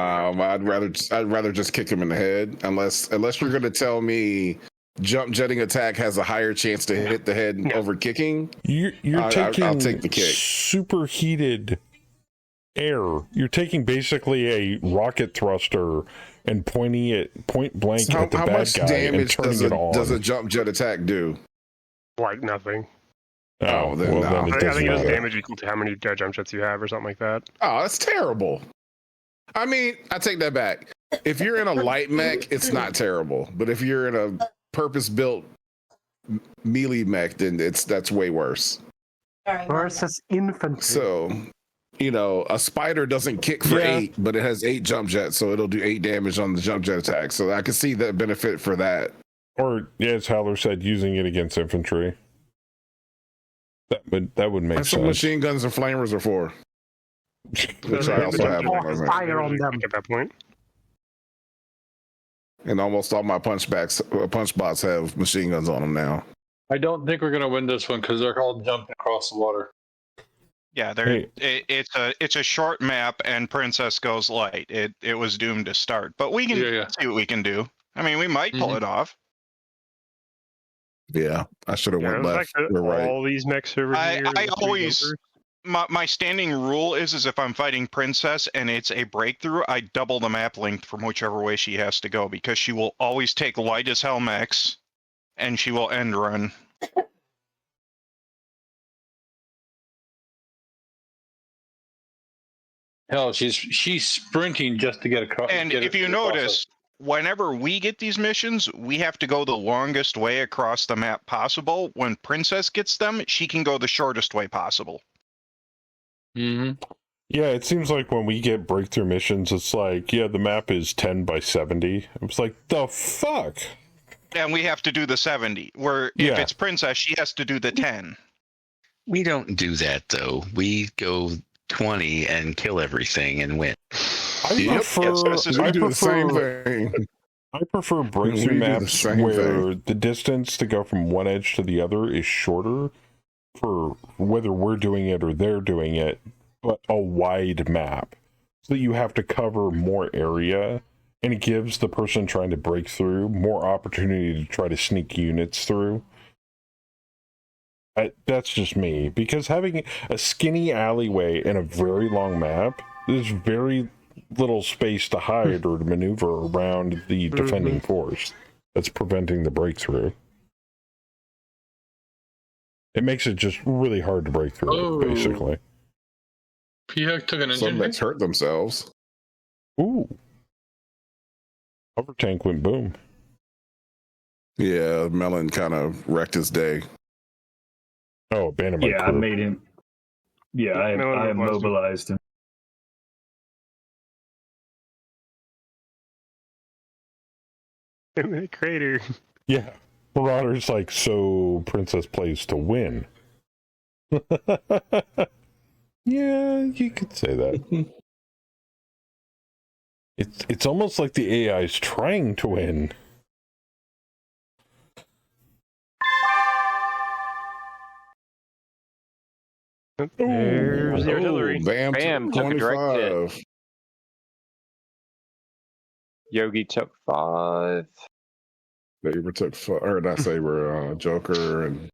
I'd rather just kick him in the head, unless you're going to tell me jump jetting attack has a higher chance to hit the head over kicking. You're taking I'll take the kick. Superheated air. You're taking basically a rocket thruster and pointing it point blank at the bad guy and turning it on. Does a jump jet attack do? Like nothing. Oh, then I think it does damage equal to how many jump jets you have or something like that. Oh, that's terrible. I mean, I take that back. If you're in a light mech, it's not terrible. But if you're in a purpose-built melee mech, then that's way worse. Versus infantry. So, a spider doesn't kick for 8, but it has 8 jump jets, so it'll do 8 damage on the jump jet attack. So I can see that benefit for that. Or, as Howler said, using it against infantry. That would make That's sense. what machine guns and flamers are for. Which I also have fire on them at that point. And almost all my punch bots have machine guns on them now. I don't think we're gonna win this one because they're all jumping across the water. Yeah, it's a short map, and Princess goes light. It was doomed to start, but we can see what we can do. I mean, we might pull it off. Yeah, I should have went left. You're right. All these mechs over here. I always my standing rule is if I'm fighting Princess and it's a breakthrough, I double the map length from whichever way she has to go, because she will always take light as hell mechs, and she will end run. Hell, she's sprinting just to get across. And if you notice, whenever we get these missions, we have to go the longest way across the map possible. When Princess gets them, she can go the shortest way possible. Yeah, it seems like when we get breakthrough missions, it's like, yeah, the map is 10 by 70. It's like, the fuck? And we have to do the 70, where if it's Princess, she has to do the 10. We don't do that, though. We go 20 and kill everything and win. I prefer breakthrough maps where the distance to go from one edge to the other is shorter, for whether we're doing it or they're doing it, but a wide map, so that you have to cover more area, and it gives the person trying to break through more opportunity to try to sneak units through. That's just me, because having a skinny alleyway and a very long map, there's very little space to hide or to maneuver around the defending force that's preventing the breakthrough. It makes it just really hard to break through, basically. P-Hack took an engine. Some mechs hurt themselves. Ooh. Hover tank went boom. Yeah, Melon kind of wrecked his day. Oh, abandoned my crew. I made him. Yeah, I immobilized him. In the crater. Yeah. Marauder's like, so Princess plays to win. Yeah, you could say that. It's almost like the AI is trying to win. There's the artillery. Bam took a direct hit. Yogi took 5. Saber took 5, or not Saber, Joker and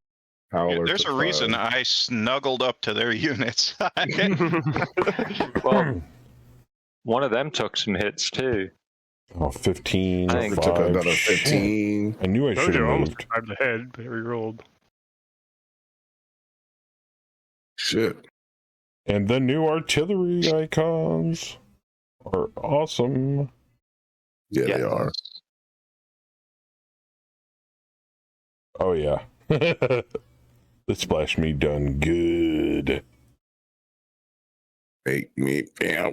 Howler. There's a reason I snuggled up to their units. Well, one of them took some hits too. Oh, 15. I think took another 15. I knew I should have almost moved. grabbed the head, but it re-rolled. Shit. And the new artillery icons are awesome. Yeah, they are. Oh, yeah. The splash me done good. Make me feel.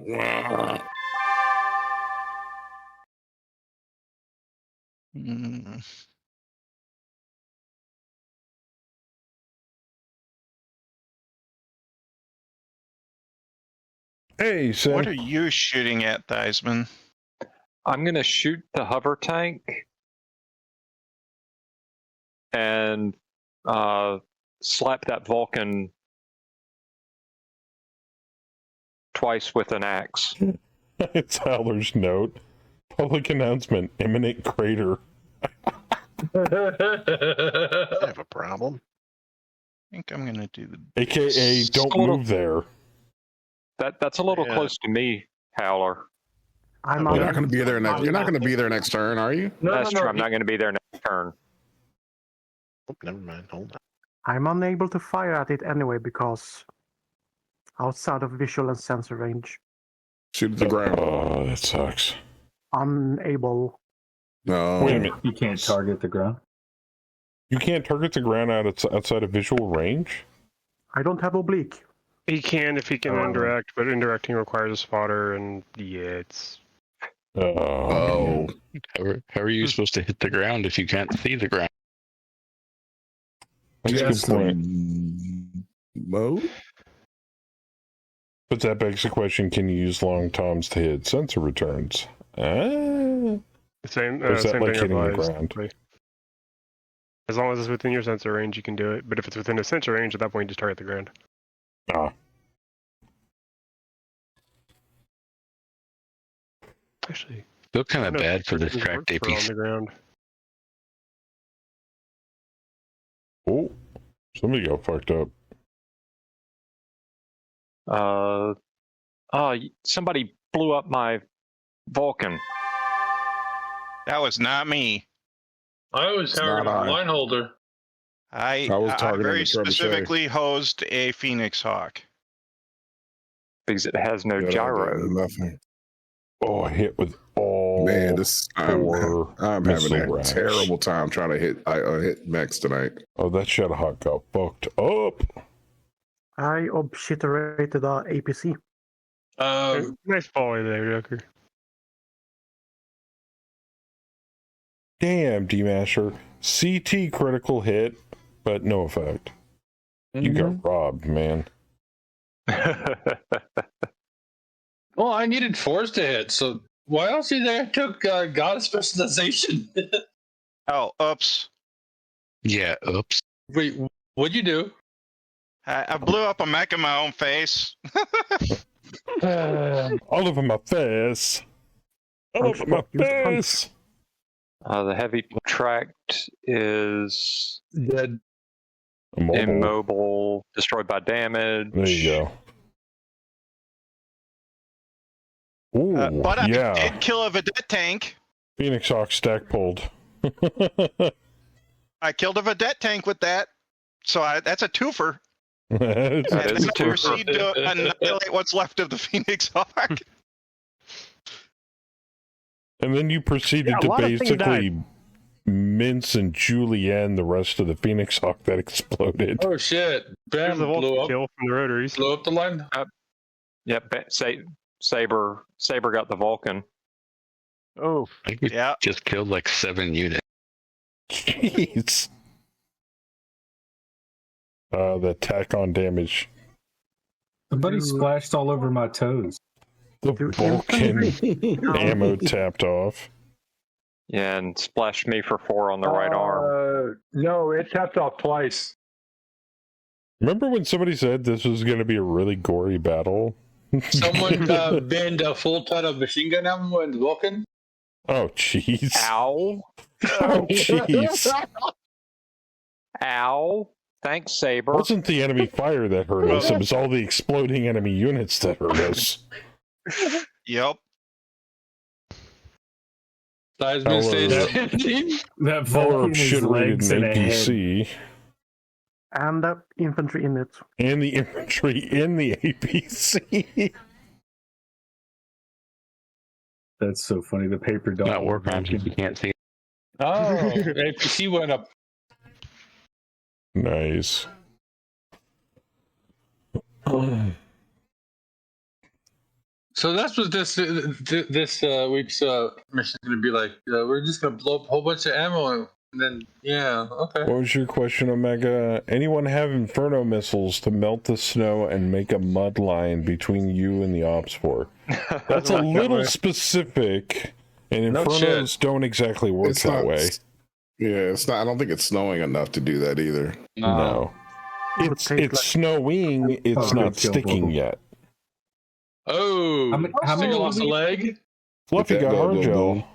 Hey, Sam. What are you shooting at, Theismann? I'm going to shoot the hover tank and slap that Vulcan twice with an axe. It's Howler's note. Public announcement. Imminent crater. I have a problem. I think I'm going to do the... AKA, don't move there. That's a little close to me, Howler. You're not going to be there next. You're not going to be there next turn, are you? That's true. I'm not going to be there next turn. Oh, never mind. Hold on. I'm unable to fire at it anyway because outside of visual and sensor range. Shoot at the ground. Oh, that sucks. Unable. No. Wait a minute. You can't target the ground. You can't target the ground outside of visual range? I don't have oblique. He can if he can indirect, but indirecting requires a spotter, and it's... Oh. How are you supposed to hit the ground if you can't see the ground? That's a good point. Mode? But that begs the question, can you use long toms to hit sensor returns? Same Or is that same like thing hitting the applies. ground? As long as it's within your sensor range, you can do it. But if it's within a sensor range, at that point, you just target the ground. Ah. Actually, feel kind of bad for this tracked APC. On the ground. Oh, somebody got fucked up. Somebody blew up my Vulcan. That was not me. I was targeting the line holder. I was targeting very the trebuchet. specifically hosed a Phoenix Hawk. Because it has no gyro. Nothing. Oh, I hit with all. Man, I'm having a racks. terrible time trying to hit mechs tonight. Oh, that Shadowhawk got fucked up. I obliterated the APC. Nice volley there, Joker. Damn, D-Masher. CT critical hit, but no effect. You got robbed, man. Well, I needed force to hit, so why else you there took God specialization? Oh, oops. Yeah, oops. Wait, what'd you do? I blew up a mech in my own face. All over my face. All over my face. The heavy tracked is dead. Immobile, destroyed by damage. There you go. Ooh, but I yeah. did kill a Vedette tank. Phoenix Hawk stack pulled. I killed a Vedette tank with that. So that's a twofer. That is a I proceed to annihilate what's left of the Phoenix Hawk. And then you proceeded to basically mince and julienne the rest of the Phoenix Hawk that exploded. Oh shit! Bam, the blew up. kill from the rotaries. Blew up the line. Yep, Saber got the Vulcan. Oh, I just killed like 7 units. Jeez. The tack on damage. Somebody splashed all over my toes. The Vulcan ammo tapped off. Yeah, and splashed me for 4 on the right arm. No, it tapped off twice. Remember when somebody said this was going to be a really gory battle? Someone banned a full ton of machine gun ammo and Vulcan. Oh, jeez. Ow. Oh, jeez. Ow. Thanks, Saber. It wasn't the enemy fire that hurt us. It was all the exploding enemy units that hurt us. Yep. Seismic stage. That Vulcan shit rated an APC. And the infantry in it. And the infantry in the APC. That's so funny. The paper dog. Not working if you can't see it. Oh, APC went up. Nice. So that's what this week's mission is going to be like. We're just going to blow up a whole bunch of ammo, and then okay. What was your question, Omega? Anyone have Inferno missiles to melt the snow and make a mud line between you and the Ops Fort? That's a little specific, and Infernos don't exactly work that way. Yeah, it's not. I don't think it's snowing enough to do that either. No. It's snowing. It's not sticking yet. Oh, how many lost a leg? Fluffy got hard gel.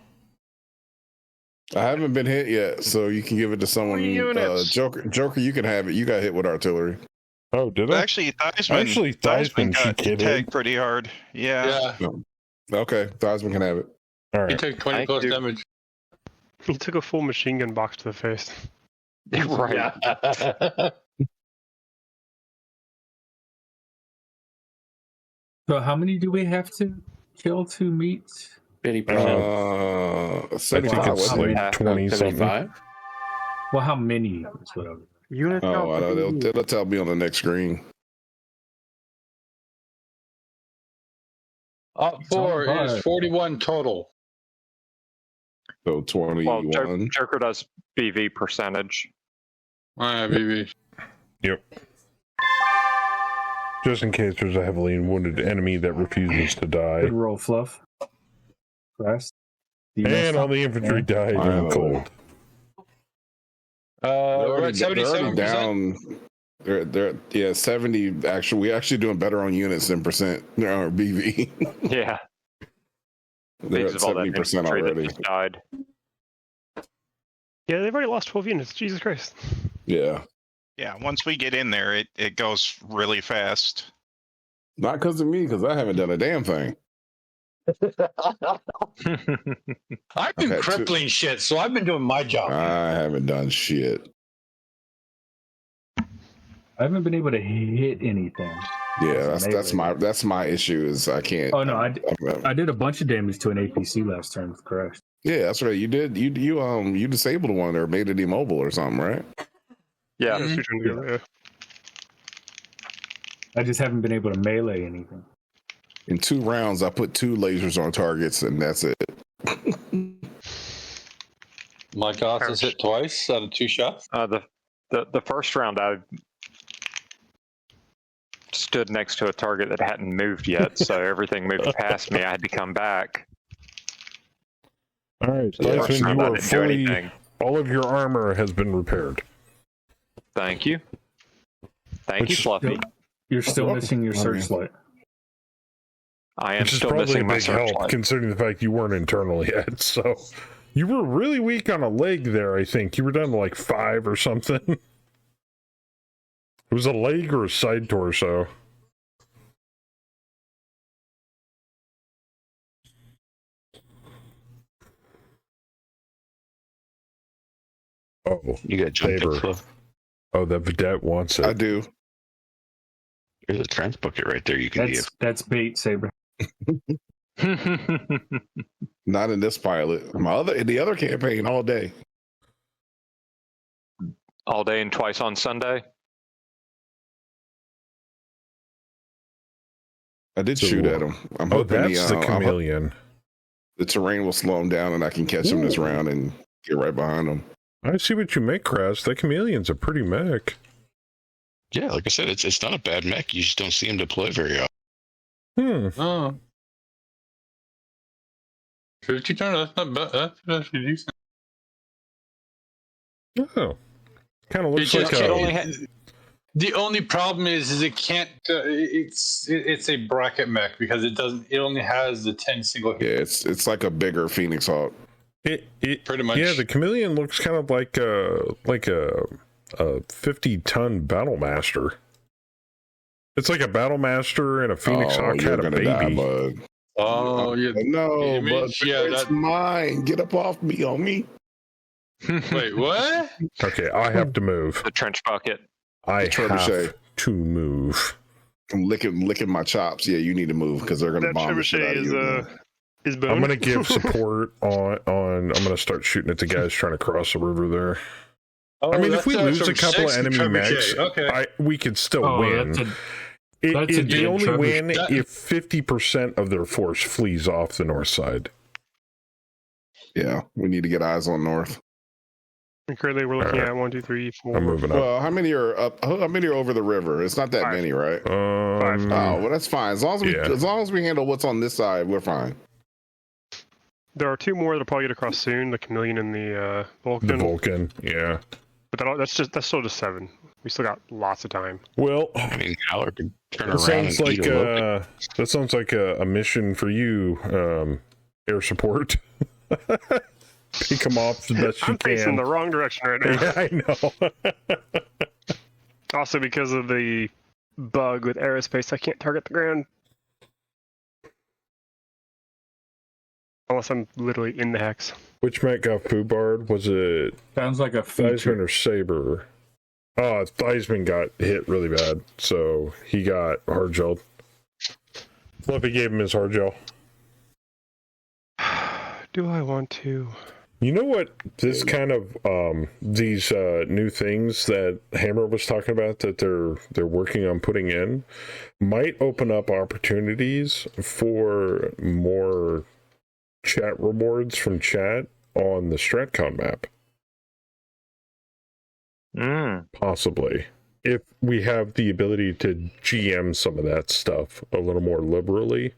I haven't been hit yet, so you can give it to someone. Joker, you can have it. You got hit with artillery. Oh, did I? Actually, Theismann got tagged pretty hard. Yeah. Okay, Theismann can have it. All right. He took 20 plus damage. He took a full machine gun box to the face. Right. Yeah. So how many do we have to kill to meet? 50%. I think it's like 20 something. Well, how many is what I was... Unit Oh, I know. They'll tell me on the next screen. Up 4 is 41 total. So 21. Well, Joker does BV percentage. BV. Yep. Just in case there's a heavily wounded enemy that refuses to die. Good roll, Fluff. Rest. And all the infantry died in cold. We're at 77%. Down. They're 70. Actually, we're actually doing better on units than percent or BV. Yeah. They're at 70% already. Died. Yeah, they've already lost 12 units. Jesus Christ. Yeah. Yeah, once we get in there, it goes really fast. Not because of me, because I haven't done a damn thing. I've been crippling shit, so I've been doing my job. I haven't done shit. I haven't been able to hit anything. Yeah, that's my issue is I can't. Oh no, I did a bunch of damage to an APC last turn with Crash. Yeah, that's right. You did. You disabled one or made it immobile or something, right? Yeah. Mm-hmm. I just haven't been able to melee anything. In 2 rounds, I put 2 lasers on targets, and that's it. My gosh, has hit twice out of 2 shots. The first round, I stood next to a target that hadn't moved yet, so everything moved past me. I had to come back. All right, Dyson, you are fully. All of your armor has been repaired. Thank you. Thank you, Fluffy. You're still missing your searchlight. I am Which is still probably missing a my big help, searchlight. considering the fact you weren't internal yet. So you were really weak on a leg there. I think you were down to like 5 or something. It was a leg or a side torso. Oh, you got Saber. Oh, the vedette wants it. I do. There's a trans bucket right there. You can give. That's bait, Saber. Not in this pilot. In the other campaign all day. All day and twice on Sunday. I did shoot at him. I'm hoping that's the chameleon. The terrain will slow him down, and I can catch him this round and get right behind him. I see what you make, Kraz. That chameleon's a pretty mech. Yeah, like I said, it's not a bad mech. You just don't see him deploy very often. Oh. 50 turn, that's not bad. That's actually decent. Oh. Kind of looks like the only problem is it can't. It's a bracket mech because it doesn't. It only has the 10 single. Yeah, it's like a bigger Phoenix Hawk. It pretty much. Yeah, the chameleon looks kind of like a 50-ton Battlemaster. It's like a Battlemaster and a Phoenix Hawk had a baby. Die, oh, yeah. No, but it's mine. Get up off me, homie. Wait, what? Okay, I have to move. The trench bucket. I have to move. I'm licking my chops. Yeah, you need to move because they're gonna bomb the shit out of you. I'm gonna give support on. I'm gonna start shooting at the guys trying to cross the river there. Oh, I mean, if we lose a couple of enemy mechs, we could still win. They only win if 50% of their force flees off the north side. Yeah, we need to get eyes on north. And currently, we're looking at 1, 2, 3, 4. I'm moving up. Well, how many are up? How many are over the river? It's not that 5. many, right? 5. Oh, well, that's fine. As long as we handle what's on this side, we're fine. There are 2 more that'll probably get across soon: the chameleon and the Vulcan. The Vulcan, yeah. But that's still just 7. We still got lots of time. Well, I mean, Howler can turn that around sounds and like eat a that sounds like a mission for you, air support. Pick them off the best you I'm can. facing the wrong direction right now. Yeah, I know. Also, because of the bug with aerospace, I can't target the ground. Unless I'm literally in the hex. Which mech got Foobard? Was it Sounds like a Theismann or Saber? Oh, Theismann got hit really bad, so he got hard gelled. Fluffy gave him his hard gel. Do I want to? You know what? This kind of these new things that Hammer was talking about that they're working on putting in might open up opportunities for more chat rewards from chat on the StratCon map. Possibly. If we have the ability to GM some of that stuff a little more liberally.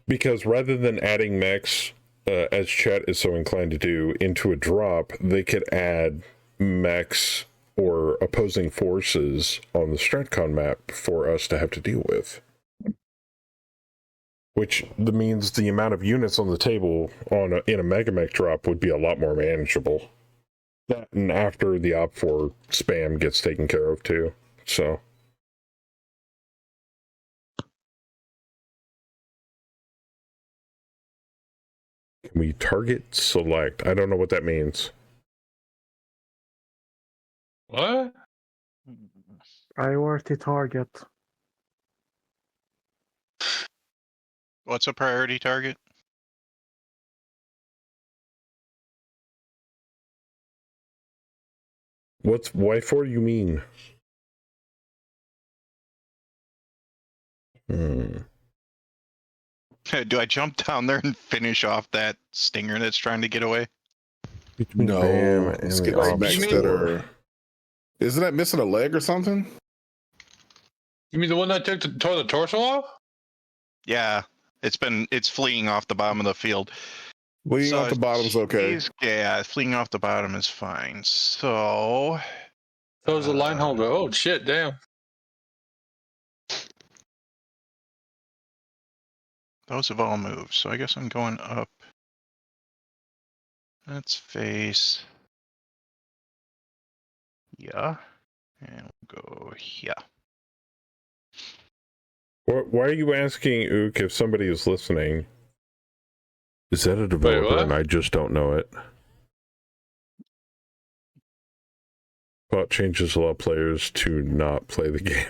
Because rather than adding mechs as Chet is so inclined to do, into a drop, they could add mechs or opposing forces on the StratCon map for us to have to deal with. Which means the amount of units on the table in a Mega Mech drop would be a lot more manageable. That and after the Op4 spam gets taken care of too. So can we target select? I don't know what that means. What? Priority target. What's a priority target? What's Y4 you mean? Do I jump down there and finish off that stinger that's trying to get away? No, let's get the mechs that are. Isn't that missing a leg or something? You mean the one that tore the torso off? Yeah, it's fleeing off the bottom of the field. Fleeing off the bottom's okay. Yeah, fleeing off the bottom is fine. So is the line holder. Oh shit! Damn. Those have all moved, so I guess I'm going up. Let's face. Yeah, and we'll go here. Why are you asking, Ook, if somebody is listening? Is that a developer and I just don't know it? Bot changes allow players to not play the game.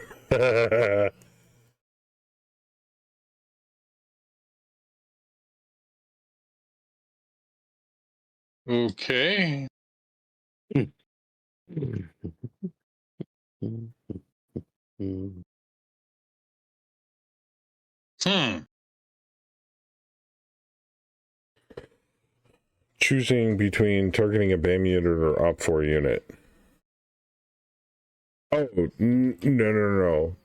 Okay. Choosing between targeting a BAM unit or Op4 unit. Oh, no.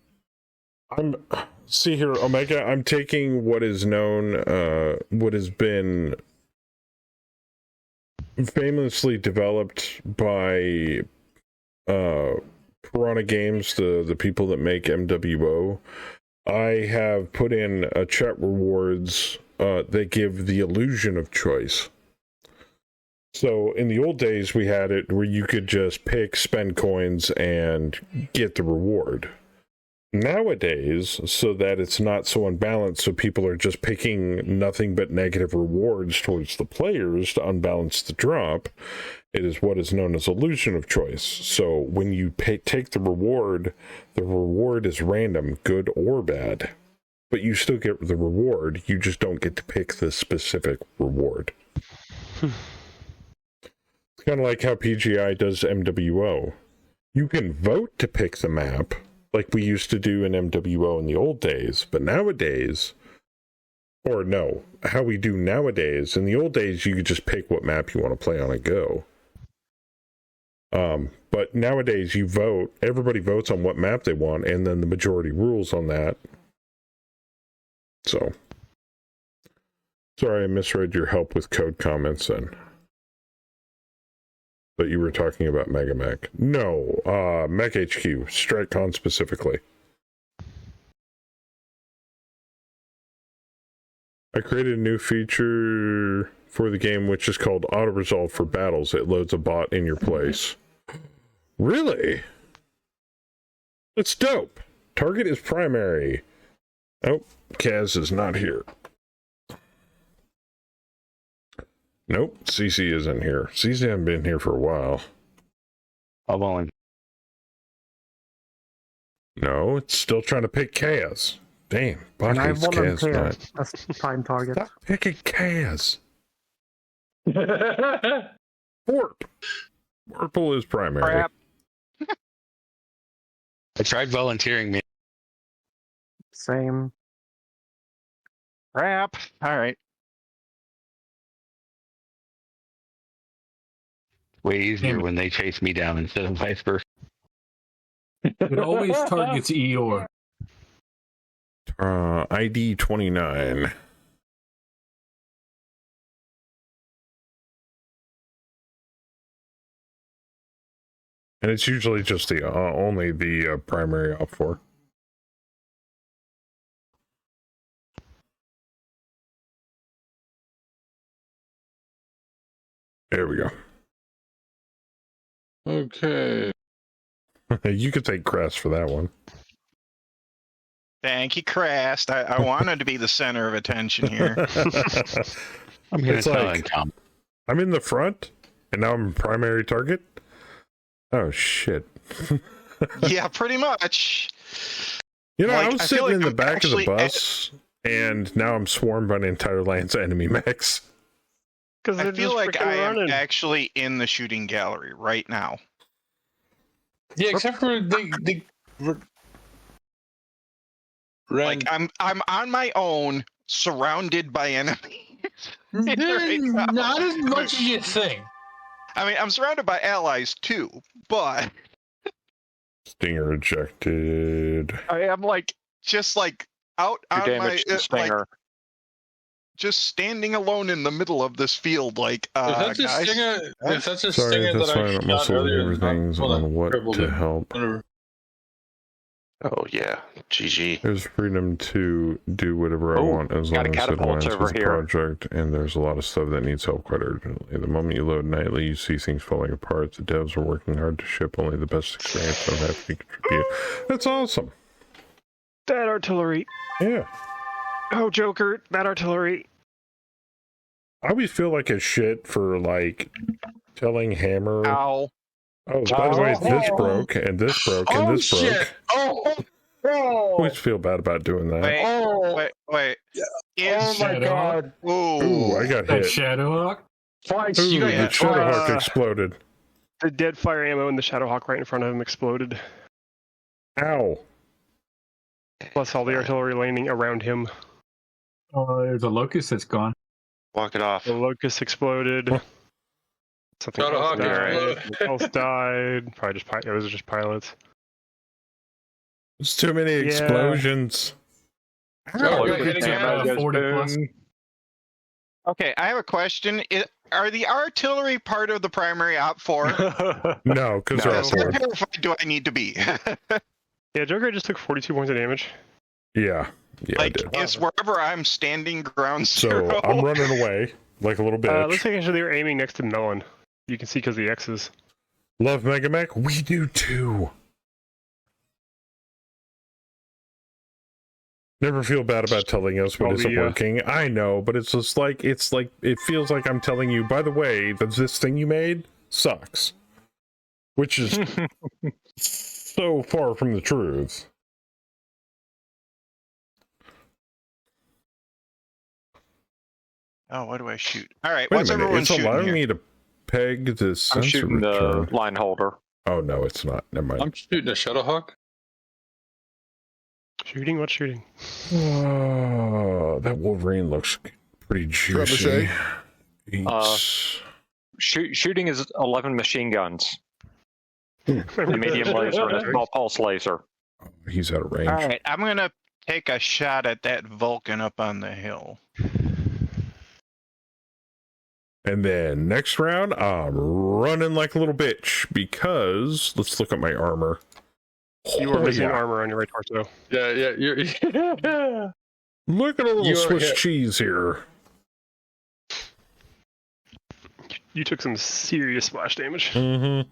See here, Omega, I'm taking what is known, what has been famously developed by Piranha Games, the people that make MWO. I have put in a chat rewards that give the illusion of choice. So in the old days, we had it where you could just pick, spend coins, and get the reward. Nowadays, so that it's not so unbalanced, so people are just picking nothing but negative rewards towards the players to unbalance the drop, it is what is known as illusion of choice. So when you take the reward is random, good or bad. But you still get the reward, you just don't get to pick the specific reward. It's kind of like how PGI does MWO. You can vote to pick the map, like we used to do in MWO in the old days, but nowadays, or no, how we do nowadays, in the old days you could just pick what map you want to play on and go. But nowadays you vote, everybody votes on what map they want, and then the majority rules on that. So, sorry I misread your help with code comments then. But you were talking about Mega Mech. No, Mech HQ, StratCon specifically. I created a new feature for the game which is called Auto Resolve for Battles. It loads a bot in your place. Really? That's dope. Target is primary. Oh, Kaz is not here. Nope, CC isn't here. CC hasn't been here for a while. I'll volunteer. No, it's still trying to pick Kaz. Damn, And I Kaz volunteer not. as prime target. Stop picking Kaz. Warp. Purple is primary. Crap. I tried volunteering, man. Same. Crap. All right. Way easier when they chase me down instead of vice versa. It always targets Eeyore. ID 29. And it's usually just the only the primary op for. There we go. Okay. You could take Crest for that one. Thank you, Crest. I wanted to be the center of attention here. It's like, I'm in the front, and now I'm a primary target? Oh, shit. Yeah, pretty much. You know, I was sitting in the back of the bus, and now I'm swarmed by an entire lance of enemy mechs. I feel like I am actually in the shooting gallery right now. Yeah, except for like I'm on my own, surrounded by enemies. Not as much as you think. I mean, I'm surrounded by allies too, but Stinger ejected. I am like just like out on my Stinger. just standing alone in the middle of this field, like if that's a guys, stinger, if that's a Sorry, stinger that's that why I I'm shot also looking earlier, over things on what to help. Oh yeah, GG. There's freedom to do whatever I want as long as it aligns with the project, and there's a lot of stuff that needs help quite urgently. The moment you load nightly, you see things falling apart. The devs are working hard to ship only the best experience don't have to contribute. That's awesome. That artillery. Yeah. Oh, Joker, that artillery. I always feel like a shit for, like, telling Hammer... Ow. Oh, by the way, this broke, and this broke, and this broke. Oh, I always feel bad about doing that. Wait. Oh my god. Ooh, I got hit. Shadowhawk? Twice. Ooh, the Shadowhawk exploded. The dead fire ammo in the Shadowhawk right in front of him exploded. Ow. Plus all the artillery landing around him. Oh, there's a locust that's gone. Walk it off. The locust exploded. Something else died. Probably just it was just pilots. There's too many explosions. Okay, I have a question. Are the artillery part of the primary op 4? No, because they're all 4. How terrified do I need to be? Yeah, Joker just took 42 points of damage. Yeah, like, I did. is wherever I'm standing ground zero? So I'm running away like a little bitch. Looks like actually they were aiming next to Melon. You can see because the X's. Love Mega Mech? We do too. Never feel bad about telling us what isn't working. I know, but it's just like, it feels like I'm telling you, by the way, that this thing you made sucks. Which is so far from the truth. Oh, what do I shoot? All right, Wait what's a minute, everyone it's shooting allowing here? me to peg the sensor I'm shooting return. the line holder. Oh, no, it's not. Never mind. I'm shooting a Shadowhawk. Shooting? What shooting? Oh, that Wolverine looks pretty juicy. Shooting is 11 machine guns. A medium laser and a small pulse laser. He's out of range. All right, I'm going to take a shot at that Vulcan up on the hill. And then next round, I'm running like a little bitch because let's look at my armor. You were missing armor on your right torso. Yeah. Look at a little Swiss cheese here. You took some serious splash damage. Mm-hmm.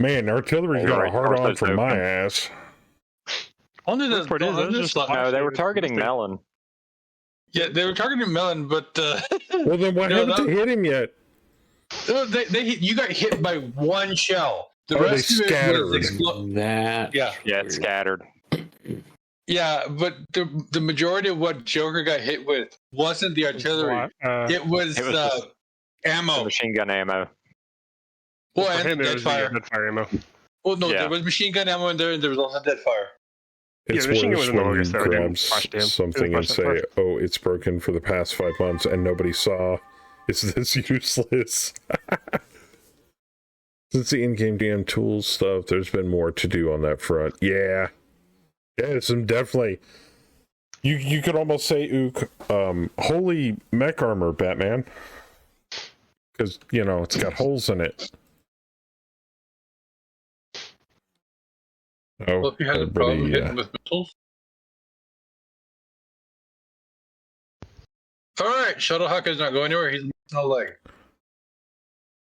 Man, artillery got a hard on for my ass. No, they were targeting Melon. Yeah, they were targeting Melon, but well, then why haven't they hit him yet? You got hit by one shell. The rest they scattered. It scattered. Yeah, but the majority of what Joker got hit with wasn't the artillery. It was ammo. Machine gun ammo. Well, and dead fire. Dead fire ammo. Well, no, there was machine gun ammo in there, and there was also dead fire. It's worse when you grab something and say, oh, it's broken for the past 5 months and nobody saw. Is this useless? Since the in-game DM tools stuff, there's been more to do on that front. Yeah, some definitely. You could almost say, Ook, holy mech armor, Batman. Because, it's got holes in it. Oh, Well, if you had a problem hitting with missiles. All right, Shuttlehawk is not going anywhere. He's missing a leg.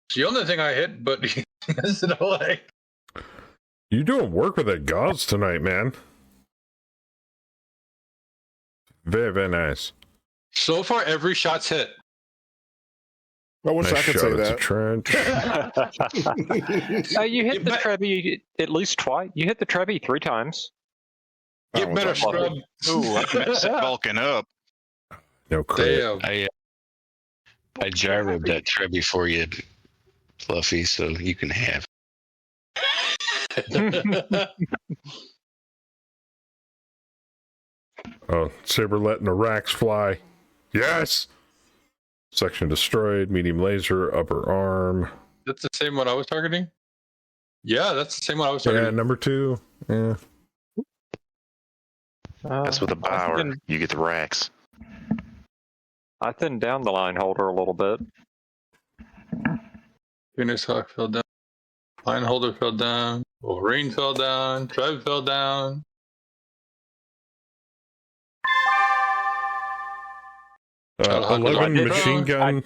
It's the only thing I hit, but he's missing a leg. You doing work with that gauze tonight, man. Very, very nice. So far, every shot's hit. I wish I could say that. You hit the Trebi at least twice. You hit the Trebi 3 times. Get better, scrub. Ooh, I messed bulking up. No credit. I gyroed that Trebi for you, Fluffy, so you can have. Oh, Saber letting the racks fly. Yes! Section destroyed, medium laser, upper arm. That's the same one I was targeting? Yeah, that's the same one I was targeting. Yeah, number 2. Yeah. That's with the Bauer. You get the racks. I thinned down the line holder a little bit. Phoenix Hawk fell down. Line holder fell down. Wolverine fell down. Trev fell down. Uh, 11 machine gun.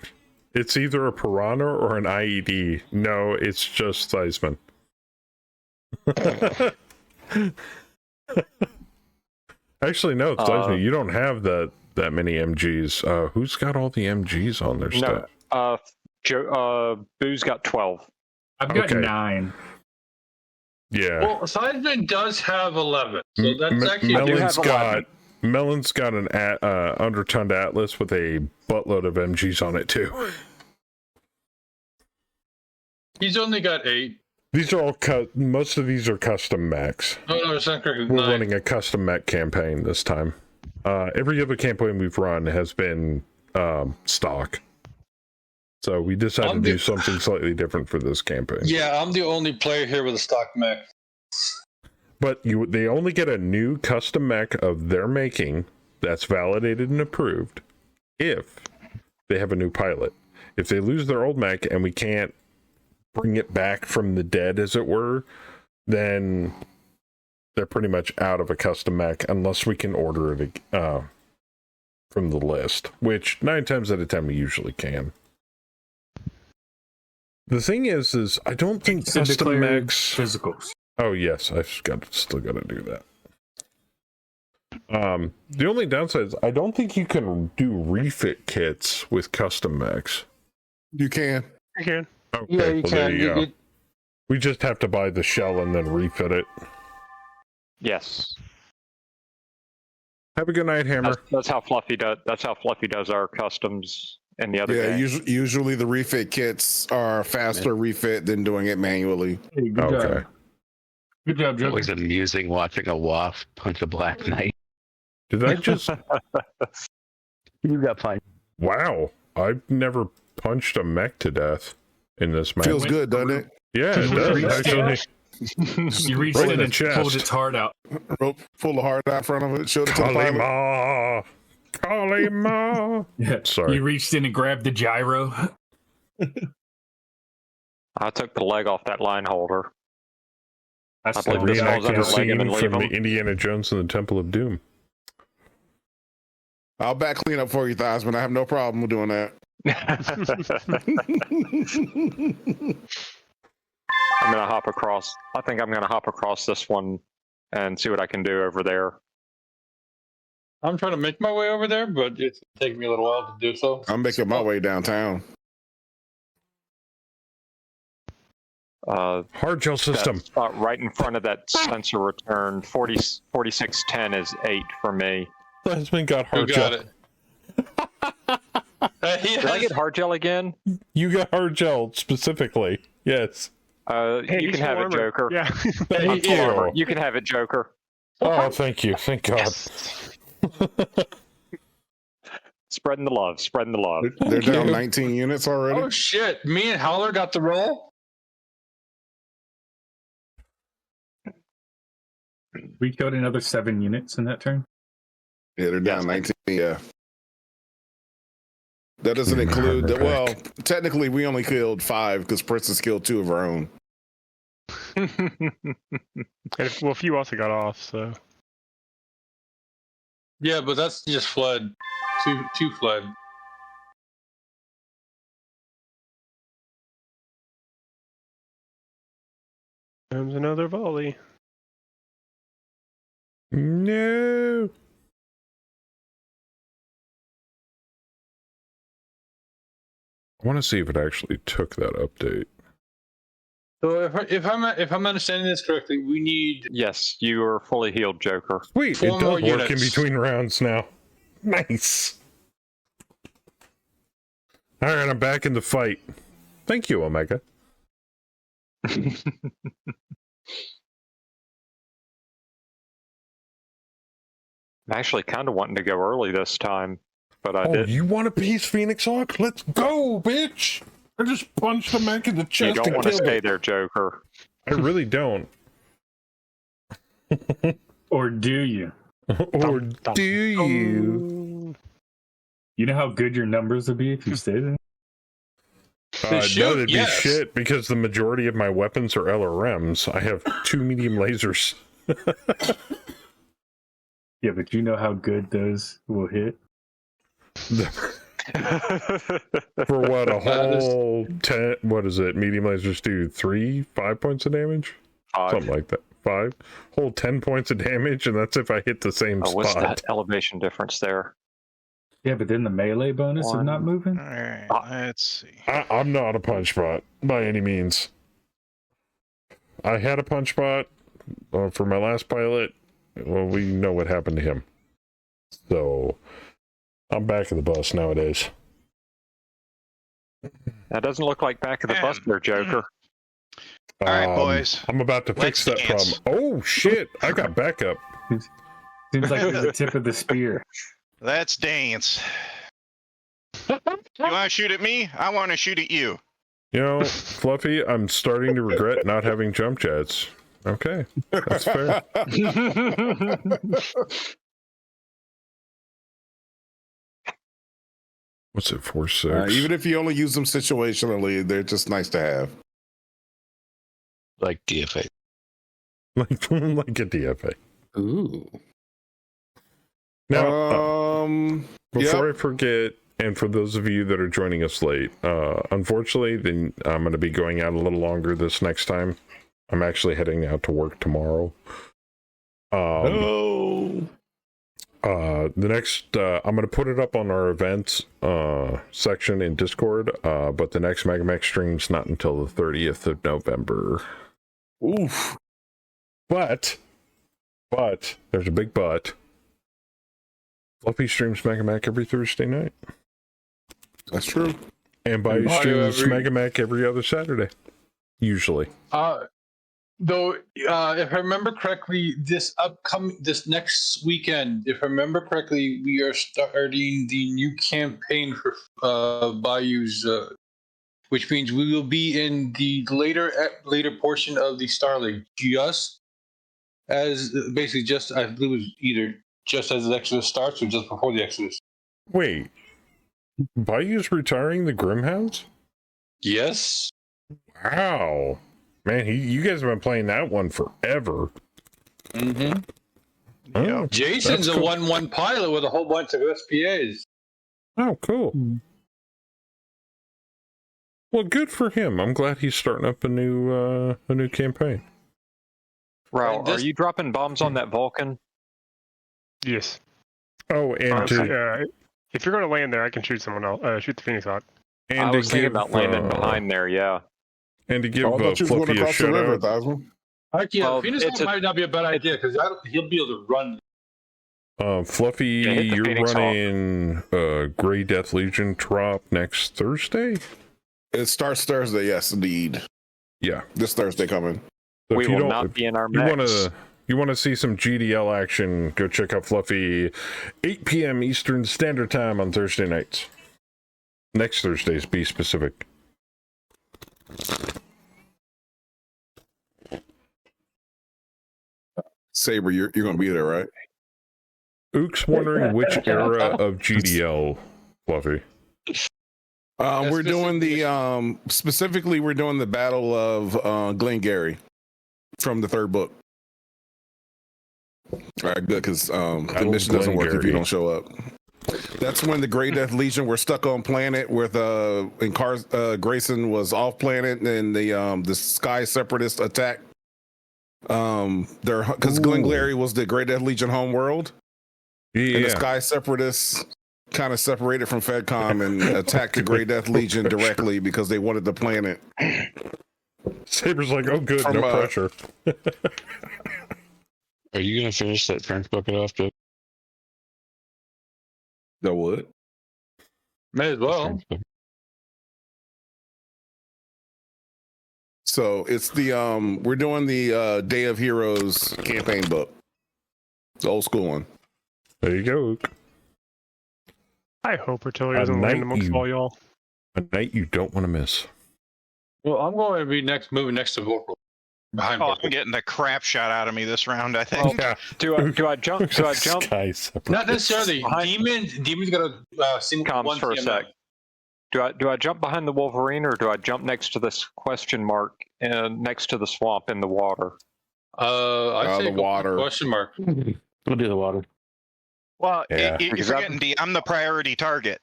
It's either a Piranha or an IED. No, it's just Theismann. Actually, no, Theismann, you don't have that many MGs. Who's got all the MGs on their stuff? Boo's got 12. I've got 9. Yeah. Well, Theismann does have 11. So that's actually... Melon's got an under-tonned Atlas with a buttload of MGs on it, too. He's only got 8. These are all most of these are custom mechs. Oh, no, it's not correct. We're running a custom mech campaign this time. Every other campaign we've run has been stock. So we decided to do something slightly different for this campaign. Yeah, I'm the only player here with a stock mech. But they only get a new custom mech of their making that's validated and approved if they have a new pilot. If they lose their old mech and we can't bring it back from the dead, as it were, then they're pretty much out of a custom mech unless we can order it from the list, which 9 times out of 10 we usually can. The thing is I don't think custom mechs physicals. Oh yes, I've still got to do that. The only downside is I don't think you can do refit kits with custom mechs. You can. You can. Okay, Yeah, you can. There you go. We just have to buy the shell and then refit it. Yes. Have a good night, Hammer. That's how Fluffy does. That's how Fluffy does our customs in the other game. Usually the refit kits are faster refit than doing it manually. Hey, good job. Good job, It's Joe. always amusing watching a WAF punch a Black Knight. Did I just... You got fine. Wow, I've never punched a mech to death in this match. Feels good, doesn't it? Yeah, it does, actually. You reached in and pulled its heart out. Pull the heart out in front of it, showed it to the pilot. Kalima! Yeah. Sorry. You reached in and grabbed the gyro. I took the leg off that line holder. That's I believe this falls under leg and then leave from them. the Indiana Jones and the Temple of Doom. I'll back clean up for you, Theismann. I have no problem with doing that. I'm gonna hop across. I think I'm gonna hop across this one and see what I can do over there. I'm trying to make my way over there, but it's taking me a little while to do so. I'm making my way downtown. Hard gel system. Right in front of that sensor return. 4610 is 8 for me. Theismann got hard Who gel. got it? Did I get hard gel again? You got hard gel specifically. Yes. Hey, you can have it, Joker. Yeah. Thank Full you. armor. You can have it, Joker. Oh, thank you. Thank God. Yes. Spreading the love. Spreading the love. They're down 19 units already. Oh shit! Me and Howler got the roll. We killed another 7 units in that turn. Yeah, they're down 19. Yeah. That doesn't include that. Well, technically, we only killed 5 because Princess killed 2 of her own. And a few also got off, so. Yeah, but that's just flood. Two flood. Comes another volley. No. I want to see if it actually took that update. So if I'm understanding this correctly, we need. Yes, you are fully healed, Joker. Sweet, it does work in between rounds now. Nice. All right, I'm back in the fight. Thank you, Omega. I'm actually kind of wanting to go early this time, but I didn't. You want a piece, Phoenix Hawk? Let's go, bitch! I just punched the mech in the chest. You don't want to stay there, Joker. I really don't. Or do you? Or do you? You know how good your numbers would be if you stay there? No, that'd be shit, because the majority of my weapons are LRMs. I have 2 medium lasers. Yeah, but you know how good those will hit? For what, a whole 10, what is it? Medium lasers do 5 points of damage? 5. Something like that. 5? Whole 10 points of damage, and that's if I hit the same spot. What's that elevation difference there? Yeah, but then the melee bonus of not moving? Alright, let's see. I'm not a punch bot, by any means. I had a punch bot for my last pilot. Well, we know what happened to him. So, I'm back of the bus nowadays. That doesn't look like back of the bus there, Joker. All right, boys. I'm about to fix that problem. Oh, shit. I got backup. Seems like the tip of the spear. Let's dance. You want to shoot at me? I want to shoot at you. You know, Fluffy, I'm starting to regret not having jump jets. Okay, that's fair. What's it, 4-6? Even if you only use them situationally, they're just nice to have. Like DFA. like a DFA. Ooh. Now, before I forget, and for those of you that are joining us late, unfortunately, then I'm going to be going out a little longer this next time. I'm actually heading out to work tomorrow. The next, I'm going to put it up on our events section in Discord, but the next Megamech stream's not until the 30th of November. Oof. But, there's a big but. Fluffy streams Megamech every Thursday night. That's true. And Bayou streams Megamech every other Saturday. Usually. Though, if I remember correctly, this next weekend, if I remember correctly, we are starting the new campaign for Bayou's, which means we will be in the later portion of the Star League, just as basically just I believe it was either just as the Exodus starts or just before the Exodus. Wait, Bayou's retiring the Grimhounds? Yes. Wow. Man, you guys have been playing that one forever. Mm-hmm. Oh, Jason's a 1-1 pilot with a whole bunch of SPAs. Oh, cool. Well, good for him. I'm glad he's starting up a new campaign. Raul, are you dropping bombs on that Vulcan? Yes. Oh, and if you're going to land there, I can shoot someone else. Shoot the Phoenix Hawk. And I was thinking about landing behind there. Yeah. And to give Fluffy a shout out. Phoenix Hawk might not be a bad idea because he'll be able to run. Fluffy, you're running Grey Death Legion drop next Thursday? It starts Thursday, yes, indeed. Yeah. This Thursday coming. So we will not be in our mechs. You want to see some GDL action, go check out Fluffy, 8 p.m. Eastern Standard Time on Thursday nights. Next Thursdays, be specific. Saber, you're going to be there, right? Ook's wondering which era of GDL, Fluffy. We're doing the specifically we're doing the Battle of Glengarry. from the third book. All right, good, because the mission doesn't work if you don't show up. That's when the Grey Death Legion were stuck on planet with and Grayson was off planet, and the Sky Separatists attacked. Because Glenglary was the Grey Death Legion home world. Yeah. And the Sky Separatists kind of separated from FedCom and attacked the Grey Death Legion directly because they wanted the planet. Saber's like, oh, good, no pressure. Are you going to finish that French bucket off, Joe? No would. May as well. So it's the we're doing the Day of Heroes campaign book. The old school one. There you go. I hope artillery doesn't land amongst all y'all. A night you don't want to miss. Well, I'm going to be moving next to Vocal. I'm getting the crap shot out of me this round, I think. Oh, do I jump? Do I jump? Not necessarily. Demon's got a single comms one for a sec. Do I jump behind the Wolverine, or do I jump next to this question mark and next to the swamp in the water? I'd say the water. Question mark. We'll do the water. Well, you're forgetting, D, I'm the priority target.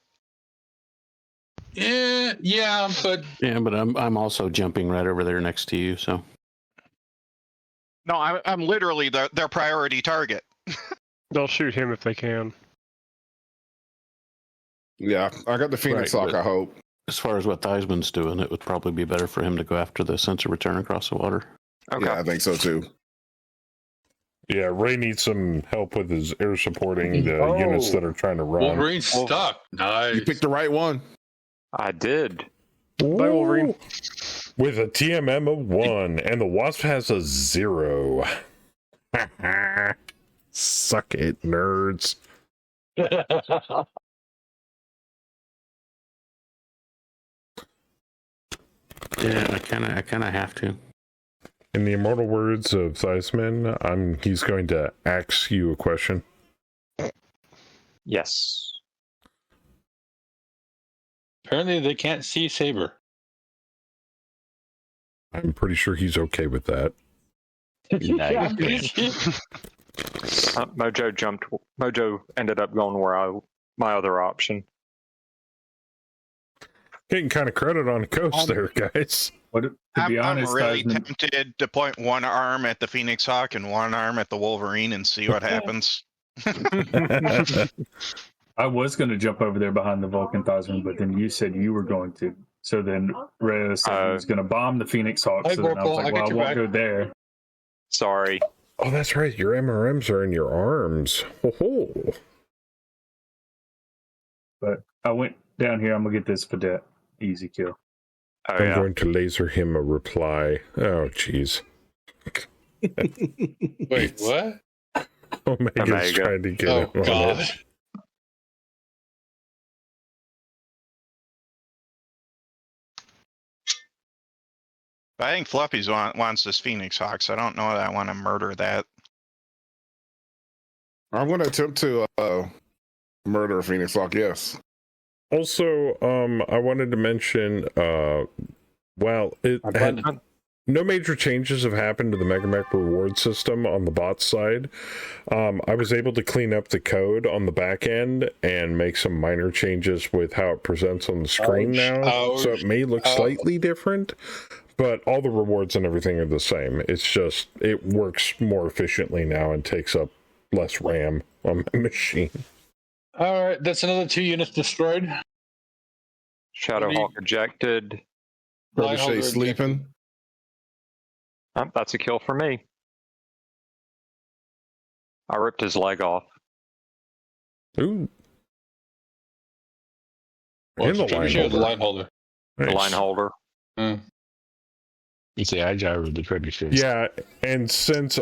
Yeah, but I'm also jumping right over there next to you. So no, I'm literally their priority target. They'll shoot him if they can. Yeah, I got the Phoenix Hawk, I hope. As far as what Theismann's doing, it would probably be better for him to go after the sensor return across the water. Okay. Yeah, I think so too. Yeah, Ray needs some help with his air supporting the units that are trying to run. Wolverine's stuck. Nice. You picked the right one. I did. Ooh. Bye, Wolverine. With a TMM of 1, and the Wasp has a 0. Suck it, nerds. Yeah, I kind of have to. In the immortal words of Theismann, he's going to ask you a question. Yes. Apparently, they can't see Saber. I'm pretty sure he's okay with that. Mojo ended up going where my other option. Getting kind of credit on the coast there, guys. I'm really tempted to point one arm at the Phoenix Hawk and one arm at the Wolverine and see what happens. I was going to jump over there behind the Vulcan Theismann, but then you said you were going to. So then Reyes said he was going to bomb the Phoenix Hawk. So then I was like, well, I won't go there. Sorry. Oh, that's right. Your MRMs are in your arms. Ho-ho. But I went down here. I'm going to get this Cadet. Easy kill. I'm going to laser him a reply. Oh, jeez. Wait, what? Omega's trying to get him on it. I think Fluffy's wants this Phoenix Hawk, so I don't know that I want to murder that. I'm going to attempt to murder a Phoenix Hawk, yes. Also, I wanted to mention, no major changes have happened to the MegaMech reward system on the bot side. I was able to clean up the code on the back end and make some minor changes with how it presents on the screen now. So it may look slightly different, but all the rewards and everything are the same. It's just, it works more efficiently now and takes up less RAM on my machine. All right, that's another 2 units destroyed. Shadowhawk ejected. Ricochet sleeping. That's a kill for me. I ripped his leg off. Ooh. And the line holder. Nice. The line holder. You say I gyro the trebuchet. Yeah, and since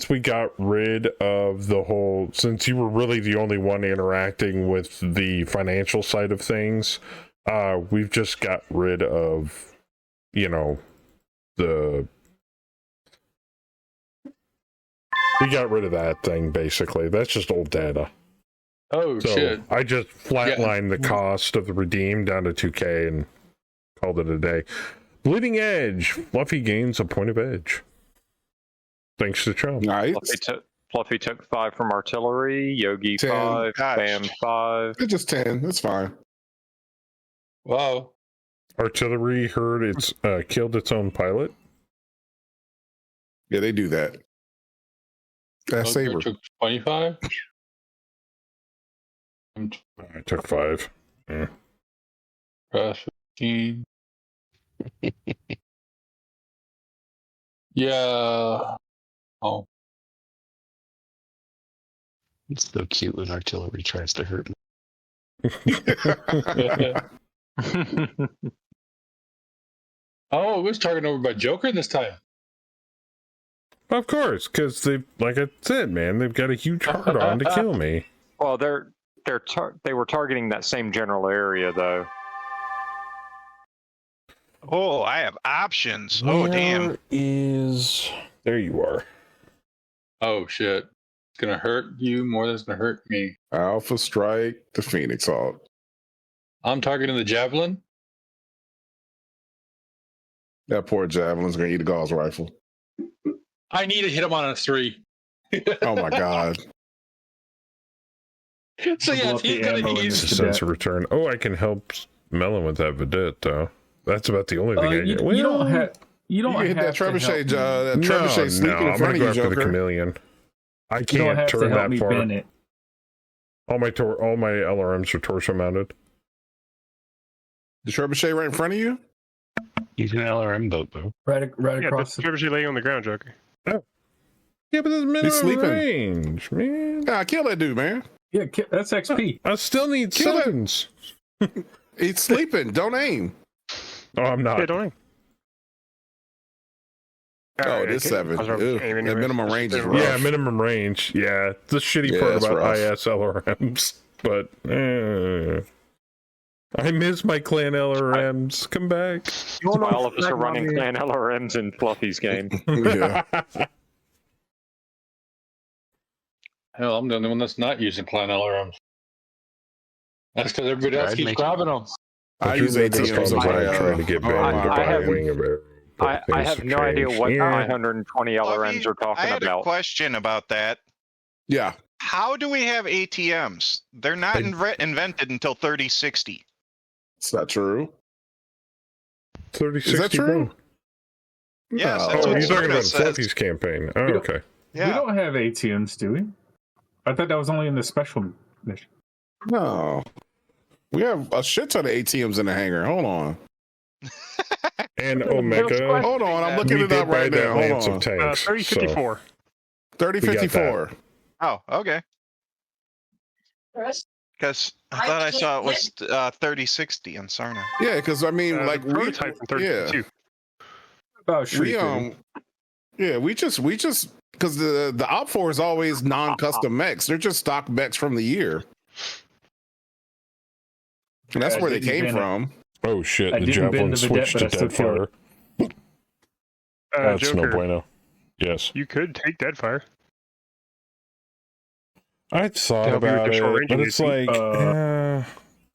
we got rid of the whole, since you were really the only one interacting with the financial side of things, we've just got rid of, we got rid of that thing, basically. That's just old data. Oh, so shit. I just flatlined the cost of the redeem down to 2K and called it a day. Bleeding Edge. Fluffy gains a point of edge. Thanks to Trump. Nice. Fluffy took 5 from artillery. Yogi 10. 5. Gosh. Bam 5. It's just 10. That's fine. Wow. Artillery heard it's killed its own pilot. Yeah, they do that. That's Saber. Took 25. I took 5. Yeah. 15. Yeah. Oh. It's so cute when artillery tries to hurt me. Oh, it was targeted over by Joker this time. Of course, because they, like I said, man, they've got a huge hard on to kill me. Well, they were targeting that same general area though. Oh, I have options. Oh, damn. There you are. Oh shit! It's gonna hurt you more than it's gonna hurt me. Alpha Strike, the Phoenix Hawk. I'm targeting the Javelin. That poor Javelin's gonna eat a Gauss rifle. I need to hit him on a 3. Oh my god. So yeah, if he's gonna use Sense of return. Oh, I can help Melon with that vedette, though. That's about the only thing I get. You don't have. You don't hit have that trebuchet. To trebuchet sneaking in I'm front gonna of go you, after the Joker. chameleon. I You don't can't have to turn help that me far. bend it. All my LRMs are torso mounted. The trebuchet right in front of you. Use an LRM boat, bro. Right Yeah, across. the trebuchet laying on the ground, Joker. Oh. Yeah, but there's minimum sleeping. range, man. Nah, kill that dude, man. Yeah, that's XP. I still need Kill it. 7s. He's sleeping. Don't aim. Oh, I'm not. Yeah, don't I? Oh, it is 7. Ew. The minimum range is rough. Yeah, minimum range. Yeah, the shitty Yeah, part that's about rough. IS LRMs. But I miss my clan LRMs. Come back. All of us are running clan LRMs in Fluffy's game. Yeah. Hell, I'm the only one that's not using clan LRMs. That's because everybody else I'd keeps make- grabbing them. I use ATMs on my trying to get on Ben my to buy have- a wing of arrow. I have no idea what Yeah. 920 LRMs are I talking had a about. question about that. Yeah. How do we have ATMs? They're not invented until 3060. It's not true. 3060 Is that true? Yes, No. that's Oh, what you're talking Sorta about says. Fluffy's campaign. Oh, We don't- okay. We Yeah. don't have ATMs, do we? I thought that was only in the special mission. No. We have a shit ton of ATMs in the hangar. Hold on. And Omega. Hold on. I'm We looking it did up buy right that now. Lance Hold of on. Tanks. 3054. 3054. Oh, okay. Because I thought I saw it was 3060 on Sarna. Yeah, because I mean, like we, prototype from 32. About we yeah, we just because the Op 4 is always non-custom mechs. They're just stock mechs from the year, and that's Yeah, where they didn't came bend it. from. Oh shit! I The didn't javelin bend the switched to vedette, but I still dead killed fire. That's Joker, no bueno. Yes, you could take Deadfire. I thought Help you with about the short it, range but it's like, engagement.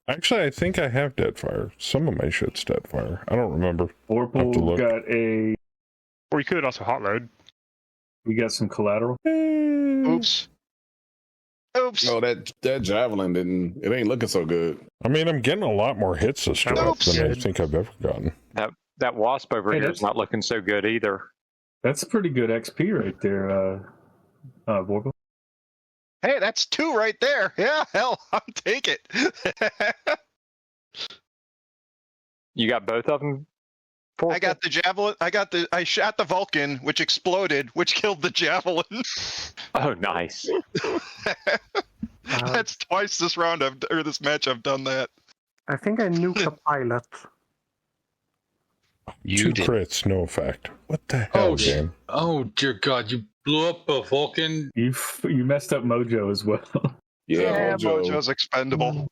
actually, I think I have Deadfire. Some of my shit's Deadfire. I don't remember. Vorpal look. got a. Or you could also hot load. We got some collateral. Oops. Oops. No, that javelin didn't. It ain't looking so good. I mean, I'm getting a lot more hits this drop Oops. than I think I've ever gotten. That wasp over Hey, here is that's- not looking so good either. That's pretty good XP right there, Vorpal. Hey, that's 2 right there. Yeah, hell, I'll take it. You got both of them? I got the javelin. I shot the Vulcan, which exploded, which killed the javelin. Oh, nice. That's twice this round this match I've done that. I think I nuked a pilot. Two crits, no effect. What the hell, game? Oh dear God! You blew up a Vulcan. You messed up Mojo as well. Yeah, Mojo's expendable.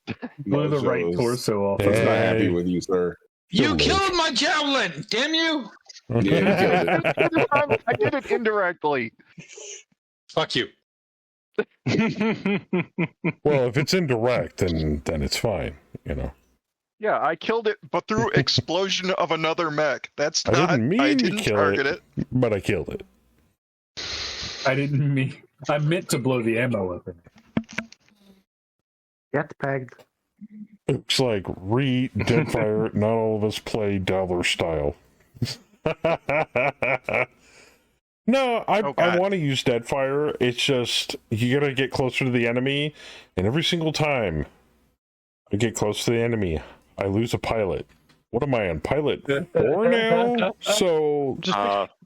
Blew the right torso off. I was not happy with you, sir. You killed my javelin! Damn you! Yeah, you killed it. I did it indirectly. Fuck you. Well, if it's indirect, then it's fine. You know. Yeah, I killed it, but through explosion of another mech. That's I not. didn't mean I to didn't kill target it, but I killed it. I didn't mean. I meant to blow the ammo up. Get pegged. Looks like Deadfire. Not all of us play Dowler style. No, I want to use Deadfire. It's just you gotta get closer to the enemy, and every single time I get close to the enemy, I lose a pilot. What am I on pilot 4 now? So just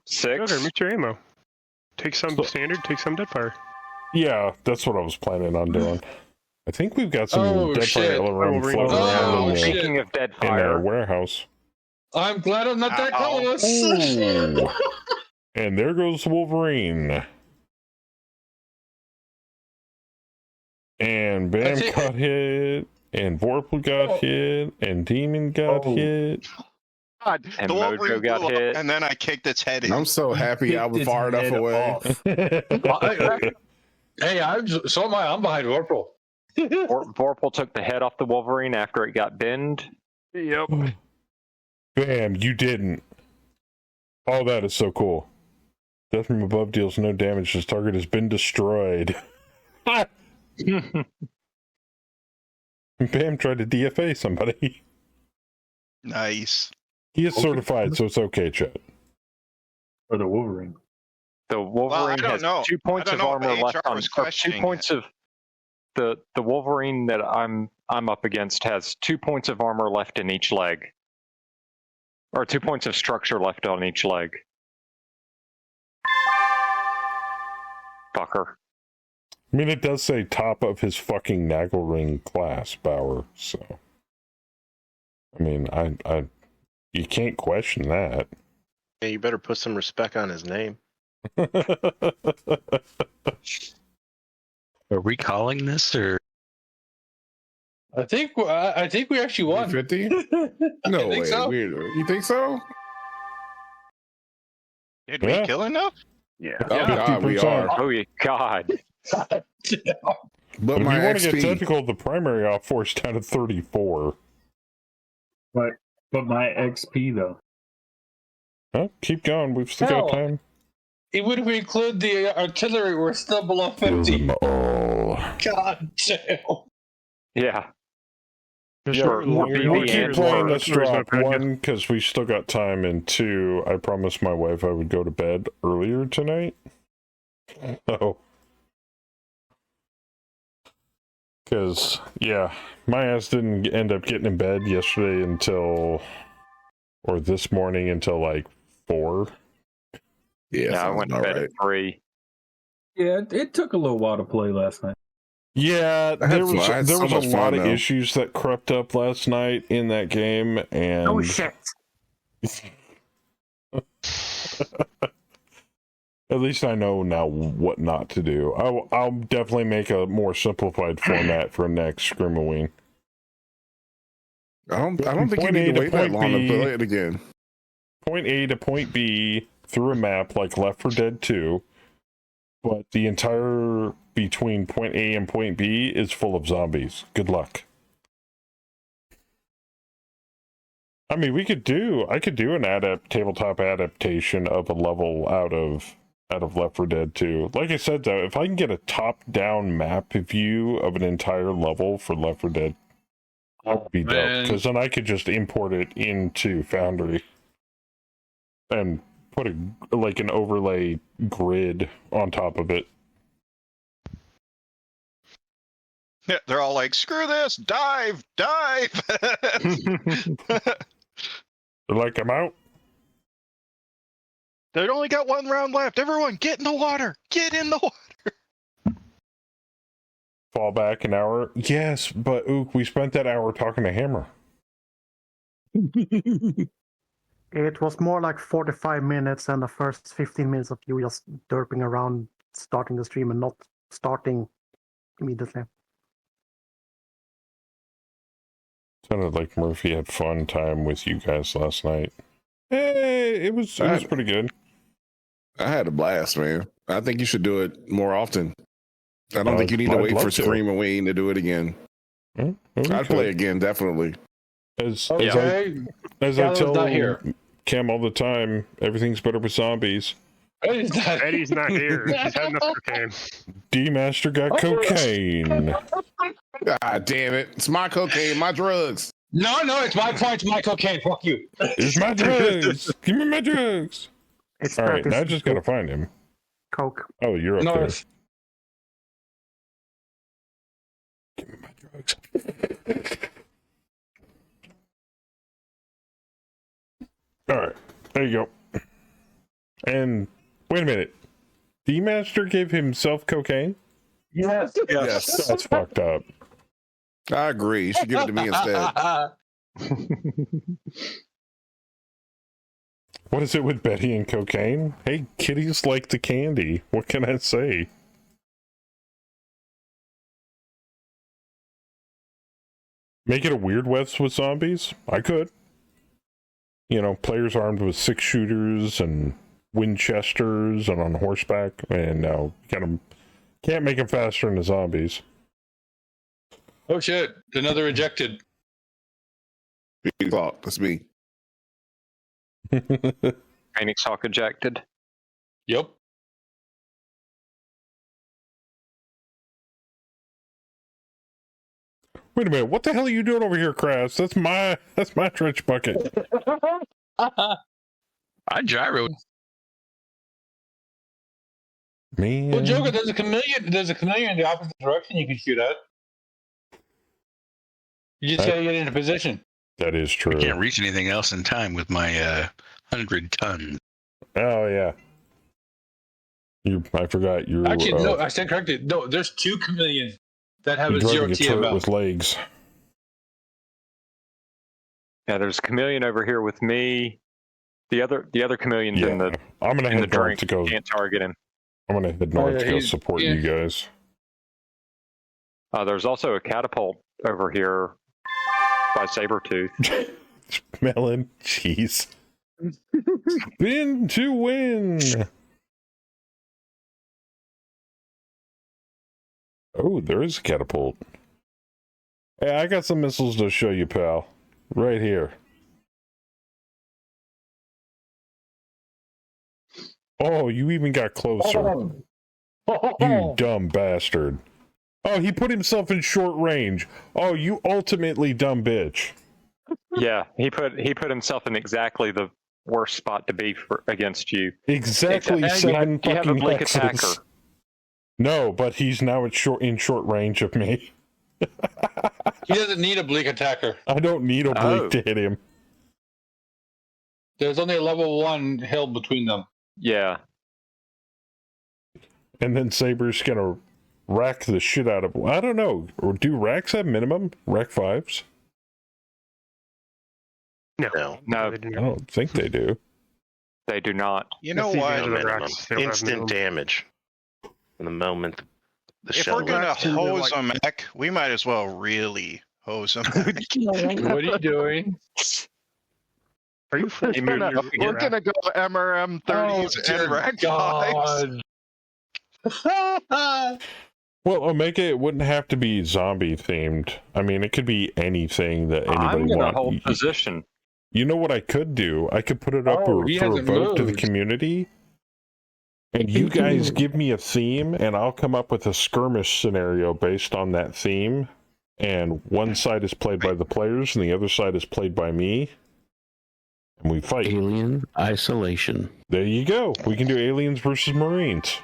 6. Okay, mix your ammo. Take some standard, take some Deadfire. Yeah, that's what I was planning on doing. I think we've got some Deadfire LRM floating around Speaking of in Deadfire, our warehouse. I'm glad I'm not that close. Ooh. And there goes Wolverine. And Bam got hit, and Vorpal got hit, and Demon got hit. God, and the Mojo Wolverine got blew up, hit. and then I kicked its head in. I'm so happy I was far enough away. Hey, I'm behind Vorpal. Vorpal took the head off the Wolverine after it got binned. Yep. Bam, you didn't. Oh, that is so cool. Death from above deals no damage. His target has been destroyed. Bam tried to DFA somebody. Nice. He is certified, so it's okay, Chet. Or the Wolverine. The Wolverine has 2 points of armor left on 2 points of the Wolverine that I'm up against has 2 points of armor left in each leg. Or 2 points of structure left on each leg. Fucker. I mean, it does say top of his fucking Nagelring class, Bauer, so. I mean, I you can't question that. Yeah, you better put some respect on his name. Are we calling this, or? I think we actually won. 50? No way. So. You think so? Did we kill enough? Yeah. Oh, God, we are. Oh, God. But if my you want to XP... get technical, the primary off force down to 34. But my XP, though. Well, keep going. We've still got time. Even if we include the artillery, we're still below 50. Oh. God damn. Yeah. We'll keep playing this drop. 1, because we still got time, and 2, I promised my wife I would go to bed earlier tonight. Oh. Because, yeah, my ass didn't end up getting in bed yesterday or this morning until like 4. Yeah, I went to bed at 3. Yeah, it took a little while to play last night. Yeah, there was a lot of though. issues that crept up last night in that game, and Oh shit! At least I know now what not to do. I'll definitely make a more simplified format for next Screamaween. I don't think you need to wait that long to play it again. Point A to point B through a map like Left 4 Dead 2, but the entire between point A and point B is full of zombies. Good luck. I mean, I could do an tabletop adaptation of a level out of Left 4 Dead 2. Like I said, though, if I can get a top-down map view of an entire level for Left 4 Dead, that would be dope. Because then I could just import it into Foundry and put an overlay grid on top of it. Yeah, they're all like, screw this, dive! They're like, I'm out. They only got 1 round left. Everyone, get in the water! Get in the water! Fall back an hour. Yes, but Ook, we spent that hour talking to Hammer. It was more like 45 minutes, and the first 15 minutes of you just derping around, starting the stream and not starting immediately. Sounded like Murphy had fun time with you guys last night. Hey, it was pretty good. I had a blast, man. I think you should do it more often. I don't think you need to wait for Screamaween to do it again. I'd play again, definitely. As I tell Cam all the time, everything's better with zombies. Eddie's not here. He's had enough cocaine. D-Master got cocaine. God damn it. It's my cocaine, my drugs. No, it's my points, my cocaine. Fuck you. It's my drugs. Give me my drugs. All right, now I just gotta find him. Coke. Oh, you're up there. Give me my drugs. All right, there you go. And wait a minute. D-Master gave himself cocaine? Yes. That's fucked up. I agree. You should give it to me instead. What is it with Betty and cocaine? Hey, kitties like the candy. What can I say? Make it a Weird West with zombies? I could. You know, players armed with 6-shooters and Winchesters and on horseback. And no, can't make them faster than the zombies. Oh shit! Another ejected. That's me. Phoenix Hawk ejected. Yep. Wait a minute, what the hell are you doing over here, Kras? That's my trench bucket. I gyroed. Man. Well, Joker, there's a chameleon in the opposite direction you can shoot at. You just gotta get into position. That is true. I can't reach anything else in time with my 100 tons. Oh yeah. I forgot you. Actually, no, I stand corrected. No, there's 2 chameleons that have a 0 TML with legs. Yeah, there's a chameleon over here with me. The other chameleon's in the. I'm gonna head north to go. Can't target him. I'm gonna head north to go support you guys. There's also a catapult over here by Sabretooth. Melon, jeez. Spin to win. Oh, there is a catapult. Hey, I got some missiles to show you, pal. Right here. Oh, you even got closer. You dumb bastard. Oh, he put himself in short range. Oh, you ultimately dumb bitch. Yeah, he put himself in exactly the worst spot to be against you. Exactly 7 you have a fucking blink hexes. attacker. No, but he's now in short range of me. He doesn't need a bleak attacker. I don't need a bleak to hit him. There's only a level 1 hill between them. Yeah. And then Saber's gonna rack the shit out of. I don't know. Or do racks have minimum? Rack 5s? No. I don't think they do. They do not. You know what? Instant damage. In the moment the if we're gonna hose a mech, we might as well really hose them. What are you doing? Are you we're gonna go MRM 30s and rack 5s. Well, Omega, it wouldn't have to be zombie themed. I mean, it could be anything that anybody I'm gonna wants. hold position. You know what I could do? I could put it up for a vote to the community. And you guys give me a theme, and I'll come up with a skirmish scenario based on that theme. And one side is played by the players, and the other side is played by me. And we fight. Alien Isolation. There you go. We can do aliens versus Marines.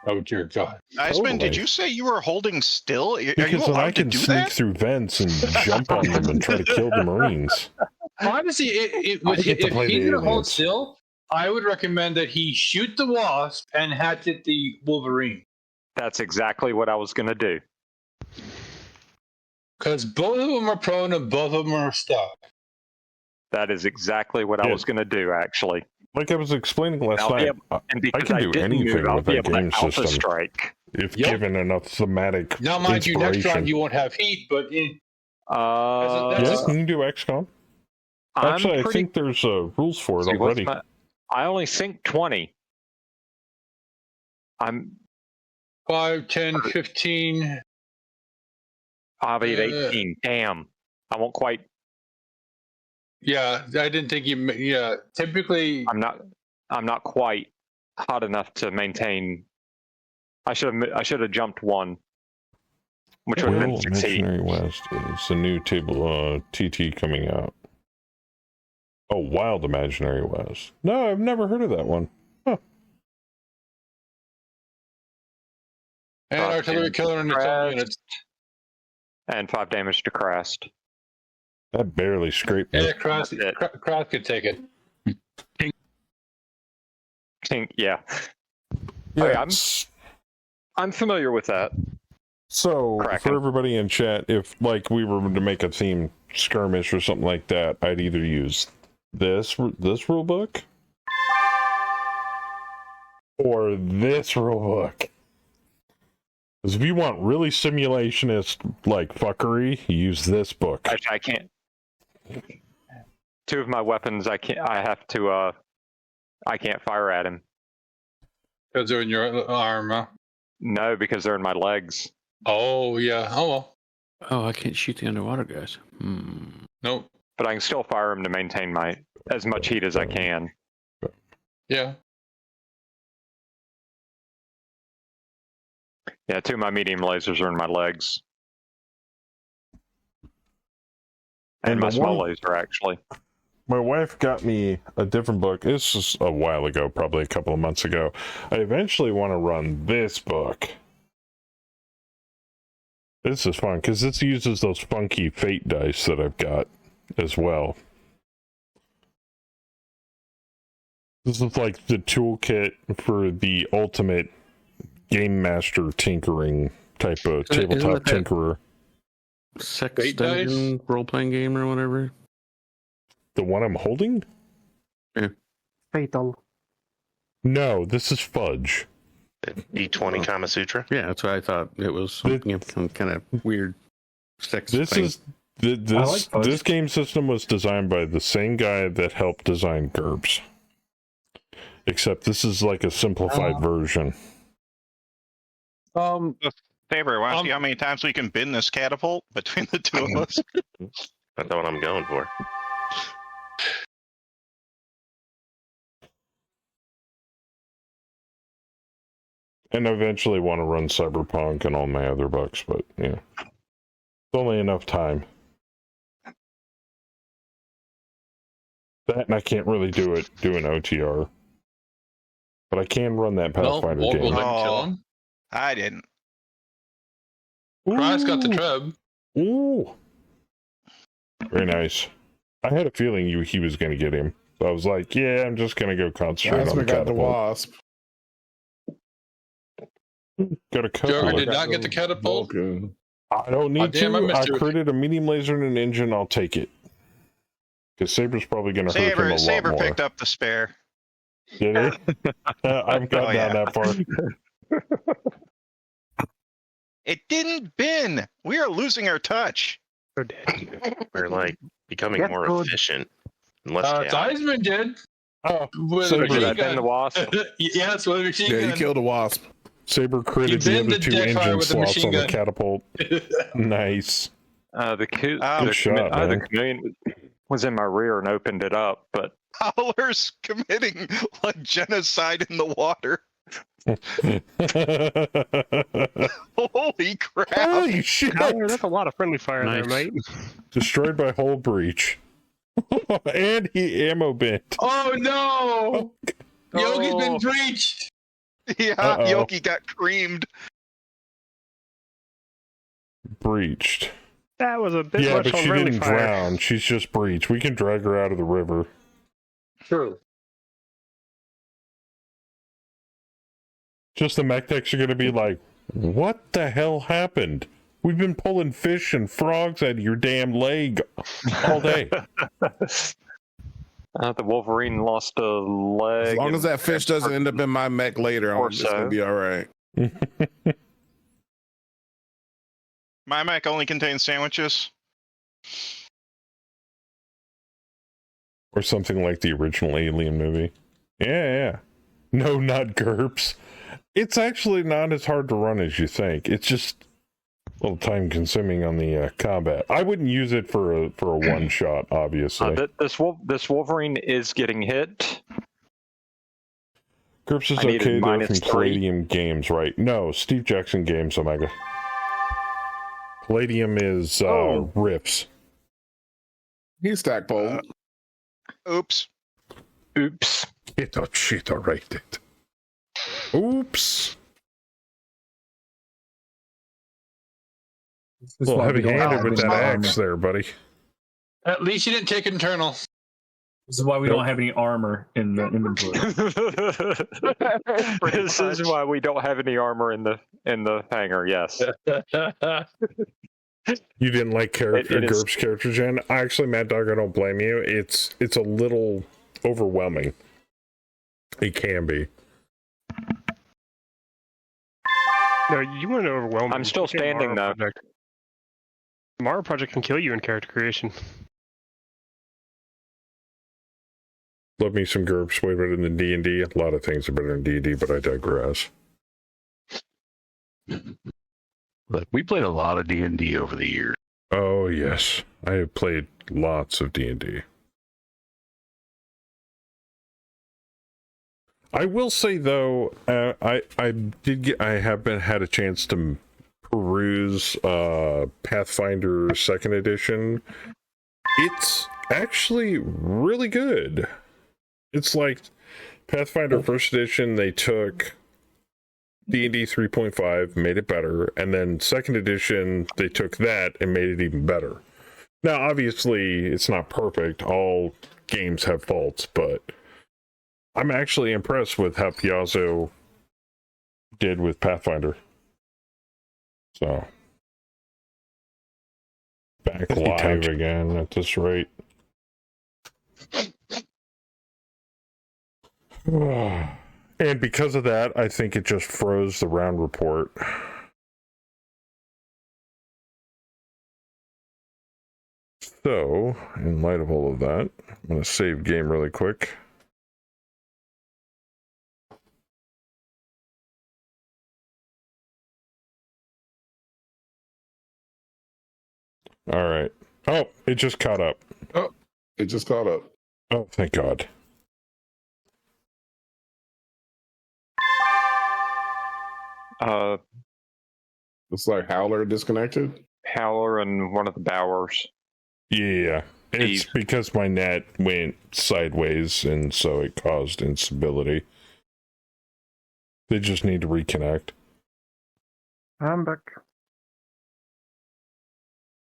Oh dear God! Iceman, did you say you were holding still? Are because you then I can to do sneak that? through vents and jump on them and try to kill the Marines. Honestly, if he's gonna hold still, I would recommend that he shoot the wasp and hatchet the Wolverine. That's exactly what I was gonna do. Because both of them are prone and both of them are stuck. That is exactly what I was gonna do, actually. Like I was explaining last night, I can do anything with that game system strike. if given enough thematic Now, mind you, next inspiration. round you won't have heat, but Yes, you can do XCOM. Actually, I think there's rules for it already. I only sync 20. I'm 5, 10, 15. I'll be at 18. Damn. I won't quite. Yeah, I didn't think you. Yeah, typically I'm not quite. hot enough to maintain. I should have jumped one, which would have been 6 heat. Imaginary West is a new table TT coming out. Oh, Wild Imaginary West. No, I've never heard of that one. Huh. And artillery killer in its own units. And 5 damage to Crest. That barely scraped me. Yeah, Cross could take it. Tink, yeah. Yeah, I'm familiar with that. So, Kraken. for everybody in chat, if like we were to make a theme skirmish or something like that, I'd either use this rule book or this rule book. Because if you want really simulationist like fuckery, use this book. I can't. 2 of my weapons, I can't fire at him. Because they're in your arm, huh? No, because they're in my legs. Oh, yeah. Oh, well. Oh, I can't shoot the underwater guys. Nope. But I can still fire them to maintain as much heat as I can. Yeah. Yeah, 2 of my medium lasers are in my legs. And my small laser, actually. My wife got me a different book. This is a while ago, probably a couple of months ago. I eventually want to run this book. This is fun, because this uses those funky fate dice that I've got as well. This is like the toolkit for the ultimate Game Master tinkering type of tabletop tinkerer. Sex Dungeon role-playing game or whatever? The one I'm holding? Yeah. Fatal. No, this is Fudge. D20 Kama Sutra? Yeah, that's what I thought it was. Some kind of weird sex This thing. This game system was designed by the same guy that helped design GURPS. Except this is like a simplified version. Faber, want to see how many times we can bend this catapult between the 2 of us? That's what I'm going for. And I eventually want to run Cyberpunk and all my other books, but yeah. It's only enough time. That and I can't really do an OTR. But I can run that Pathfinder game. Kill him. I didn't. Cross got the trub. Ooh. Very nice. I had a feeling he was going to get him. So I was like, yeah, I'm just going to go concentrate on the got the catapult. wasp. Got a couple. Jorgen did not get the catapult. I don't need to. I created a medium laser and an engine. I'll take it. Because Saber's probably going to hurt him a lot Saber more. picked up the spare. Did he? I've gotten down that far. It didn't bend. We are losing our touch. We're like becoming more efficient. Theismann did. Oh, Saber. I bend the wasp. Yeah, that's what machine gun. Yeah, you killed a wasp. Saber created the other 2 engine slots on the catapult. Nice. The chameleon was in my rear and opened it up, but Howler's committing like genocide in the water. Holy crap! Holy shit! That's a lot of friendly fire there, mate. Destroyed by hull breach. And he ammo bent. Oh no! Yogi's been breached. Yeah, Yogi got creamed. Breached. That was a bit much much but on she friendly didn't fire. drown. She's just breached. We can drag her out of the river. True. Just the mech techs are going to be like, what the hell happened? We've been pulling fish and frogs out of your damn leg all day. The Wolverine lost a leg. As long as that fish doesn't end up in my mech later, I'm just going to be all right. My mech only contains sandwiches. Or something like the original Alien movie. Yeah. No, not GURPS. It's actually not as hard to run as you think. It's just a little time consuming on the combat. I wouldn't use it for a one shot, obviously. This Wolverine is getting hit. GURPS is okay though from Palladium Games, right? No, Steve Jackson Games, Omega. Palladium is Riffs. He's Stackpole. Oops. Get that shit alright. Oops. A little heavy-handed with that axe there, buddy. At least you didn't take internal. This is why we don't have any armor in the inventory. This is why we don't have any armor in the hangar. Yes. You didn't like GURPS character gen? Actually, Mad Dog, I don't blame you. It's a little overwhelming. It can be. No, you want to overwhelm. I'm still standing though. Tomorrow Project can kill you in character creation. Love me some GURPS, way better than D&D. A lot of things are better than D&D, but I digress. Look, we played a lot of D&D over the years. Oh, yes. I have played lots of D&D. I will say, though, I have had a chance to peruse Pathfinder 2nd Edition. It's actually really good. It's like Pathfinder 1st Edition, they took D&D 3.5, made it better, and then 2nd Edition, they took that and made it even better. Now, obviously, it's not perfect. All games have faults, but I'm actually impressed with how Piazzo did with Pathfinder. So, back live again at this rate. And because of that, I think it just froze the round report. So, in light of all of that, I'm going to save game really quick. All right. Oh, it just caught up. Oh, it just caught up. Oh, thank God. Looks like Howler disconnected. Howler and one of the Bowers. Yeah, it's because my net went sideways, and so it caused instability. They just need to reconnect. I'm back.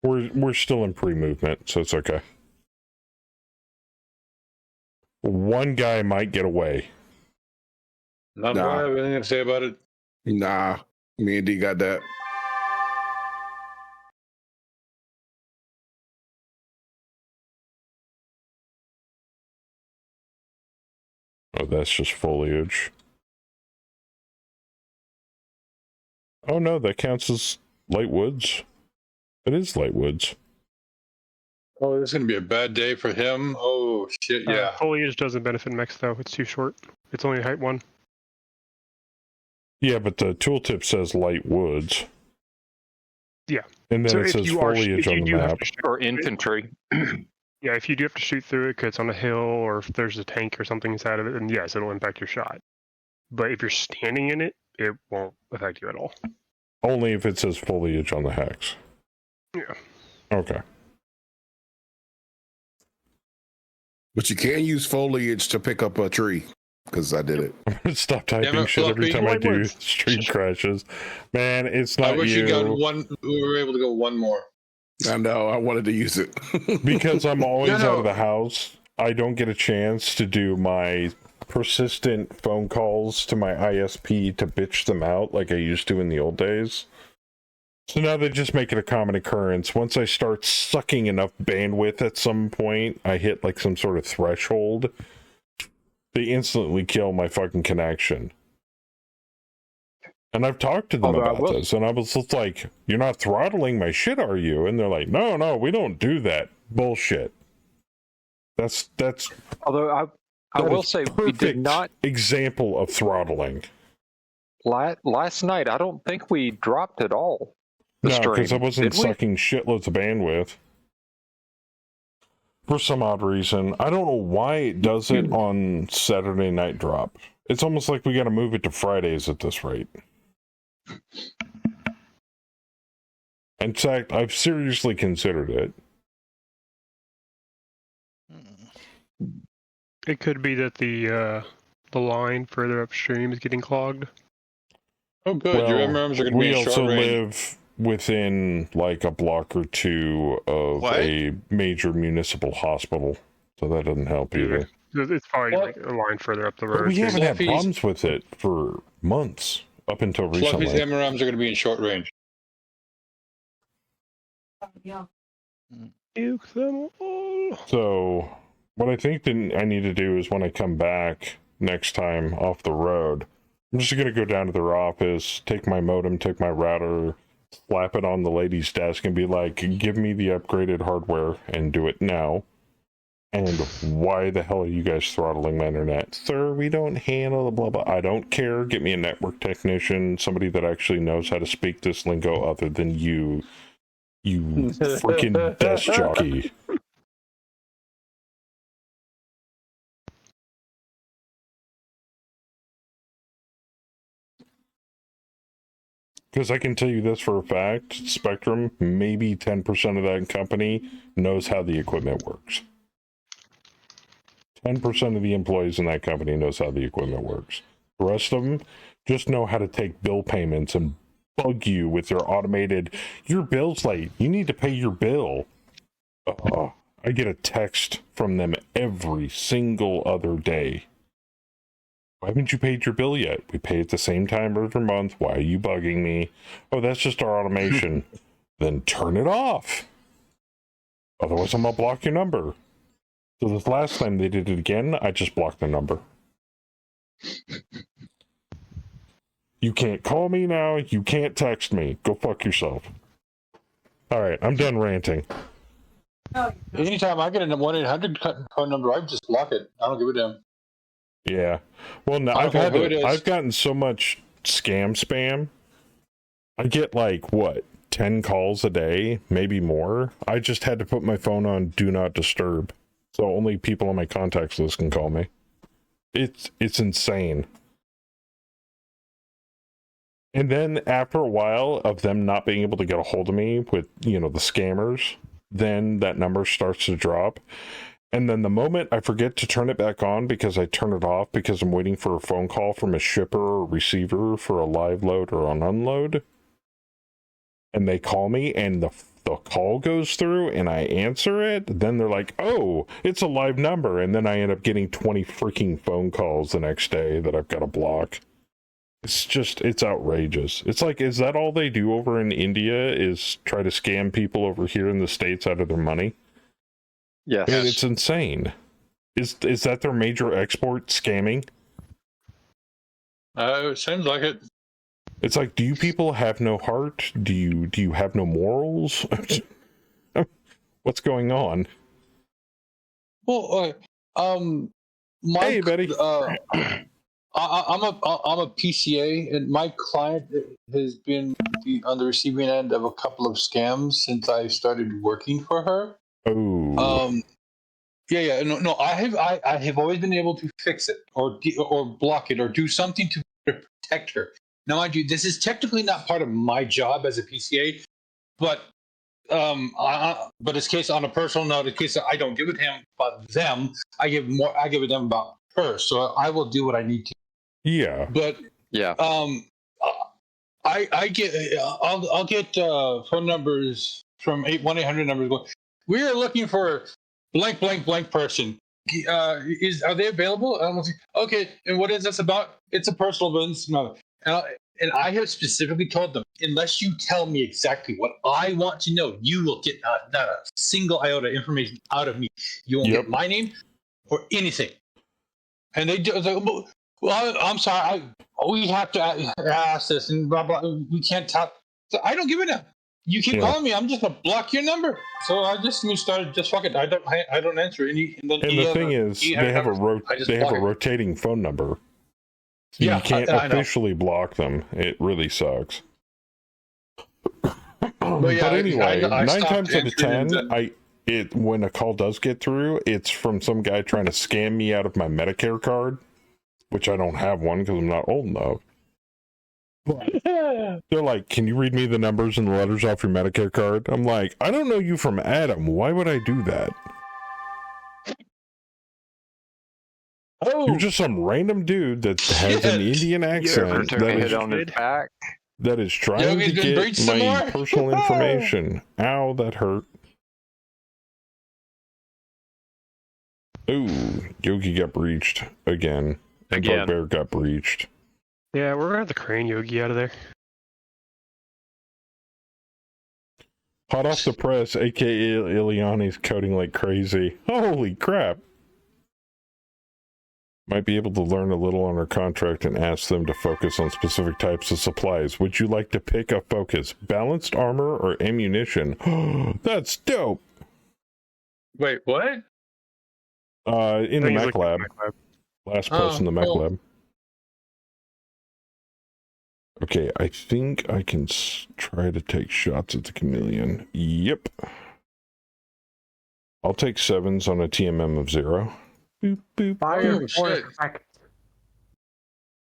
We're still in pre-movement, so it's okay. One guy might get away. Not I have anything to say about it. Nah, me and D got that. Oh, that's just foliage. Oh no, that counts as light woods. It is light woods. Oh, this is going to be a bad day for him. Oh, shit, yeah. Foliage doesn't benefit mechs, though. It's too short. It's only height 1. Yeah, but the tooltip says light woods. Yeah. And then it says foliage on the map. Or infantry. Yeah, if you do have to shoot through it because it's on a hill or if there's a tank or something inside of it, then yes, it'll impact your shot. But if you're standing in it, it won't affect you at all. Only if it says foliage on the hex. Yeah. Okay. But you can use foliage to pick up a tree, because I did it. I'm gonna stop typing shit every time I do stream crashes. Man, it's not you. I wish you got one. We were able to go one more. I know. I wanted to use it because I'm always out of the house. I don't get a chance to do my persistent phone calls to my ISP to bitch them out like I used to in the old days. So now they just make it a common occurrence. Once I start sucking enough bandwidth at some point, I hit like some sort of threshold, they instantly kill my fucking connection. And I've talked to them about this, and I was just like, you're not throttling my shit, are you? And they're like, no, we don't do that. Bullshit. That's Although I will say we did not example of throttling. Last night, I don't think we dropped at all. No, because I wasn't sucking shitloads of bandwidth. For some odd reason. I don't know why it does it on Saturday Night Drop. It's almost like we got to move it to Fridays at this rate. In fact, I've seriously considered it. It could be that the line further upstream is getting clogged. Oh, good. Well, your MRMs are going to be in short range. We also live within like a block or two of a major municipal hospital, so that doesn't help either. It's probably like a line further up the road. But we haven't had problems with it for months up until recently. Fluffy's MRMs are going to be in short range. Yeah. Nuke them all. So, what I think that I need to do is when I come back next time off the road, I'm just going to go down to their office, take my modem, take my router, slap it on the lady's desk and be like, give me the upgraded hardware and do it now. And why the hell are you guys throttling my internet? Sir, we don't handle the blah blah. I don't care. Get me a network technician, somebody that actually knows how to speak this lingo other than you freaking desk jockey. Because I can tell you this for a fact, Spectrum, maybe 10% of that company knows how the equipment works. 10% of the employees in that company knows how the equipment works. The rest of them just know how to take bill payments and bug you with their automated, your bill's late, you need to pay your bill. I get a text from them every single other day. Why haven't you paid your bill yet? We pay at the same time every month. Why are you bugging me? Oh, that's just our automation. Then turn it off. Otherwise, I'm going to block your number. So this last time they did it again, I just blocked the number. You can't call me now. You can't text me. Go fuck yourself. All right, I'm done ranting. Anytime I get a 1-800 phone number, I just block it. I don't give a damn. Yeah. Well, no, I've gotten so much spam. I get like, what, 10 calls a day, maybe more. I just had to put my phone on Do Not Disturb. So only people on my contacts list can call me. It's insane. And then after a while of them not being able to get a hold of me with, the scammers, then that number starts to drop. And then the moment I forget to turn it back on because I turn it off because I'm waiting for a phone call from a shipper or receiver for a live load or an unload, and they call me and the call goes through and I answer it, then they're like, oh, it's a live number. And then I end up getting 20 freaking phone calls the next day that I've got to block. It's outrageous. It's like, is that all they do over in India is try to scam people over here in the States out of their money? Yes. I mean, it's insane. Is that their major export, scamming? It seems like it. It's like, do you people have no heart? Do you have no morals? What's going on? Well, hey, Betty. I'm a PCA, and my client has been on the receiving end of a couple of scams since I started working for her. Oh. Yeah. No. I have always been able to fix it or block it or do something to protect her. Now, mind you, this is technically not part of my job as a PCA, but it's case on a personal note. In case I don't give a damn about them, I give a damn about her. So I will do what I need to. Yeah. But yeah. I'll get phone numbers from 1-800 numbers going, we are looking for blank person. Are they available? Okay, and what is this about? It's a personal business. No. And I have specifically told them, unless you tell me exactly what I want to know, you will get not a single iota information out of me. You won't get my name or anything. And they do. Well, I'm sorry. We have to ask this and blah blah. We can't talk. So I don't give a damn. You keep calling me, I'm just gonna block your number. So I just started just fuck it. I don't answer any. And the thing is, they have a rotating phone number. So you can't officially block them. It really sucks. But anyway, 9 times out of 10, when a call does get through, it's from some guy trying to scam me out of my Medicare card. which I don't have one because I'm not old enough. They're like, can you read me the numbers and the letters off your Medicare card? I'm like, I don't know you from Adam. Why would I do that? You're just some random dude that has an Indian accent that is trying to get my personal information. Ow, that hurt. Ooh, Yogi got breached again. Bear got breached. Yeah, we're gonna have the crane Yogi out of there. Hot off the press, aka Ileani's coding like crazy. Holy crap. Might be able to learn a little on our contract and ask them to focus on specific types of supplies. Would you like to pick a focus? Balanced armor or ammunition? That's dope. Wait, what? In the mech lab. Last post in the mech lab. Okay, I think I can try to take shots at the chameleon. Yep. I'll take 7s on a TMM of 0. Boop, boop. Fire for effect.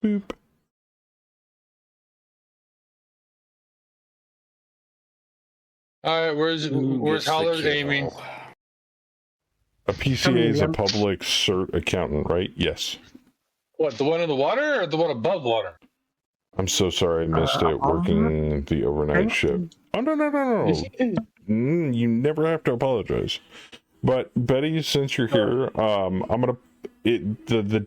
Boop. Alright, where's Howlard aiming? A PCA is a public cert accountant, right? Yes. What, the one in the water or the one above water? I'm so sorry I missed it working the overnight shift. Oh, no. You never have to apologize. But Betty, since you're here, I'm gonna the